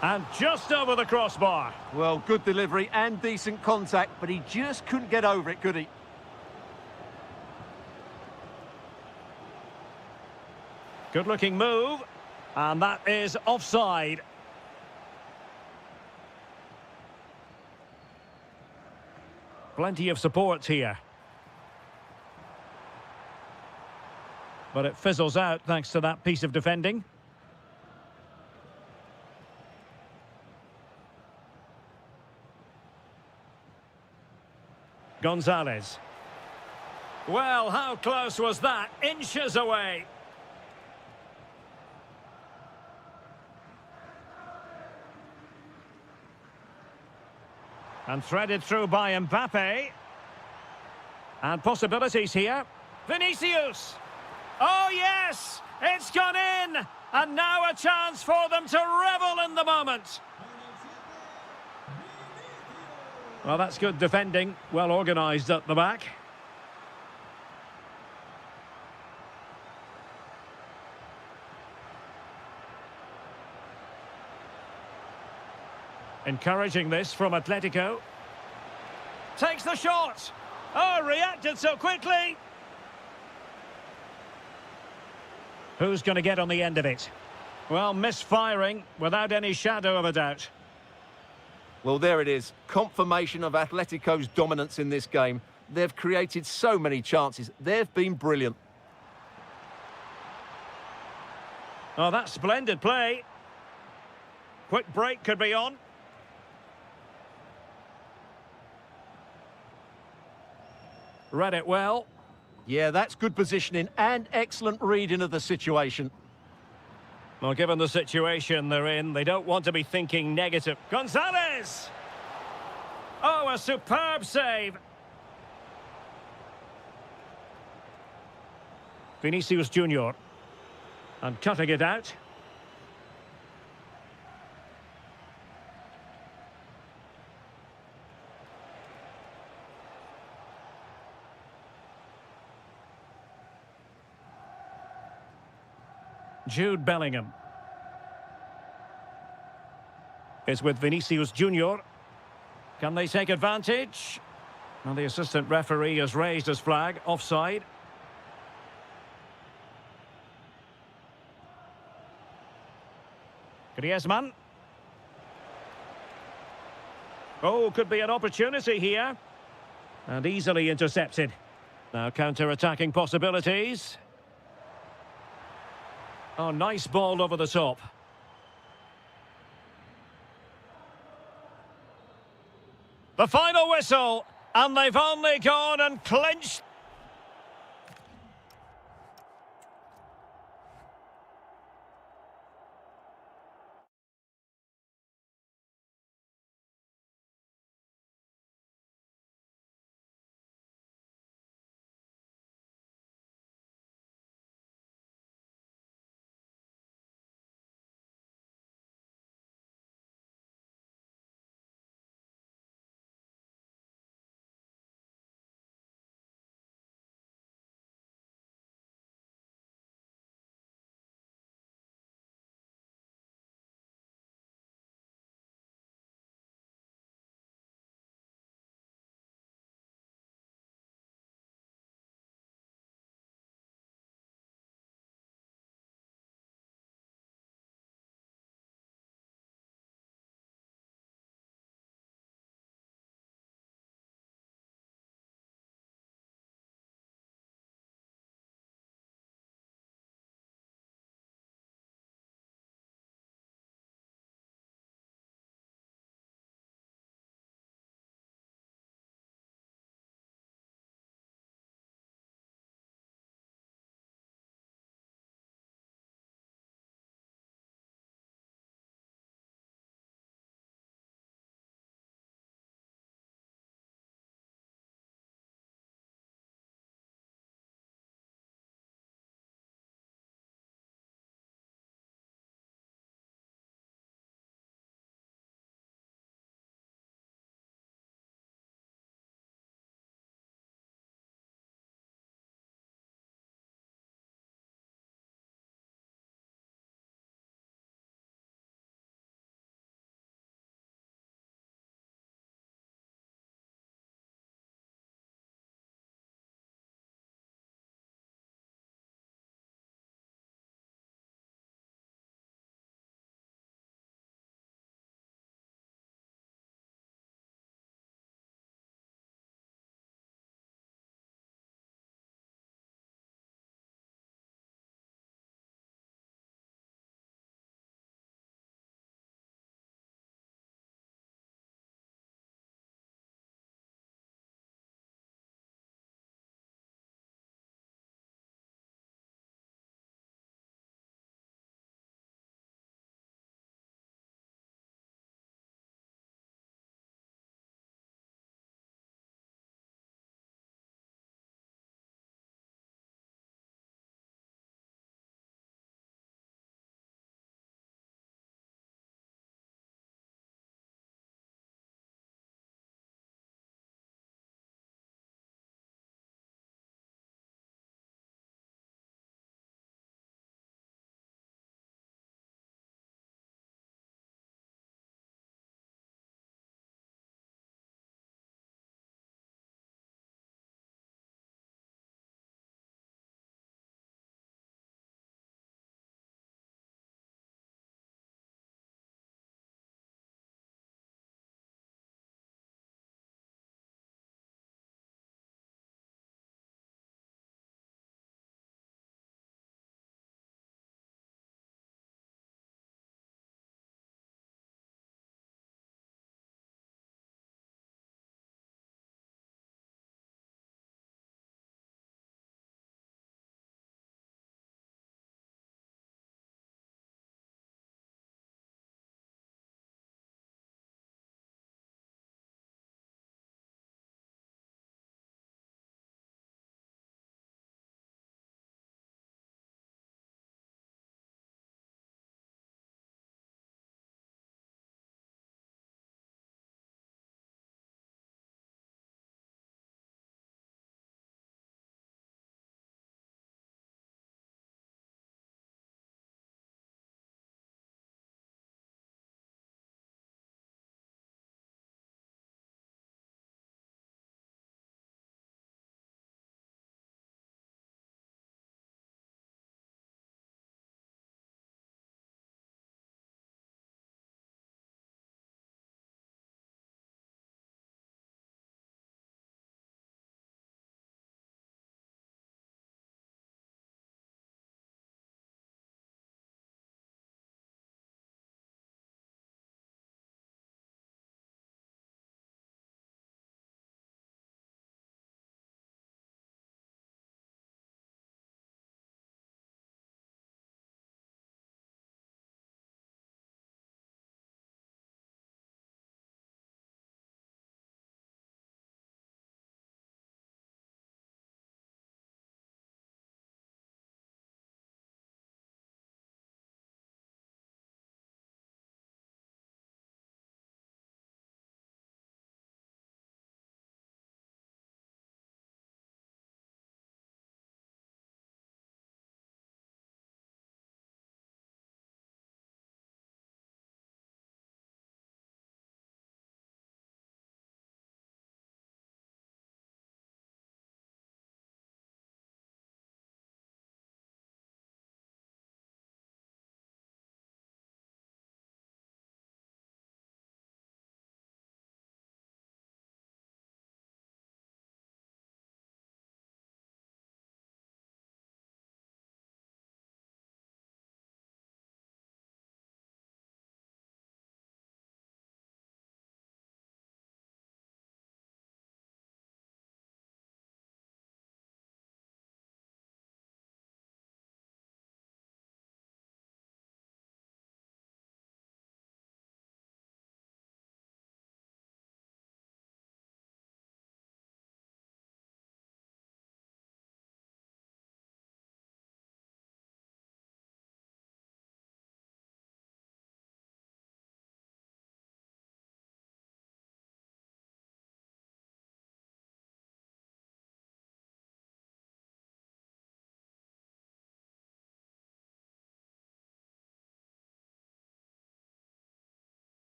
And just over the crossbar. Well, good delivery and decent contact, but he just couldn't get over it, could he? Good-looking move. And that is offside. Plenty of support here. But it fizzles out thanks to that piece of defending. Gonzalez. Well, how close was that? Inches away. And threaded through by Mbappe. And possibilities here. Vinicius! Oh, yes! It's gone in! And now a chance for them to revel in the moment. Well, that's good defending. Well organised at the back. Encouraging this from Atletico. Takes the shot! Oh, reacted so quickly! Who's going to get on the end of it? Well, misfiring without any shadow of a doubt. Well, there it is. Confirmation of Atletico's dominance in this game. They've created so many chances. They've been brilliant. Oh, that's splendid play. Quick break could be on. Read it well. Yeah, that's good positioning and excellent reading of the situation. Well, given the situation they're in, they don't want to be thinking negative. Gonzalez! Oh, a superb save. Vinicius Junior. And cutting it out. Jude Bellingham is with Vinicius Junior. Can they take advantage? And the assistant referee has raised his flag, offside. Griezmann. Oh, could be an opportunity here. And easily intercepted. Now counter-attacking possibilities. Oh, nice ball over the top. The final whistle, and they've only gone and clinched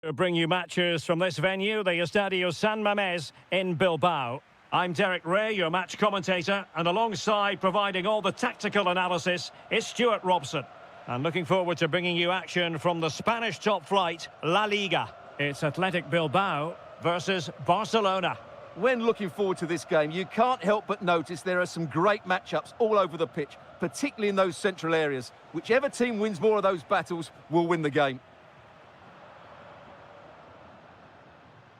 To bring you matches from this venue, the Estadio San Mamés in Bilbao. I'm Derek Ray, your match commentator, and alongside providing all the tactical analysis is Stuart Robson. And looking forward to bringing you action from the Spanish top flight, La Liga. It's Athletic Bilbao versus Barcelona. When looking forward to this game, you can't help but notice there are some great matchups all over the pitch, particularly in those central areas. Whichever team wins more of those battles will win the game.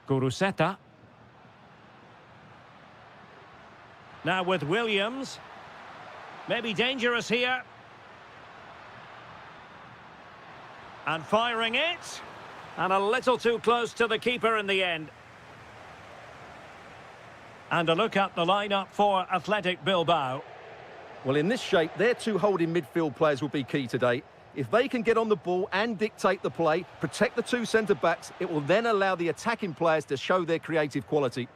Guruseta. Now with Williams. Maybe dangerous here. And firing it. And a little too close to the keeper in the end. And a look at the lineup for Athletic Bilbao. Well, in this shape, their two holding midfield players will be key today. If they can get on the ball and dictate the play, protect the two centre-backs, it will then allow the attacking players to show their creative quality.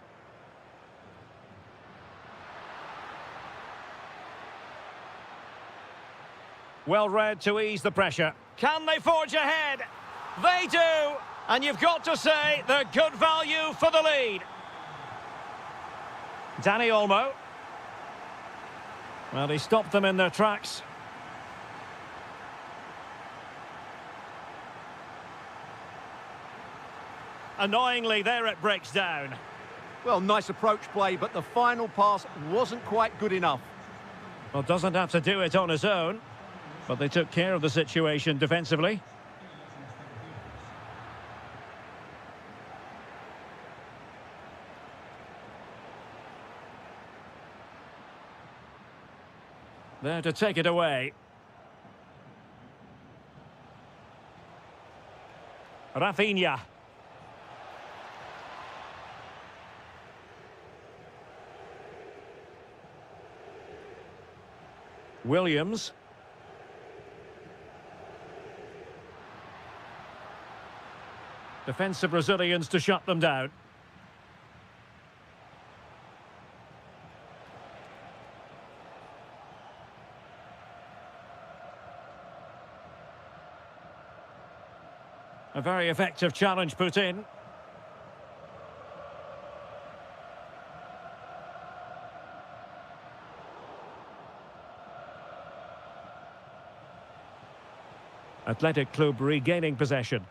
Well read to ease the pressure. Can they forge ahead? They do! And you've got to say they're good value for the lead. Danny Olmo. Well, he stopped them in their tracks. Annoyingly, there it breaks down. Well, nice approach play, but the final pass wasn't quite good enough. Well, doesn't have to do it on his own, but they took care of the situation defensively. There to take it away. Rafinha. Williams. Defensive Brazilians to shut them down. A very effective challenge put in. Athletic Club regaining possession.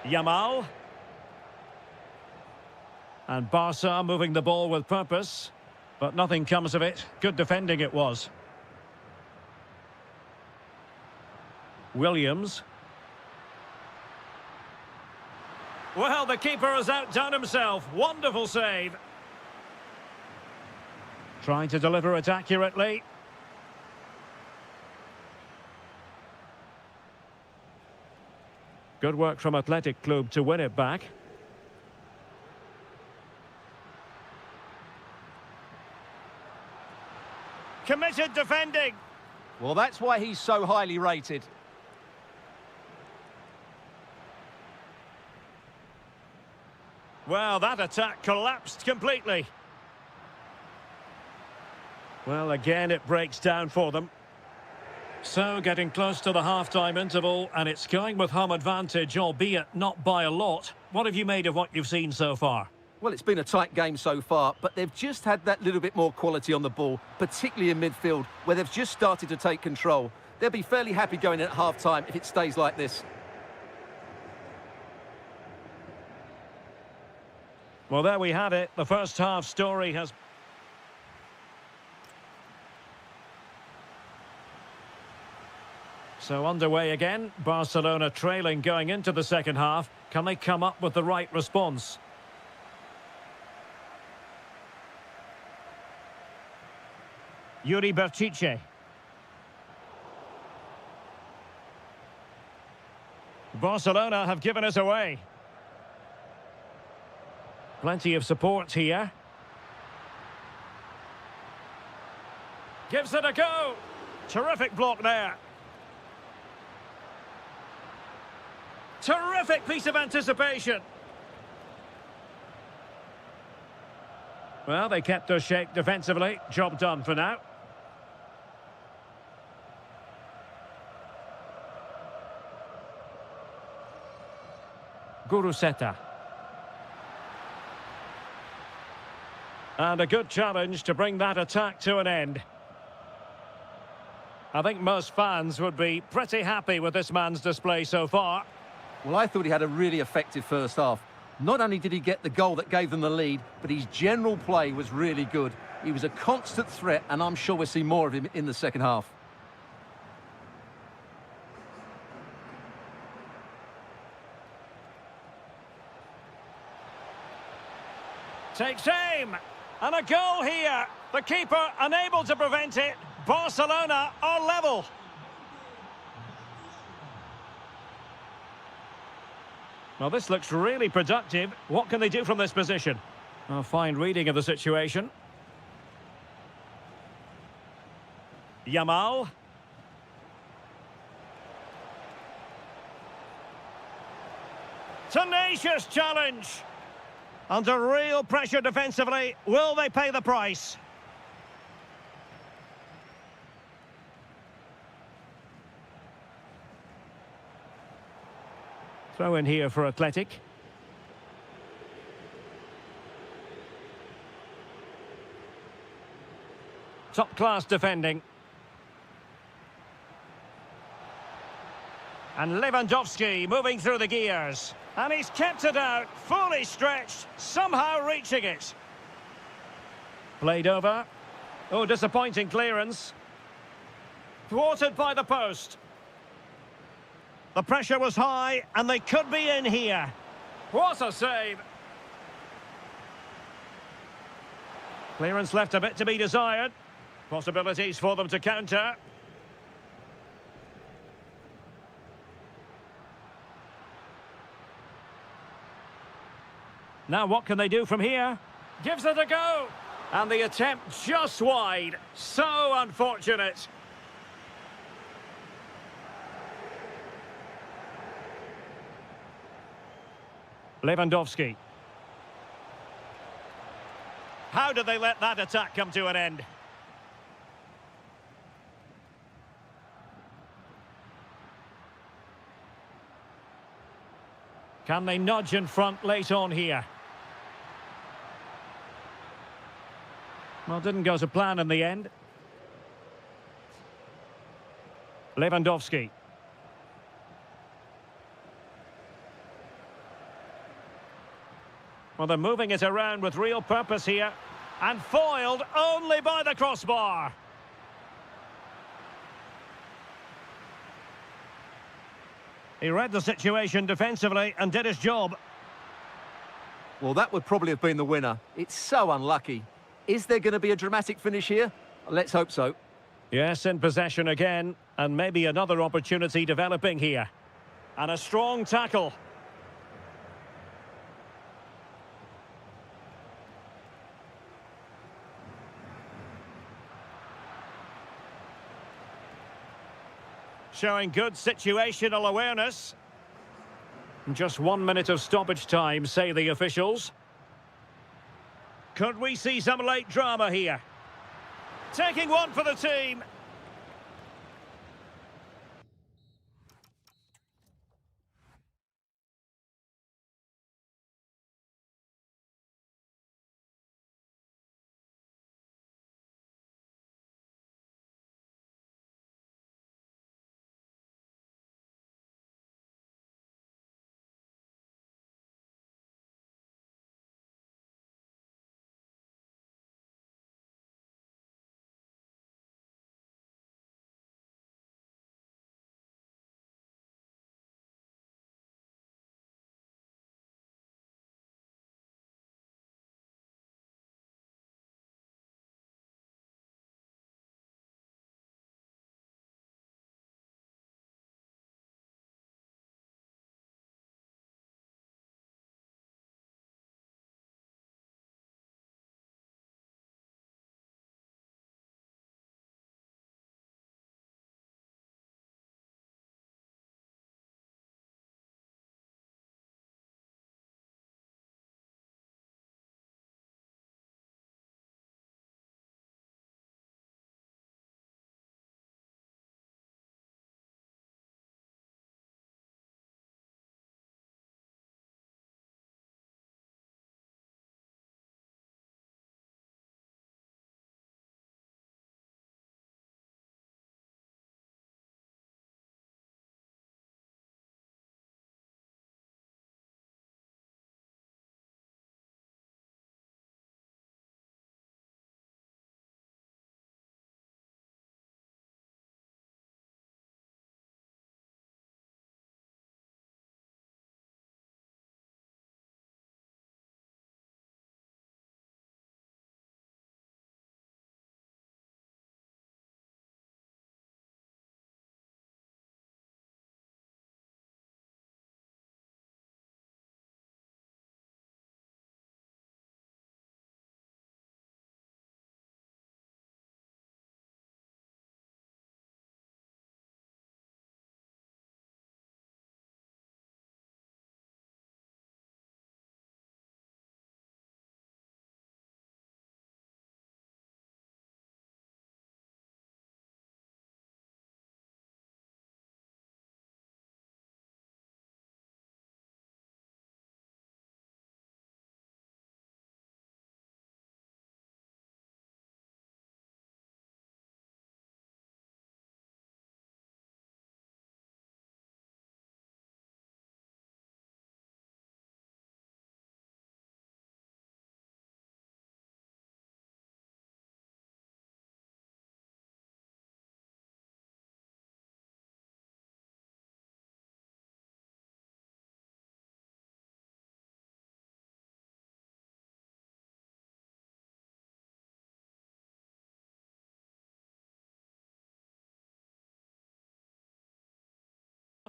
Yamal. And Barca moving the ball with purpose. But nothing comes of it. Good defending it was. Williams. Well, the keeper has outdone himself. Wonderful save. Trying to deliver it accurately. Good work from Athletic Club to win it back. Committed defending. Well, that's why he's so highly rated. Well, that attack collapsed completely. Well, again, it breaks down for them. So, getting close to the half-time interval, and it's going with home advantage, albeit not by a lot. What have you made of what you've seen so far? Well, it's been a tight game so far, but they've just had that little bit more quality on the ball, particularly in midfield, where they've just started to take control. They'll be fairly happy going in at half-time if it stays like this. Well, there we had it. The first half story has... So underway again. Barcelona trailing going into the second half. Can they come up with the right response? Yuri Berchiche. Barcelona have given us away. Plenty of support here. Gives it a go. Terrific block there. Terrific piece of anticipation. Well, they kept their shape defensively. Job done for now. Guruseta. And a good challenge to bring that attack to an end. I think most fans would be pretty happy with this man's display so far. Well, I thought he had a really effective first half. Not only did he get the goal that gave them the lead, but his general play was really good. He was a constant threat, and I'm sure we'll see more of him in the second half. Takes aim. And a goal here. The keeper unable to prevent it. Barcelona are level. Well, this looks really productive. What can they do from this position? A fine reading of the situation. Yamal. Tenacious challenge. Under real pressure defensively, will they pay the price? Throw in here for Athletic. Top-class defending. And Lewandowski moving through the gears. And he's kept it out, fully stretched, somehow reaching it. Played over. Oh, disappointing clearance. Thwarted by the post. The pressure was high, and they could be in here. What a save. Clearance left a bit to be desired. Possibilities for them to counter. Now what can they do from here? Gives it a go. And the attempt just wide. So unfortunate. Lewandowski. How did they let that attack come to an end? Can they nudge in front late on here? Well, didn't go to plan in the end. Lewandowski. Well, they're moving it around with real purpose here. And foiled only by the crossbar. He read the situation defensively and did his job. Well, that would probably have been the winner. It's so unlucky. Is there going to be a dramatic finish here? Let's hope so. Yes, in possession again, and maybe another opportunity developing here. And a strong tackle. Showing good situational awareness. Just 1 minute of stoppage time, say the officials. Could we see some late drama here? Taking one for the team.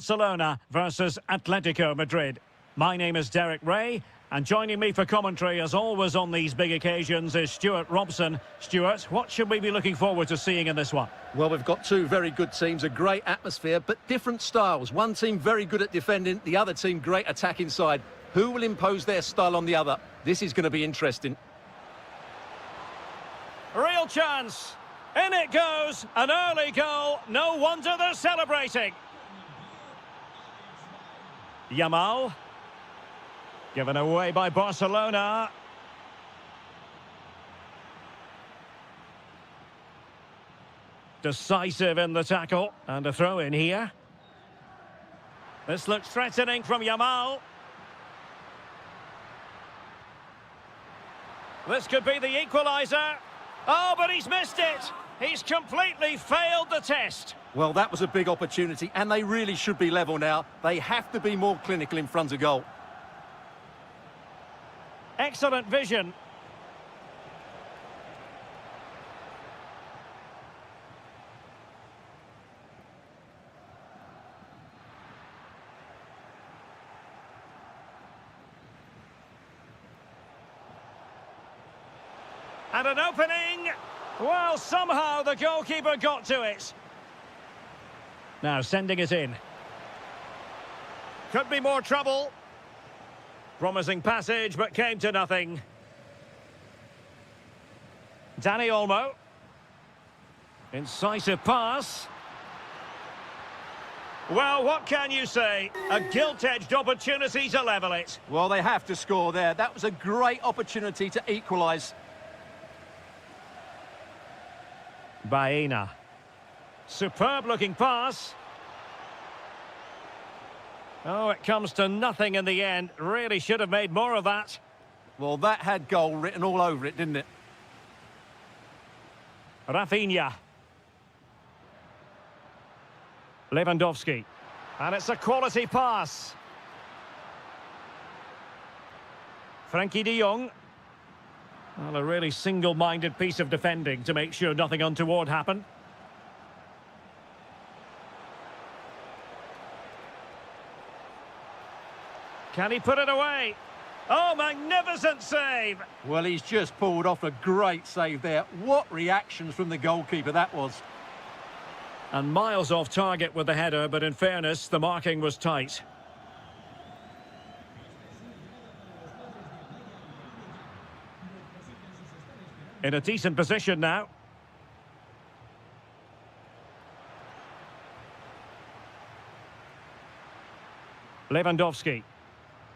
Barcelona versus Atletico Madrid. My name is Derek Ray, and joining me for commentary, as always on these big occasions, is Stuart Robson. Stuart, what should we be looking forward to seeing in this one? Well, we've got two very good teams, a great atmosphere, but different styles. One team very good at defending, the other team great attack inside. Who will impose their style on the other? This is going to be interesting. Real chance. In it goes. An early goal. No wonder they're celebrating. Yamal. Given away by Barcelona. Decisive in the tackle. And a throw in here. This looks threatening from Yamal. This could be the equaliser. Oh, but he's missed it. He's completely failed the test. Well, that was a big opportunity, and they really should be level now. They have to be more clinical in front of goal. Excellent vision. And an opening. Well, somehow the goalkeeper got to it. Now sending it in. Could be more trouble. Promising passage, but came to nothing. Dani Olmo. Incisive pass. Well, what can you say? A gilt-edged opportunity to level it. Well, they have to score there. That was a great opportunity to equalise. Baena. Superb-looking pass. Oh, it comes to nothing in the end. Really should have made more of that. Well, that had goal written all over it, didn't it? Rafinha. Lewandowski. And it's a quality pass. Frankie de Jong. Well, a really single-minded piece of defending to make sure nothing untoward happened. Can he put it away? Oh, magnificent save! Well, he's just pulled off a great save there. What reactions from the goalkeeper that was. And miles off target with the header, but in fairness, the marking was tight. In a decent position now. Lewandowski.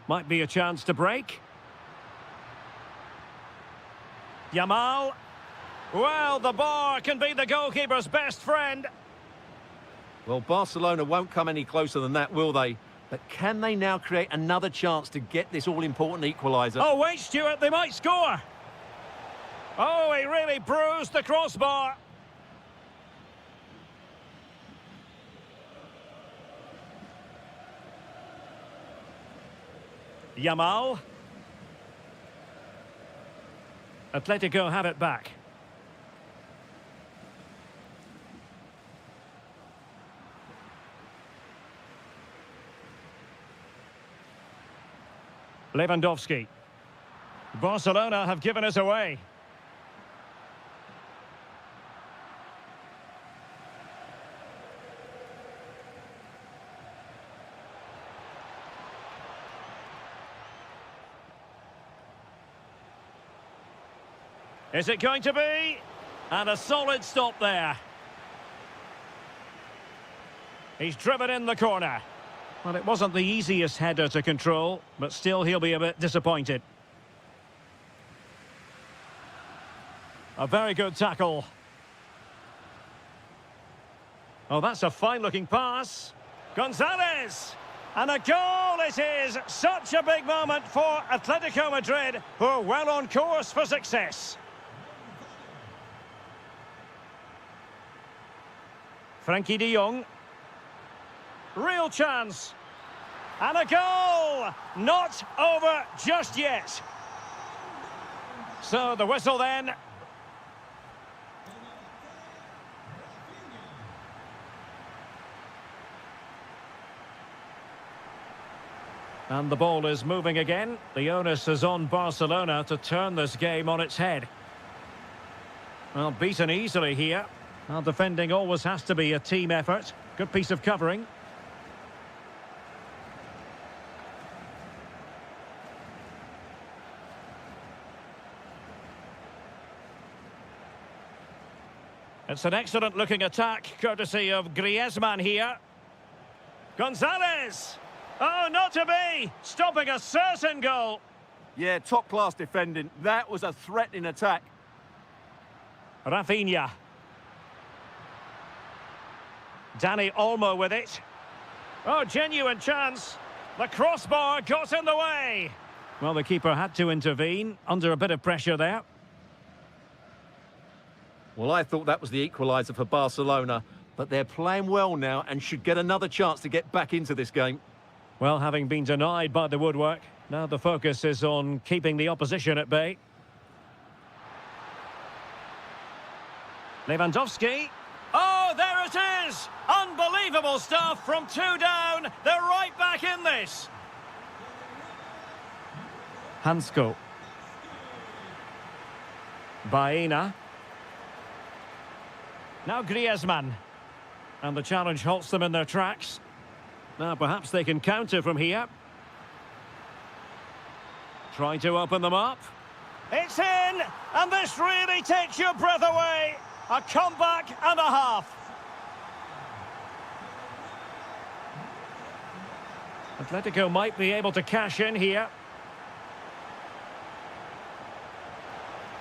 Might be a chance to break. Yamal. Well, the bar can be the goalkeeper's best friend. Well, Barcelona won't come any closer than that, will they? But can they now create another chance to get this all-important equaliser? Oh, wait, Stuart, they might score. Oh, he really bruised the crossbar. Yamal. Atletico have it back. Lewandowski. Barcelona have given us away. Is it going to be? And a solid stop there. He's driven in the corner. Well, it wasn't the easiest header to control, but still he'll be a bit disappointed. A very good tackle. Oh, that's a fine-looking pass. Gonzalez! And a goal it is! Such a big moment for Atletico Madrid, who are well on course for success. Frankie de Jong. Real chance. And a goal! Not over just yet. So the whistle then. And the ball is moving again. The onus is on Barcelona to turn this game on its head. Well, beaten easily here. Well, defending always has to be a team effort. Good piece of covering. It's an excellent-looking attack, courtesy of Griezmann here. Gonzalez! Oh, not to be! Stopping a certain goal. Yeah, top-class defending. That was a threatening attack. Rafinha. Dani Olmo with it. Oh, genuine chance. The crossbar got in the way. Well, the keeper had to intervene, under a bit of pressure there. Well, I thought that was the equaliser for Barcelona, but they're playing well now and should get another chance to get back into this game. Well, having been denied by the woodwork, now the focus is on keeping the opposition at bay. Lewandowski. Oh, there it is! Unbelievable stuff from 2 down. They're right back in this. Hansko. Baena. Now Griezmann. And the challenge halts them in their tracks. Now perhaps they can counter from here. Trying to open them up. It's in! And this really takes your breath away. A comeback and a half. Atletico might be able to cash in here.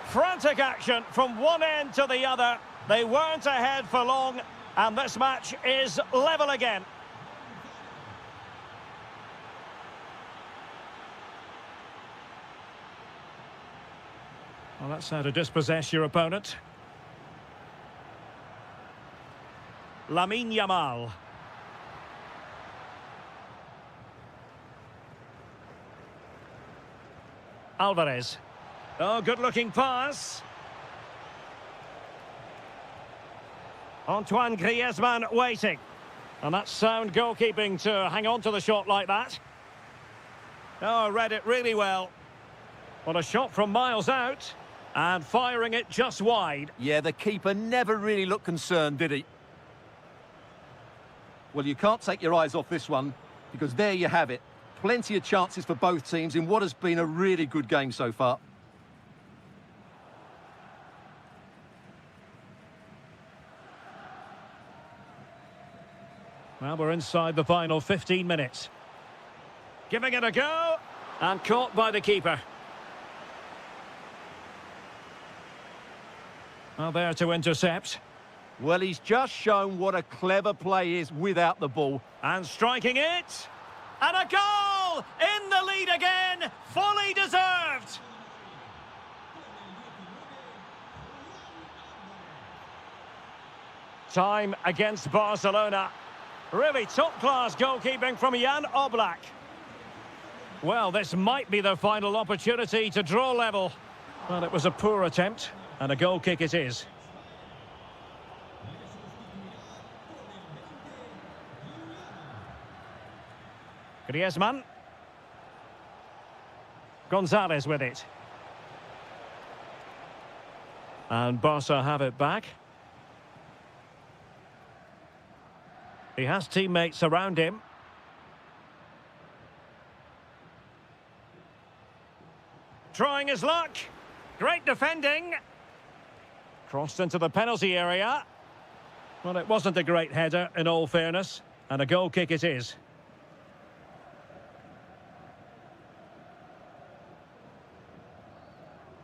Frantic action from one end to the other. They weren't ahead for long, and this match is level again. Well, that's how to dispossess your opponent. Lamine Yamal. Alvarez. Oh, good-looking pass. Antoine Griezmann waiting. And that's sound goalkeeping to hang on to the shot like that. Oh, read it really well. Well, a shot from miles out. And firing it just wide. Yeah, the keeper never really looked concerned, did he? Well, you can't take your eyes off this one, because there you have it. Plenty of chances for both teams in what has been a really good game so far. Well, we're inside the final 15 minutes. Giving it a go, and caught by the keeper. Well, there to intercept. Well, he's just shown what a clever play is without the ball. And striking it. And a goal! In the lead again! Fully deserved! Time against Barcelona. Really top-class goalkeeping from Jan Oblak. Well, this might be the final opportunity to draw level. Well, it was a poor attempt, and a goal kick it is. Griezmann. Gonzalez with it. And Barca have it back. He has teammates around him. Trying his luck. Great defending. Crossed into the penalty area. Well, it wasn't a great header, in all fairness. And a goal kick it is.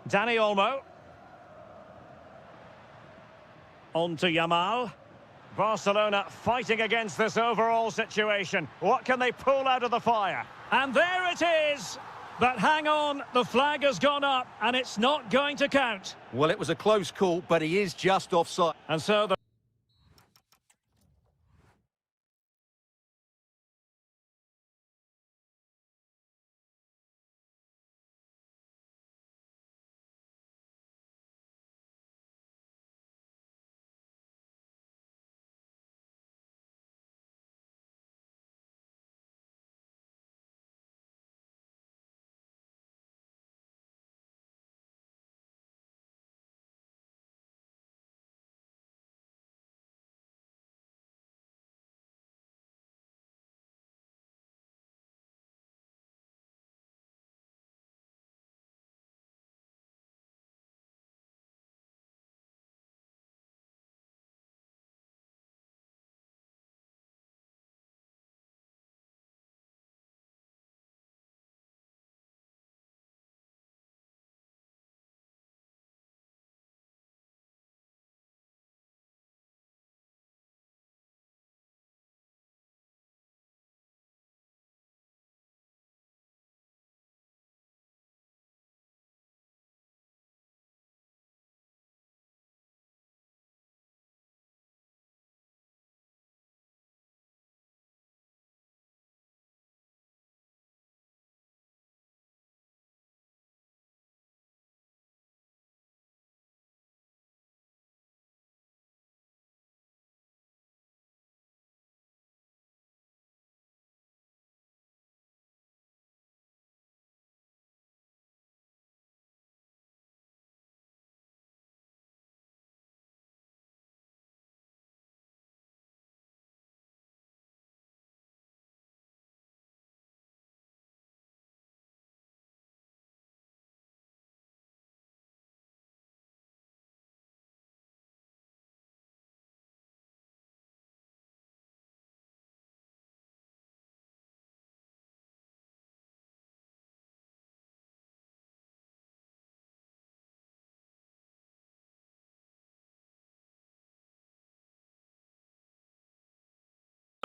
Dani Olmo. On to Yamal. Barcelona fighting against this overall situation. What can they pull out of the fire? And there it is! But hang on, the flag has gone up and it's not going to count. Well, it was a close call, but he is just offside. And so the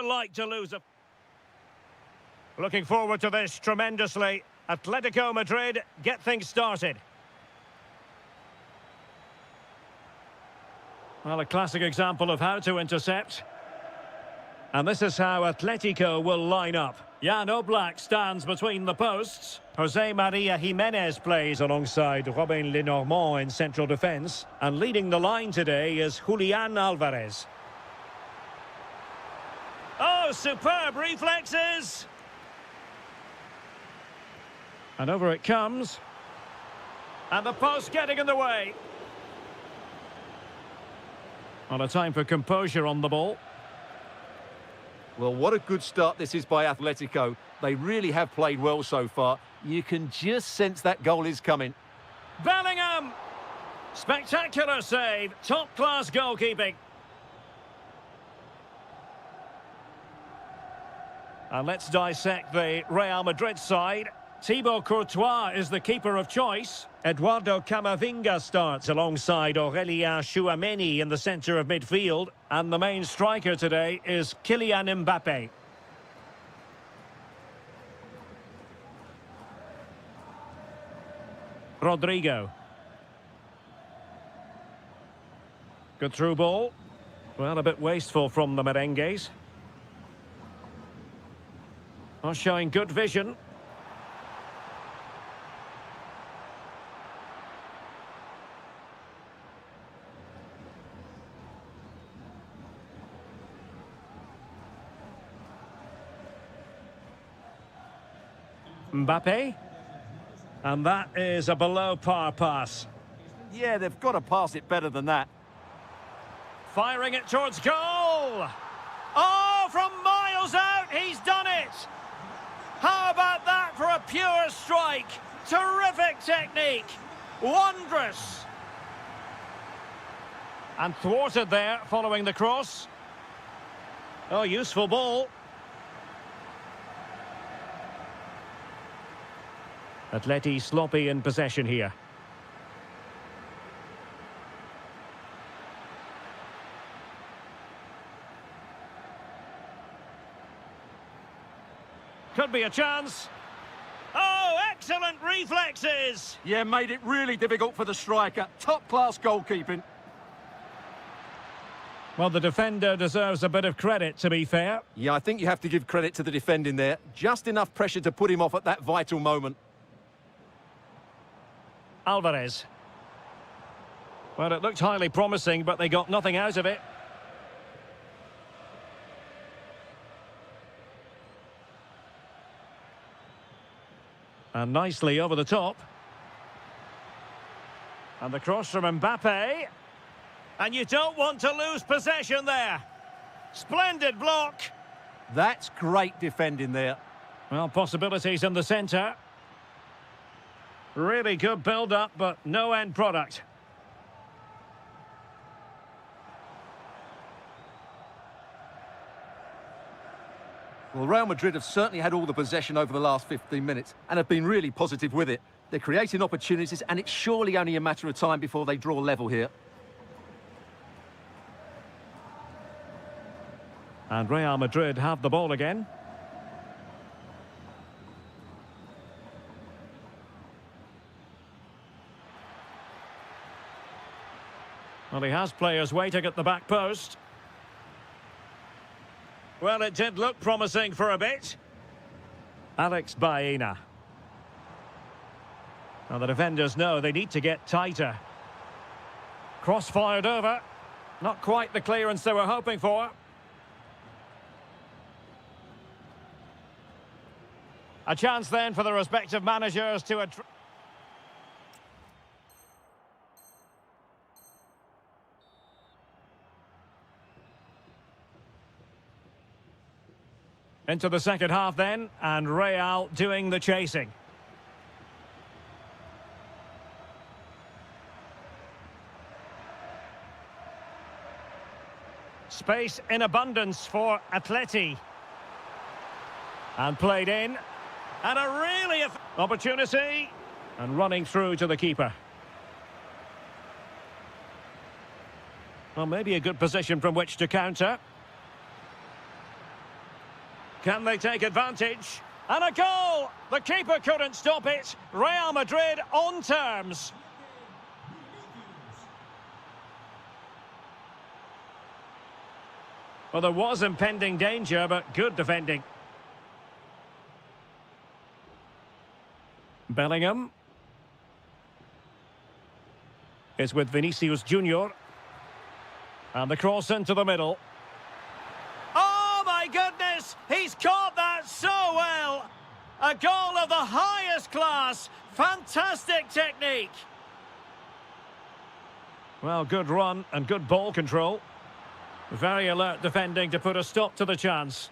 Like to lose a... Looking forward to this tremendously. Atletico Madrid get things started. Well, a classic example of how to intercept. And this is how Atletico will line up. Jan Oblak stands between the posts. Jose Maria Jimenez plays alongside Robin Lenormand in central defence. And leading the line today is Julian Alvarez. Oh, superb reflexes! And over it comes. And the post getting in the way. On a time for composure on the ball. Well, what a good start this is by Atletico. They really have played well so far. You can just sense that goal is coming. Bellingham! Spectacular save. Top-class goalkeeping. And let's dissect the Real Madrid side. Thibaut Courtois is the keeper of choice. Eduardo Camavinga starts alongside Aurélien Tchouaméni in the centre of midfield. And the main striker today is Kylian Mbappé. Rodrigo. Good through ball. Well, a bit wasteful from the merengues. Oh, showing good vision. Mbappé. And that is a below-par pass. Yeah, they've got to pass it better than that. Firing it towards goal! Oh, from miles out, he's done it! How about that for a pure strike? Terrific technique! Wondrous! And thwarted there, following the cross. Oh, useful ball. Atleti sloppy in possession here. Could be a chance. Oh, excellent reflexes! Yeah, made it really difficult for the striker. Top-class goalkeeping. Well, the defender deserves a bit of credit, to be fair. Yeah, I think you have to give credit to the defending there. Just enough pressure to put him off at that vital moment. Alvarez. Well, it looked highly promising, but they got nothing out of it. And nicely over the top. And the cross from Mbappé. And you don't want to lose possession there. Splendid block. That's great defending there. Well, possibilities in the centre. Really good build-up, but no end product. Well, Real Madrid have certainly had all the possession over the last 15 minutes and have been really positive with it. They're creating opportunities, and it's surely only a matter of time before they draw level here. And Real Madrid have the ball again. Well, he has players waiting at the back post. Well, it did look promising for a bit. Alex Baena. Now the defenders know they need to get tighter. Cross fired over. Not quite the clearance they were hoping for. A chance then for the respective managers to... Into the second half then, and Real doing the chasing. Space in abundance for Atleti. And played in. And a really opportunity. And running through to the keeper. Well, maybe a good position from which to counter. Can they take advantage? And a goal! The keeper couldn't stop it. Real Madrid on terms. Well, there was impending danger, but good defending. Bellingham. Is with Vinicius Junior. And the cross into the middle. Oh, my goodness! He's caught that so well! A goal of the highest class. Fantastic technique. Well, good run and good ball control. Very alert defending to put a stop to the chance.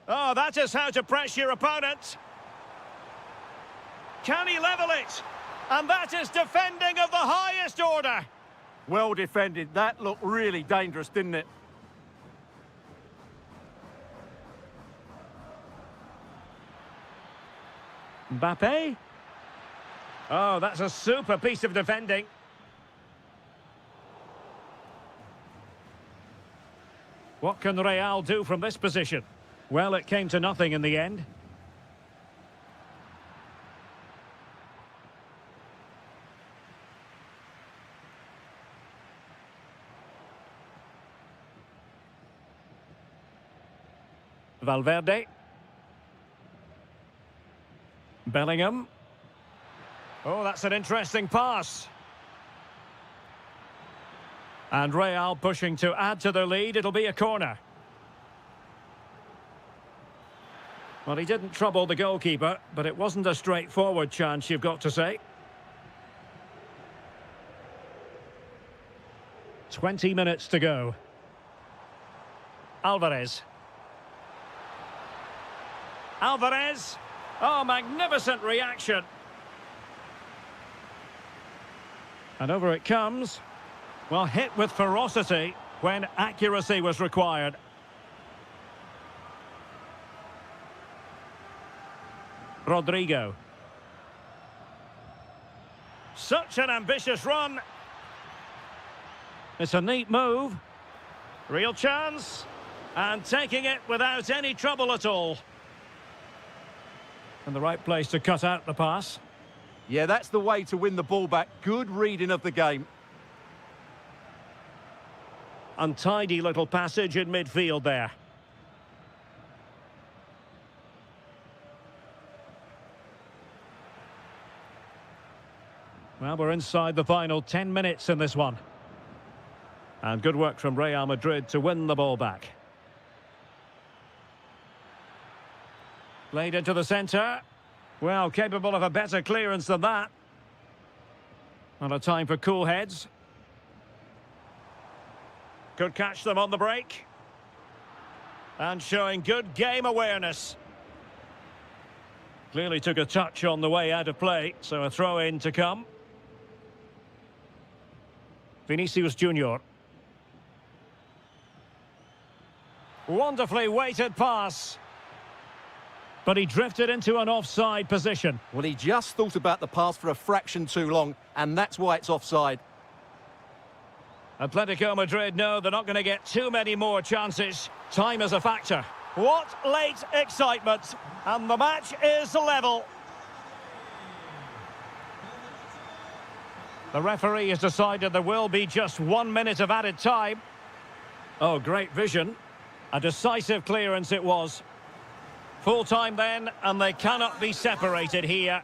Oh, that is how to press your opponent. Can he level it? And that is defending of the highest order. Well defended. That looked really dangerous, didn't it? Mbappe. Oh, that's a super piece of defending. What can Real do from this position? Well, it came to nothing in the end. Valverde. Bellingham. Oh, that's an interesting pass. And Real pushing to add to their lead. It'll be a corner. Well, he didn't trouble the goalkeeper, but it wasn't a straightforward chance, you've got to say. 20 minutes to go. Alvarez. Alvarez. Oh, magnificent reaction. And over it comes. Well, hit with ferocity when accuracy was required. Rodrigo. Such an ambitious run. It's a neat move. Real chance. And taking it without any trouble at all. And the right place to cut out the pass. Yeah, that's the way to win the ball back. Good reading of the game. Untidy little passage in midfield there. Well, we're inside the final 10 minutes in this one. And good work from Real Madrid to win the ball back. Played into the centre. Well, capable of a better clearance than that. And a time for cool heads. Could catch them on the break. And showing good game awareness. Clearly took a touch on the way out of play, so a throw-in to come. Vinicius Junior. Wonderfully weighted pass. But he drifted into an offside position. Well, he just thought about the pass for a fraction too long, and that's why it's offside. Atletico Madrid know they're not going to get too many more chances. Time is a factor. What late excitement. And the match is level. The referee has decided there will be just 1 minute of added time. Oh, great vision. A decisive clearance it was. Full time then, and they cannot be separated here.